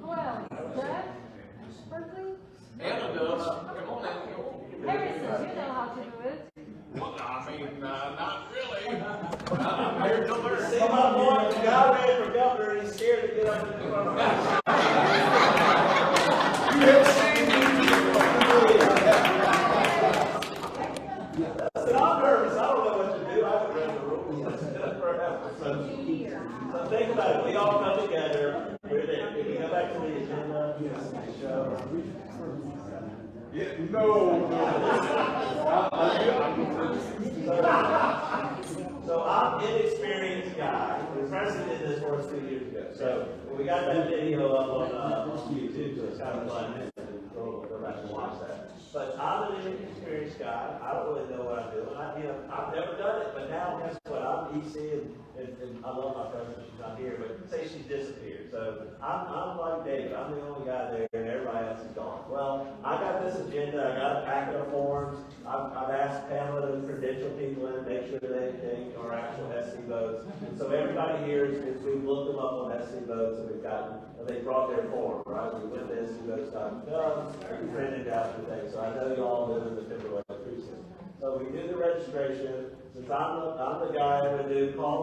Who else? Brad? Berkeley? Anna does. Come on, Anna, go on. Harrison, you know how to do it. Well, I mean, not really. I'm here to learn. See my boy, the guy ran for governor, and he's scared to get up and do our You have seen me. I'm nervous. I don't know what to do. I haven't read the rules. So think about it. We all come together. We're there. Can we go back to the agenda? Yeah, no. So I'm an inexperienced guy. The president did this for us 2 years ago. So we got that video up on YouTube, so it's kind of fun. Go back and watch that. But I'm an inexperienced guy. I don't really know what I'm doing. I've never done it, but now guess what? I'm EC and I love my president. She's not here, but say she disappeared. So I'm like David. I'm the only guy there, and everybody else is gone. Well, I got this agenda. I got a packet of forms. I've asked Pamela to credential people in, make sure they take our actual SC votes. And so everybody here is we've looked them up on SC votes, and we've gotten. They brought their form, right? We went to SCGOP.news, we printed out the thing. So I know you all live in the Timberlake precinct. So we did the registration. Since I'm the guy I'm going to do call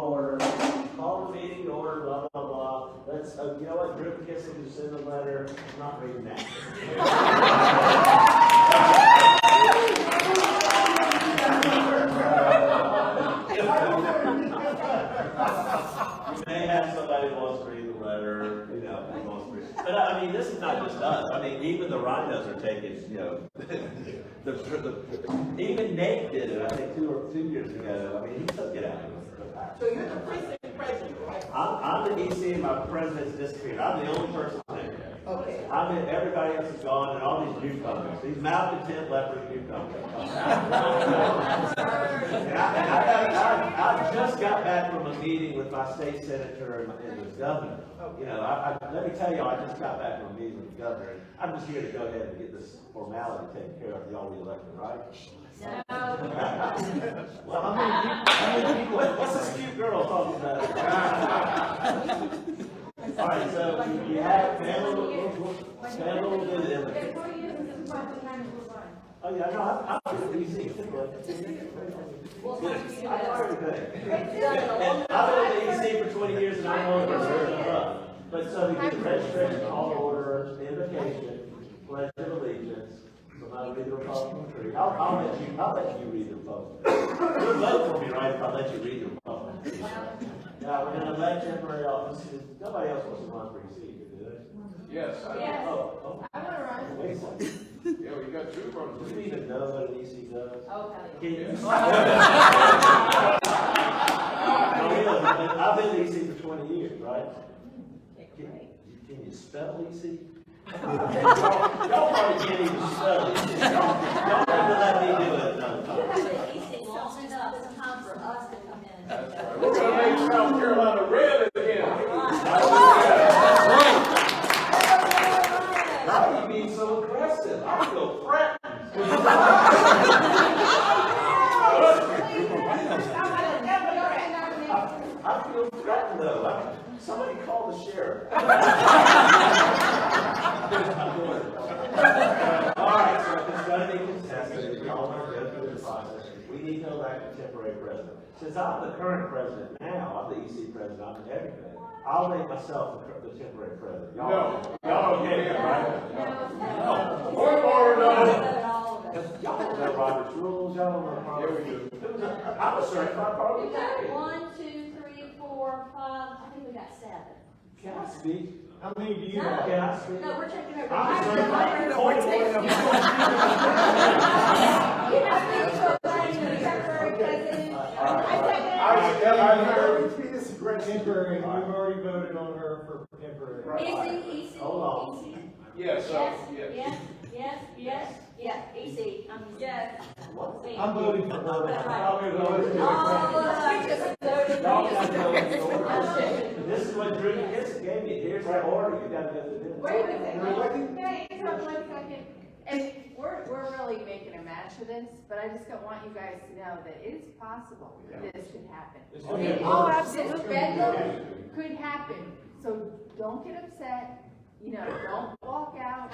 the meeting to order, blah, blah, blah. Let's, you know what, Group Kissing, just send a letter. I'm not reading that. You may have somebody who wants to read the letter, you know, who wants to read. But I mean, this is not just us. I mean, even the rhinos are taking, you know, even Nate did it, I think, 2 years ago. I mean, he took it out. So you're the precinct president, right? I'm the EC and my president's disappeared. I'm the only person there. Okay. Everybody else is gone, and all these newcomers, these malcontent leopard newcomers. I just got back from a meeting with my state senator and the governor. You know, let me tell you, I just got back from a meeting with the governor. I'm just here to go ahead and get this formality taken care of. Y'all re-elected, right? Well, how many people? What's this cute girl talking about? All right, so you have Pamela will do it. Oh yeah, no, I'm pretty easy. I know everything. And I've been in the EC for 20 years, and I know it. But so we get the registration, call to order, invocation, pledge of allegiance. So now read the Republican tree. I'll let you read the Republican. You'll vote for me, right? If I let you read the Republican. Now we're going to elect temporary offices. Nobody else wants to run for EC, do they? Yes. Yes. Oh. I want to run. Wait a second. Yeah, we got 2 runners. Do you even know what an EC does? I've been in EC for 20 years, right? Can you spell EC? Y'all probably can't even spell EC. Y'all have to let me do it another time. Long enough, it's time for us to come in. That's right. We're going to make South Carolina red again. Why are you being so aggressive? I feel threatened. I feel threatened though. Somebody call the sheriff. Alright, so if it's going to be contested, we all want to go through the process. We need to elect a temporary president. Since I'm the current president now, I'm the EC president, I'm everything. I'll make myself the temporary president. No. Y'all okay with that, right? Point forward, no. Y'all don't know Robert's rules, y'all don't know parliament. I'm a certified We parliamentarian. got 1, 2, 3, 4, 5, I think we got 7. Can I speak? How many do you No. have? Can I speak? No, we're taking over. I'm a You certified parliamentarian. have been to a temporary president. I've heard temporary, we've already voted on her for temporary. Easy. Hold on. Yes, Yes, yes. yes. Easy. Yes. I'm voting for her. That's right. Y'all can vote. Y'all can vote. This is what Drew gave me. Here's that order. You gotta go through this. Wait a second. Can I interrupt 1 second? And we're really making a match of this, but I just don't want you guys to know that it is possible this could happen. It's gonna be Oh, worse. absolutely. This bedlam could happen, so don't get upset, don't walk out.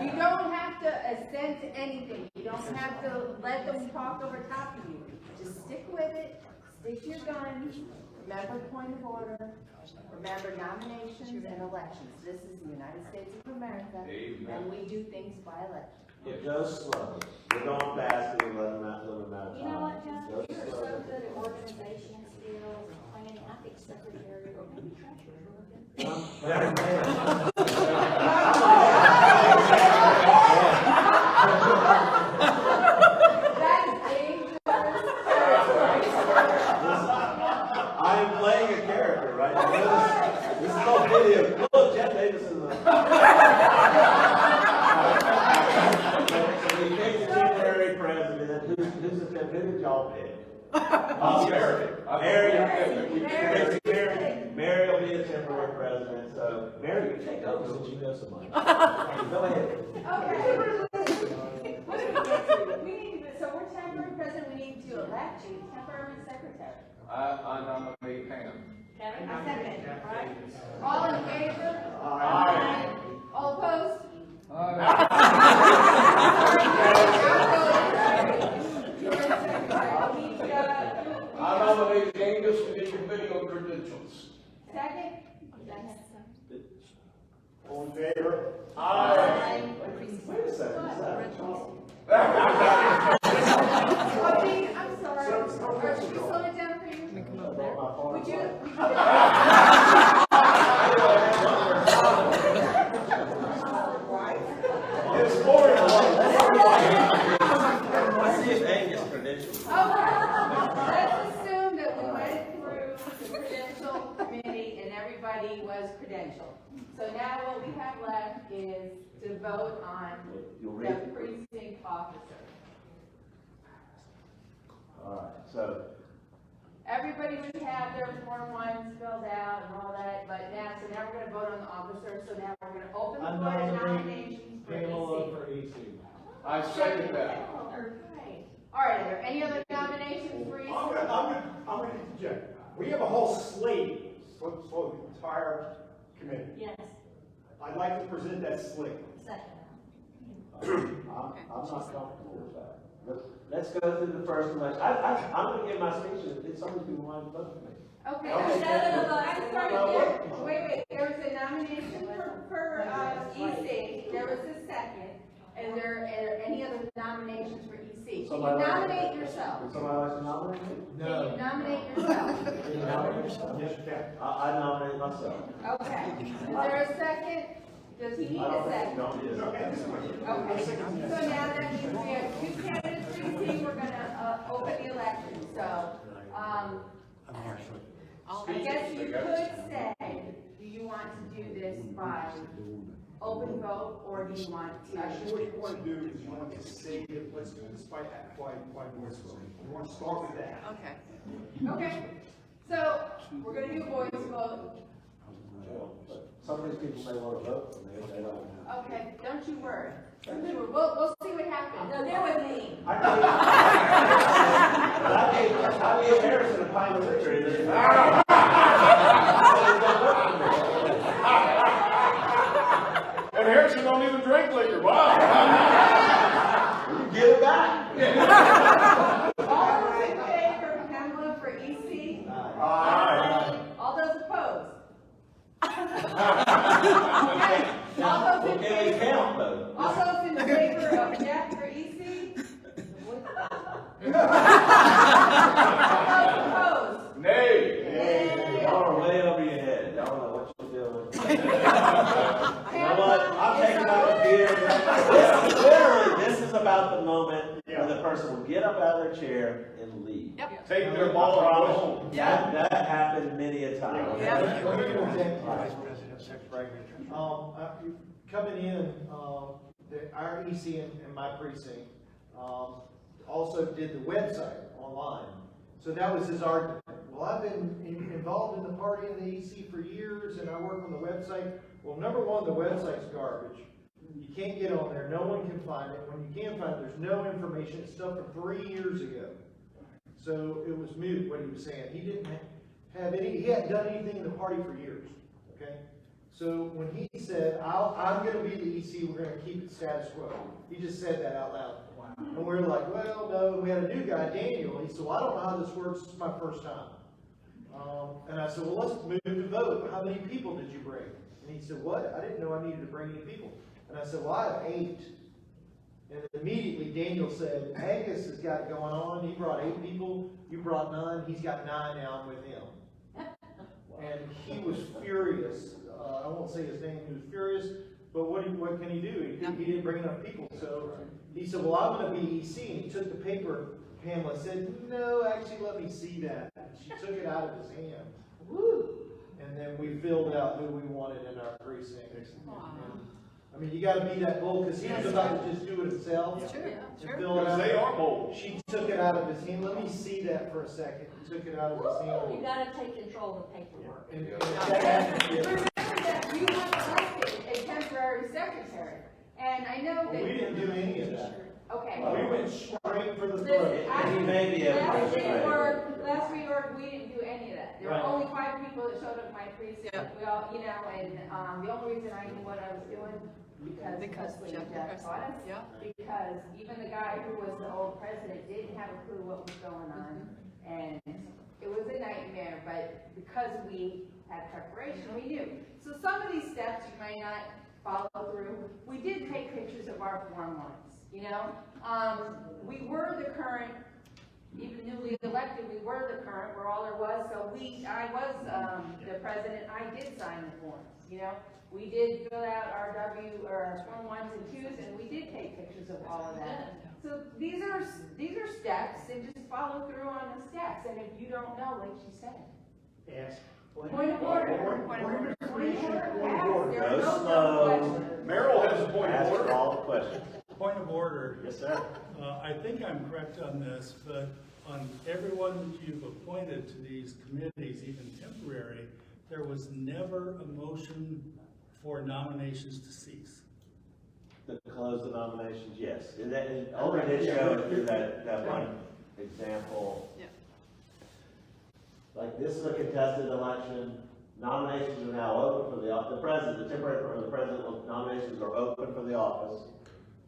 You don't have to assent to anything, you don't have to let them talk over top of you. Just stick with it, stick to your guns, remember point of order, remember nominations and elections. This is the United States of America, and we do things by election. It goes slow. We're going fast and we're letting them out of time. You know what, John? It goes You're slow. so good at organizational skills and planning. I think secretary or maybe treasurer would have been. That's dangerous. I am playing a character, right? This is all video. Look, Jeff Davis is the. So you pick the temporary president. Who's the temporary? Who did y'all pick? Mary will be the temporary president. So Mary, you take over since you know so much. Go ahead. Okay. So we're temporary president, we need to elect you temporary secretary. I nominate Pam. Kevin, I second, right? All in favor? Aye. All opposed? I nominate Angus to be committee on credentials. Second? All in favor? Aye. Wait a second. I'm sorry. Should we slow it down for you? Would you? It's 4 Let's see if Angus credentials. Let's assume that we went through the credential committee and everybody was credentialed. So now what we have left is to vote on the precinct officer. All right, so Everybody should have their Form 1 filled out and all that, but now we're gonna vote on the officer, so now we're gonna open the floor to nominations for Pamela EC. for EC. I second that. Okay. All right, are there any other nominations for EC? I'm gonna interject. We have a whole slate for the entire committee. Yes. I'd like to present that slate. Second. I'm not comfortable with that. Let's go through the first election. I'm gonna give my speech if some of these people want to vote for me. Okay. Okay. I'm sorry, wait, there was a nomination for EC, there was a second, and there are any other nominations for EC? Can you Somebody nominate yourself? Would somebody like to nominate me? Can you nominate yourself? Can you nominate yourself? Yes, you can. I nominate myself. Okay, is there a second? Does he need I a don't think second? you don't need a second. Okay, so now that means we have two candidates for EC, we're gonna, open the election, so, I guess you could say, do you want to do this by open vote, or do you want to? Actually, what you want to do is you want to say that let's do this by voice vote. You want to start with that. Okay. Okay, so, we're gonna do voice vote. Some of these people may want to vote for me, they don't. Okay, don't you worry. We'll see what happens. No, they're with me. I gave Harrison a pint of liquor. And Harrison don't even drink liquor, wow. You get it back. All those in favor of Pamela for EC, Now, can we count though? All those in favor of Jeff for EC? All those opposed? Nay. Y'all are way over your head. Y'all don't know what you're doing. You know what? I'm taking my computer. Literally, this is about the moment where the person will get up out of their chair and leave. Take their ball and go home. That happened many a time. Vice President, Secretary. Coming in, our EC in my precinct, also did the website online. So that was his argument. Well, I've been involved in the party and the EC for years, and I work on the website. Well, number one, the website's garbage. You can't get on there. No one can find it. When you can find it, there's no information. It's stuff from 3 years ago. So it was moot what he was saying. He didn't have any, he hadn't done anything in the party for years. Okay? So when he said, I'm going to be the EC, we're going to keep it status quo. He just said that out loud. And we're like, well, no. And we had a new guy, Daniel. He said, well, I don't know how this works. This is my first time. And I said, well, let's move to vote. How many people did you bring? And he said, what? I didn't know I needed to bring any people. And I said, well, I have 8. And immediately Daniel said, Angus has got it going on. He brought 8 people. You brought 9. He's got 9 now. I'm with him. And he was furious. I won't say his name. He was furious. But what can he do? He didn't bring enough people. So he said, well, I'm going to be EC. And he took the paper. Pamela said, no, actually, let me see that. And she took it out of his hand. Woo! And then we filled out who we wanted in our precinct. I mean, you got to be that bold, because he was about to just do it himself. Sure. Because they are bold. She took it out of his hand. Let me see that for a second. He took it out of his hand. You gotta take control of the paperwork. Remember that you have elected a temporary secretary, and I know that. We didn't do any of that. Okay. We went straight for the Listen, throat. He may be able to last reorg, we didn't do any of that. There were only 5 people that showed up in my precinct. We all, you know, and the only reason I knew what I was doing because Jeff taught us. Because even the guy who was the old president didn't have a clue what was going on, and it was a nightmare. But because we had preparation, we knew. So some of these steps you might not follow through. We did take pictures of our form once. You know, we were the current, even newly elected, we were the current, we're all there was. So I was the president. I did sign the forms. You know, we did fill out our Form 1s and 2s, and we did take pictures of all of that. So these are steps, and just follow through on the steps. And if you don't know, like she said, Yes. Point of order. Point of order. There's No no slow. question. Merrill has a point of Ask order. all the questions. Point of order. Yes, sir. I think I'm correct on this, but on everyone that you've appointed to these committees, even temporary, there was never a motion for nominations to cease. To close the nominations, yes. And only did show it through that one example. Like, this is a contested election. Nominations are now open for the president. The temporary or the president nominations are open for the office.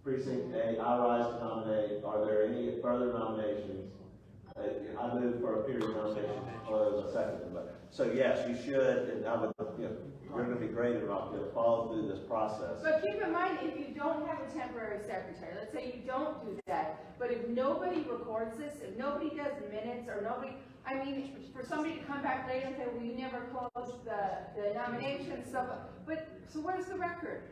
Precinct 8, I rise to nominate. Are there any further nominations? I move for a period of nomination. Or there's a second. So yes, you should, and I would, you're going to be great about follow through this process. But keep in mind, if you don't have a temporary secretary, let's say you don't do that, but if nobody records this, if nobody does minutes, or nobody, I mean, for somebody to come back later and say, well, you never closed the nomination, so where's the record?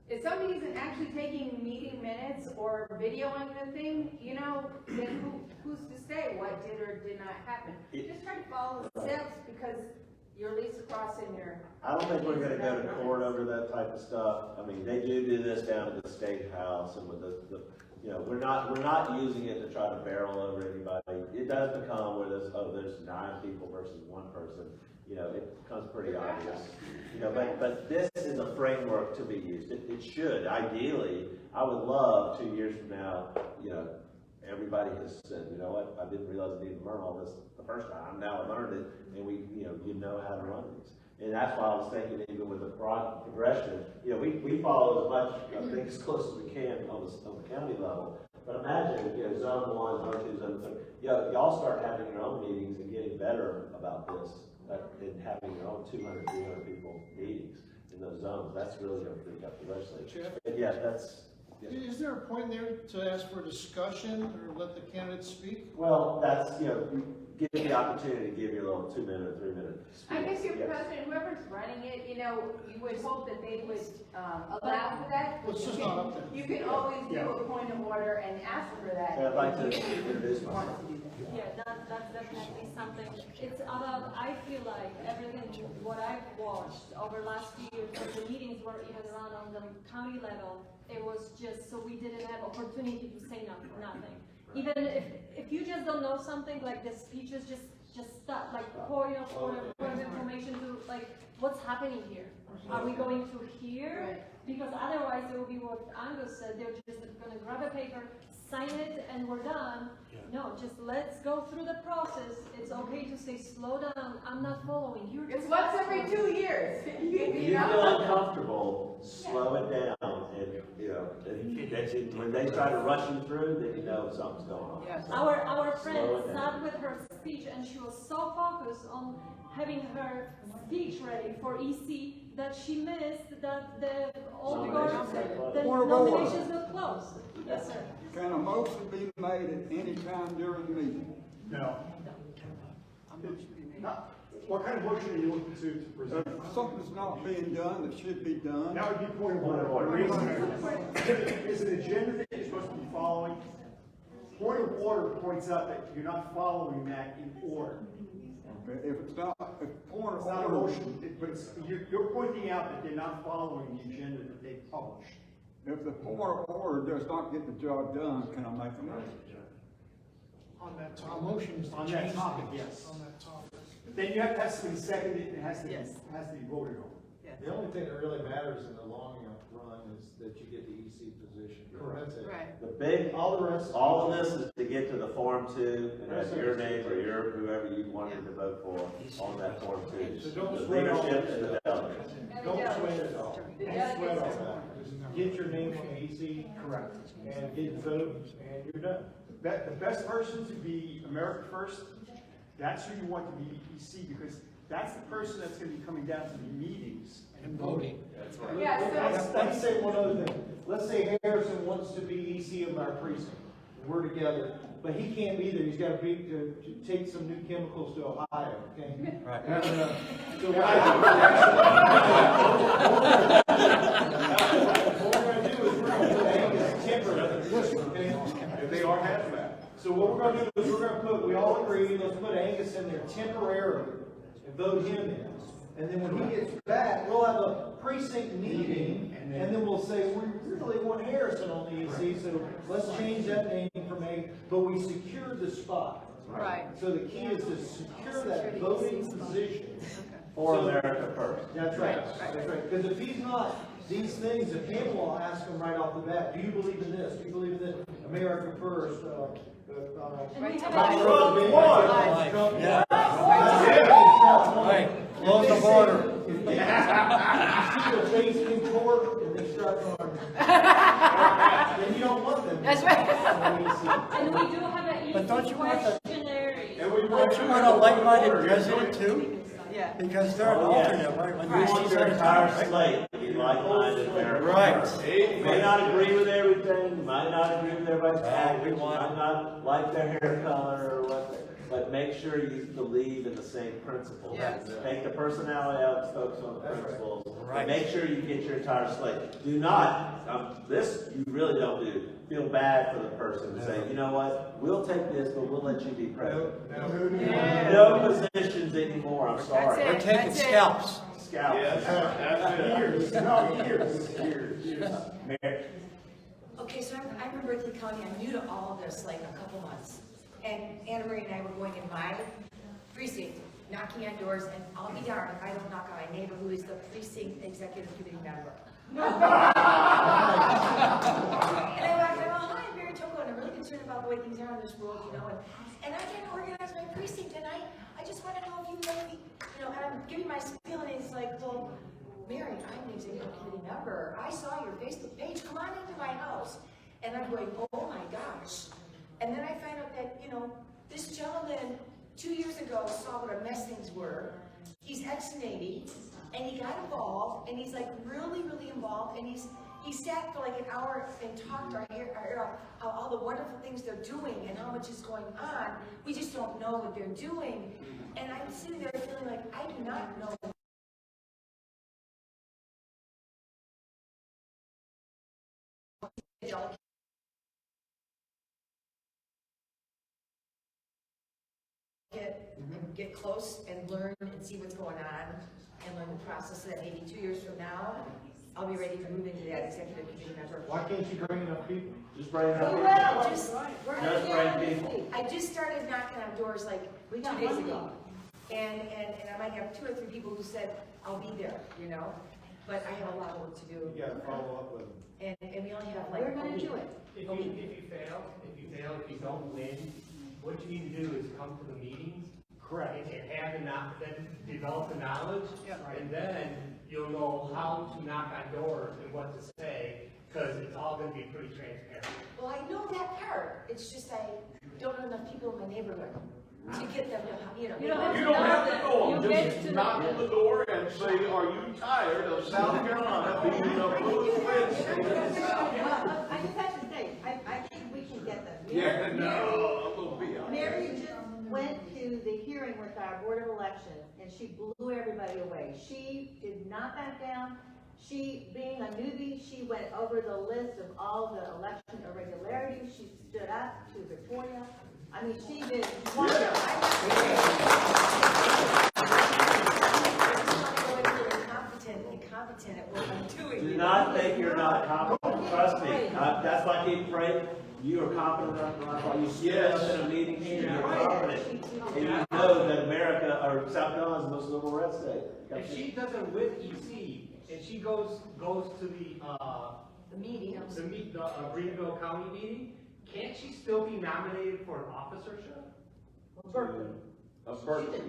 If somebody isn't actually taking meeting minutes or videoing the thing, you know, then who's to say what did or did not happen? Just try to follow the steps, because you're at least crossing your... I don't think we're going to go to court over that type of stuff. I mean, they do this down at the State House, and with the you know, we're not using it to try to barrel over anybody. It does become where there's 9 people versus 1 person. You know, it becomes pretty obvious. You know, but this is a framework to be used. It should, ideally. I would love 2 years from now, you know, everybody has said, you know what, I didn't realize I needed to learn all this the first time. Now I learned it, and you know how to run these. And that's why I was thinking, even with the progression, you know, we follow as much, I think, as close as we can on the county level. But imagine, you know, zone 1, zone 2, zone 3. You know, y'all start having your own meetings and getting better about this, and having your own 200, 300 people meetings. those zones, that's really gonna freak up the legislature. And yeah, that's, yeah. Is there a point there to ask for discussion or let the candidates speak? Well, that's, you know, you give the opportunity to give your little 2-minute, 3-minute speech. I guess your Yes. president, whoever's running it, you know, you would hope that they would, allow for that. Well, it's just not up there. You can always do a point of order and ask for that. I'd like to if you introduce myself. want to do that. Yeah, that's definitely something. It's about, I feel like everything, what I've watched over last few years, the meetings where you had around on the county level, it was just, so we didn't have opportunity to say nothing. Even if you just don't know something, like the speeches just start, like pouring out information to, like, what's happening here? Are we going to hear? Because otherwise it will be what Angus said, they're just gonna grab a paper, sign it, and we're done. No, just let's go through the process. It's okay to say, slow down, I'm not following. You're It's just once every 2 years. If you feel uncomfortable, slow it down, and, you know, when they try to rush you through, then you know something's going on. Yes. Our friend Slow it down. sat with her speech and she was so focused on having her speech ready for EC that she missed that the nominations got closed. Yes, sir. Can a motion be made at any time during the meeting? No. What kind of motion are you looking to present? If something's not being done that should be done. That would be point of order. Is an agenda that you're supposed to be following. Point of order points out that you're not following that in order. Okay, if it's not, if point It's of not a order, motion, but you're pointing out that they're not following the agenda that they published. if the point of order does not get the job done, can I make a motion? On that topic. Motion is to On change that topic, things. yes. On that topic. Then you have to have somebody second it, and it has to be voted on. The only thing that really matters in the long run is that you get the EC position. Correct. That's it. Right. The big, All the rest. all of this is to get to the Form 2, and have your name or your, whoever you wanted to vote for on that Form 2. So don't The sweat all leadership this. and the delegates. Don't sweat it all. The Don't delegates sweat all is that. Just get your name on the EC. Correct. And get the vote, and you're done. The best person to be America First, that's who you want to be EC, because that's the person that's gonna be coming down to the meetings and voting. That's right. Yeah, Let's say one other thing. Let's say Harrison wants to be EC of our precinct. We're together, but he can't be there. He's got to take some new chemicals to Ohio, okay? Right. So what we're gonna do is we're gonna put Angus temporary, okay? If they are hazmat. So what we're gonna do is we're gonna put, we all agree, let's put Angus in there temporarily and vote him in. And then when he gets back, we'll have a precinct meeting, and then we'll say, we really want Harrison on the EC, so let's change that name from A, but we secured the spot. Right. So the key is to secure that voting position. For America First. That's right, that's right. Because if he's not, these things, if him will ask him right off the bat, do you believe in this? Do you believe in this? America First, And we have Right. Close the border. You see their face in court and they start going, then you don't want them. That's right. And we do have an But don't easy you want the- questionnaire. Don't you want a like-minded president too? Yeah. Because they're an alternate, right? When You want you your see entire slate to be like-minded America Right. First. You may not agree with everything, you might not agree with everybody's tactics, you might not like their hair color or what, but make sure you believe in the same principles. Yes. Take the personality out and focus on the principles. Right. And make sure you get your entire slate. Do not, this you really don't do, feel bad for the person and say, you know what, we'll take this, but we'll let you be president. Yeah. No positions anymore, I'm sorry. That's it. We're taking scalps. Scalps. Years, no, years. Mayor. Okay, so I'm in Berkeley County. I'm new to all of this, like a couple months. And Anna Marie and I were going in my precinct, knocking on doors, and I'll be darned if I don't knock on my neighbor who is the precinct executive committee member. And I walk in, oh, hi, I'm Mary Toko, and I'm really concerned about the way things are in this world, you know, and I can't organize my precinct, and I just want to know if you maybe, you know, and I'm giving my spiel, and it's like, well, Mary, I'm the executive committee member. I saw your Facebook page. Come on into my house. And I'm going, oh my gosh. And then I find out that, you know, this gentleman 2 years ago saw what a mess things were. He's ex-Navy. And he got involved, and he's like really, really involved, and he sat for like an hour and talked our ear off how all the wonderful things they're doing and how much is going on. We just don't know what they're doing. And I'm sitting there feeling like I do not know. Get close and learn and see what's going on and learn the process so that maybe 2 years from now, I'll be ready to move into that executive committee member. Why can't you bring enough people? Just bring enough people. Well, I just started knocking on doors like 2 days ago. And I might have 2 or 3 people who said, I'll be there, you know? But I have a lot of work to do. You gotta follow up with them. And we only have like We're gonna do it. If you don't win, what you need to do is come to the meetings. Correct. And have then develop the knowledge, and then you'll know how to knock on doors and what to say, because it's all going to be pretty transparent. Well, I know that part. It's just I don't know enough people in my neighborhood to get them to, you know. You don't have to go, just knock on the door and say, are you tired of South Carolina being a blue red state? I just have to say, I think we can get them. Yeah, no, I'm gonna be out. Mary just went to the hearing with our Board of Elections, and she blew everybody away. She did not back down. She, being a newbie, she went over the list of all the election irregularities. She stood up to Victoria. I mean, she did wonderful. Incompetent at what I'm doing. Do not think you're not competent. Trust me. That's why I keep praying. You are competent enough. While you sit up in a meeting here, you're competent. And you know that America, or South Carolina, is the most liberal red state. If she doesn't win EC, and she goes to the meeting, the Greenville County meeting, can't she still be nominated for an officership? Berkeley. Berkeley.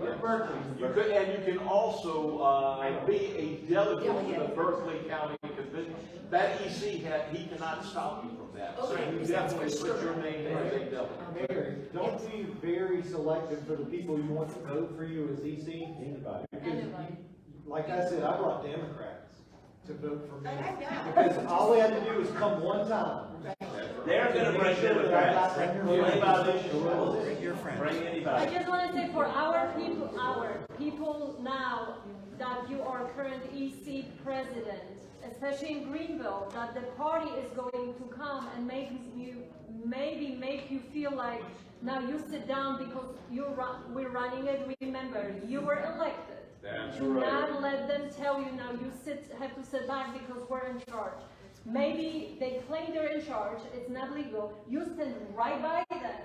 Berkeley. You can also be a delegate to the Berkeley County Convention. That EC, he cannot stop you from that. So you definitely put your name as a delegate. Mary, don't be very selective for the people you want to vote for you as EC. Anybody. Because, like I said, I brought Democrats to vote for me. Because all we had to do was come one time. They're going to bring Democrats. Bring your friends. Bring anybody. I just want to say for our people now that you are current EC president, especially in Greenville, that the party is going to come and make you feel like now you sit down because we're running it. Remember, you were elected. That's Do right. not let them tell you now you have to sit back because we're in charge. Maybe they claim they're in charge, it's not legal, you stand right by them.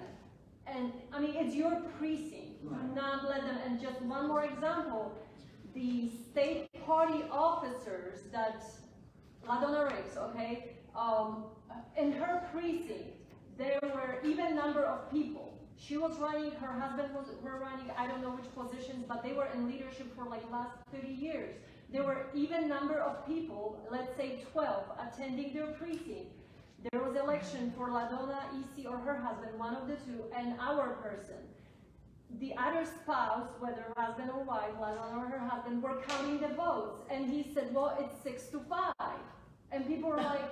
And I mean, it's your precinct, do not let them, and just one more example, the state party officers that LaDonna Riggs, okay, in her precinct, there were even number of people. She was running, her husband were running, I don't know which positions, but they were in leadership for like last 30 years. There were even number of people, let's say 12, attending their precinct. There was election for LaDonna, EC, or her husband, one of the two, and our person. The other spouse, whether husband or wife, LaDonna or her husband, were counting the votes. And he said, well, it's 6-5. And people were like,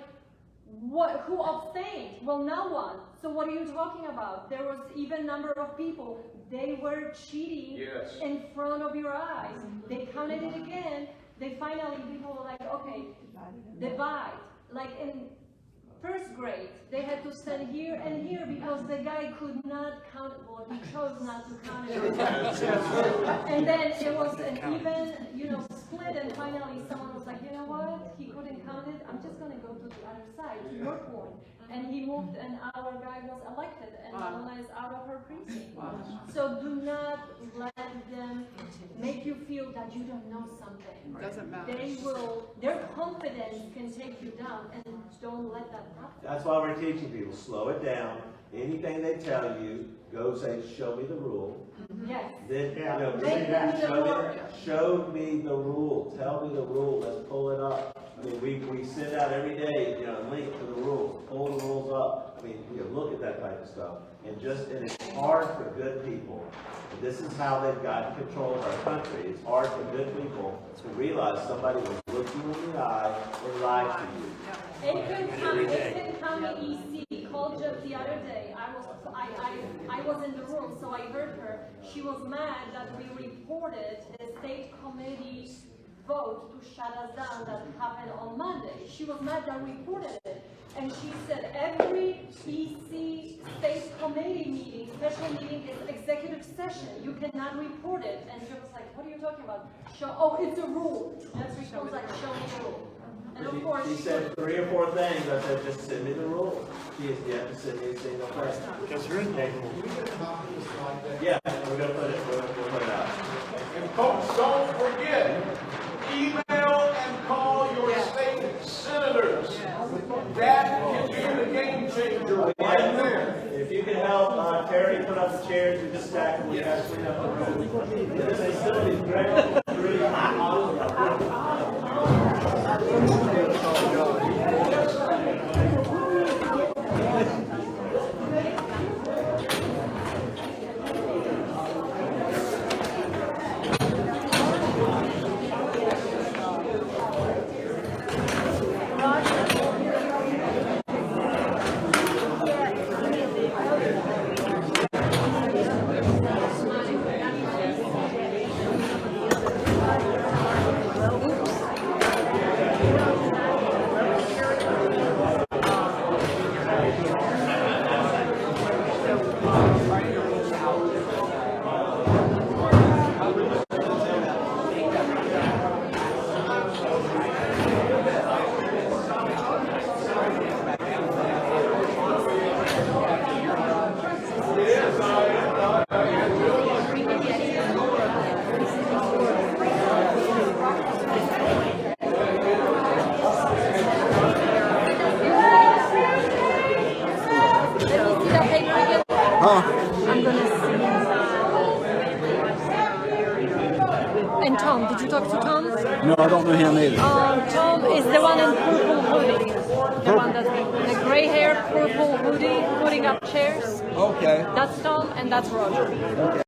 what? Who abstained? Well, no one. So what are you talking about? There was even number of people. They were cheating in front of your eyes. They counted it again. They finally, people were like, okay, divide. Like in first grade, they had to stand here and here because the guy could not count, well, he chose not to count it. And then it was an even, split, and finally someone was like, you know what, he couldn't count it, I'm just gonna go to the other side, to your point. And he moved, and our guy was elected, and Lana is out of her precinct. So do not let them make you feel that you don't know something. Doesn't matter. Their confidence can take you down, and don't let that happen. That's why we're teaching people, slow it down. Anything they tell you, go say, show me the rule. Yes. Then, Make show me the rule. Tell me the rule. Let's pull it up. I mean, we send out every day, a link to the rules. Pull the rules up. up. I mean, look at that type of stuff. And it's hard for good people. And this is how they've gotten control of our country. It's hard for good people to realize somebody will look you in the eye or lie to you. Aiken County EC called Jeff the other day. I was in the room, so I heard her. She was mad that we reported the state committee vote to shut us down that happened on Monday. She was mad that we reported it. And she said every EC state committee meeting, special meeting is executive session. You cannot report it. And she was like, what are you talking about? It's a rule. That's she was like, show me the rule. And of course, she said 3 or 4 things. I said, just send me the rule. You have to send me a single thing. Because there is no rule. Yeah, we're gonna put it out. And folks, don't forget, email and call your state senators. That can be the game changer right there. If you can help Terry put up the chairs, we just stack them, we got to clean up the room. This facility is great. It's really And Tom, did you talk to Tom? No, I don't know him either. Tom is the one in purple hoodie. The one that's the gray-haired purple hoodie putting up chairs. Okay. That's Tom and that's Roger. Okay.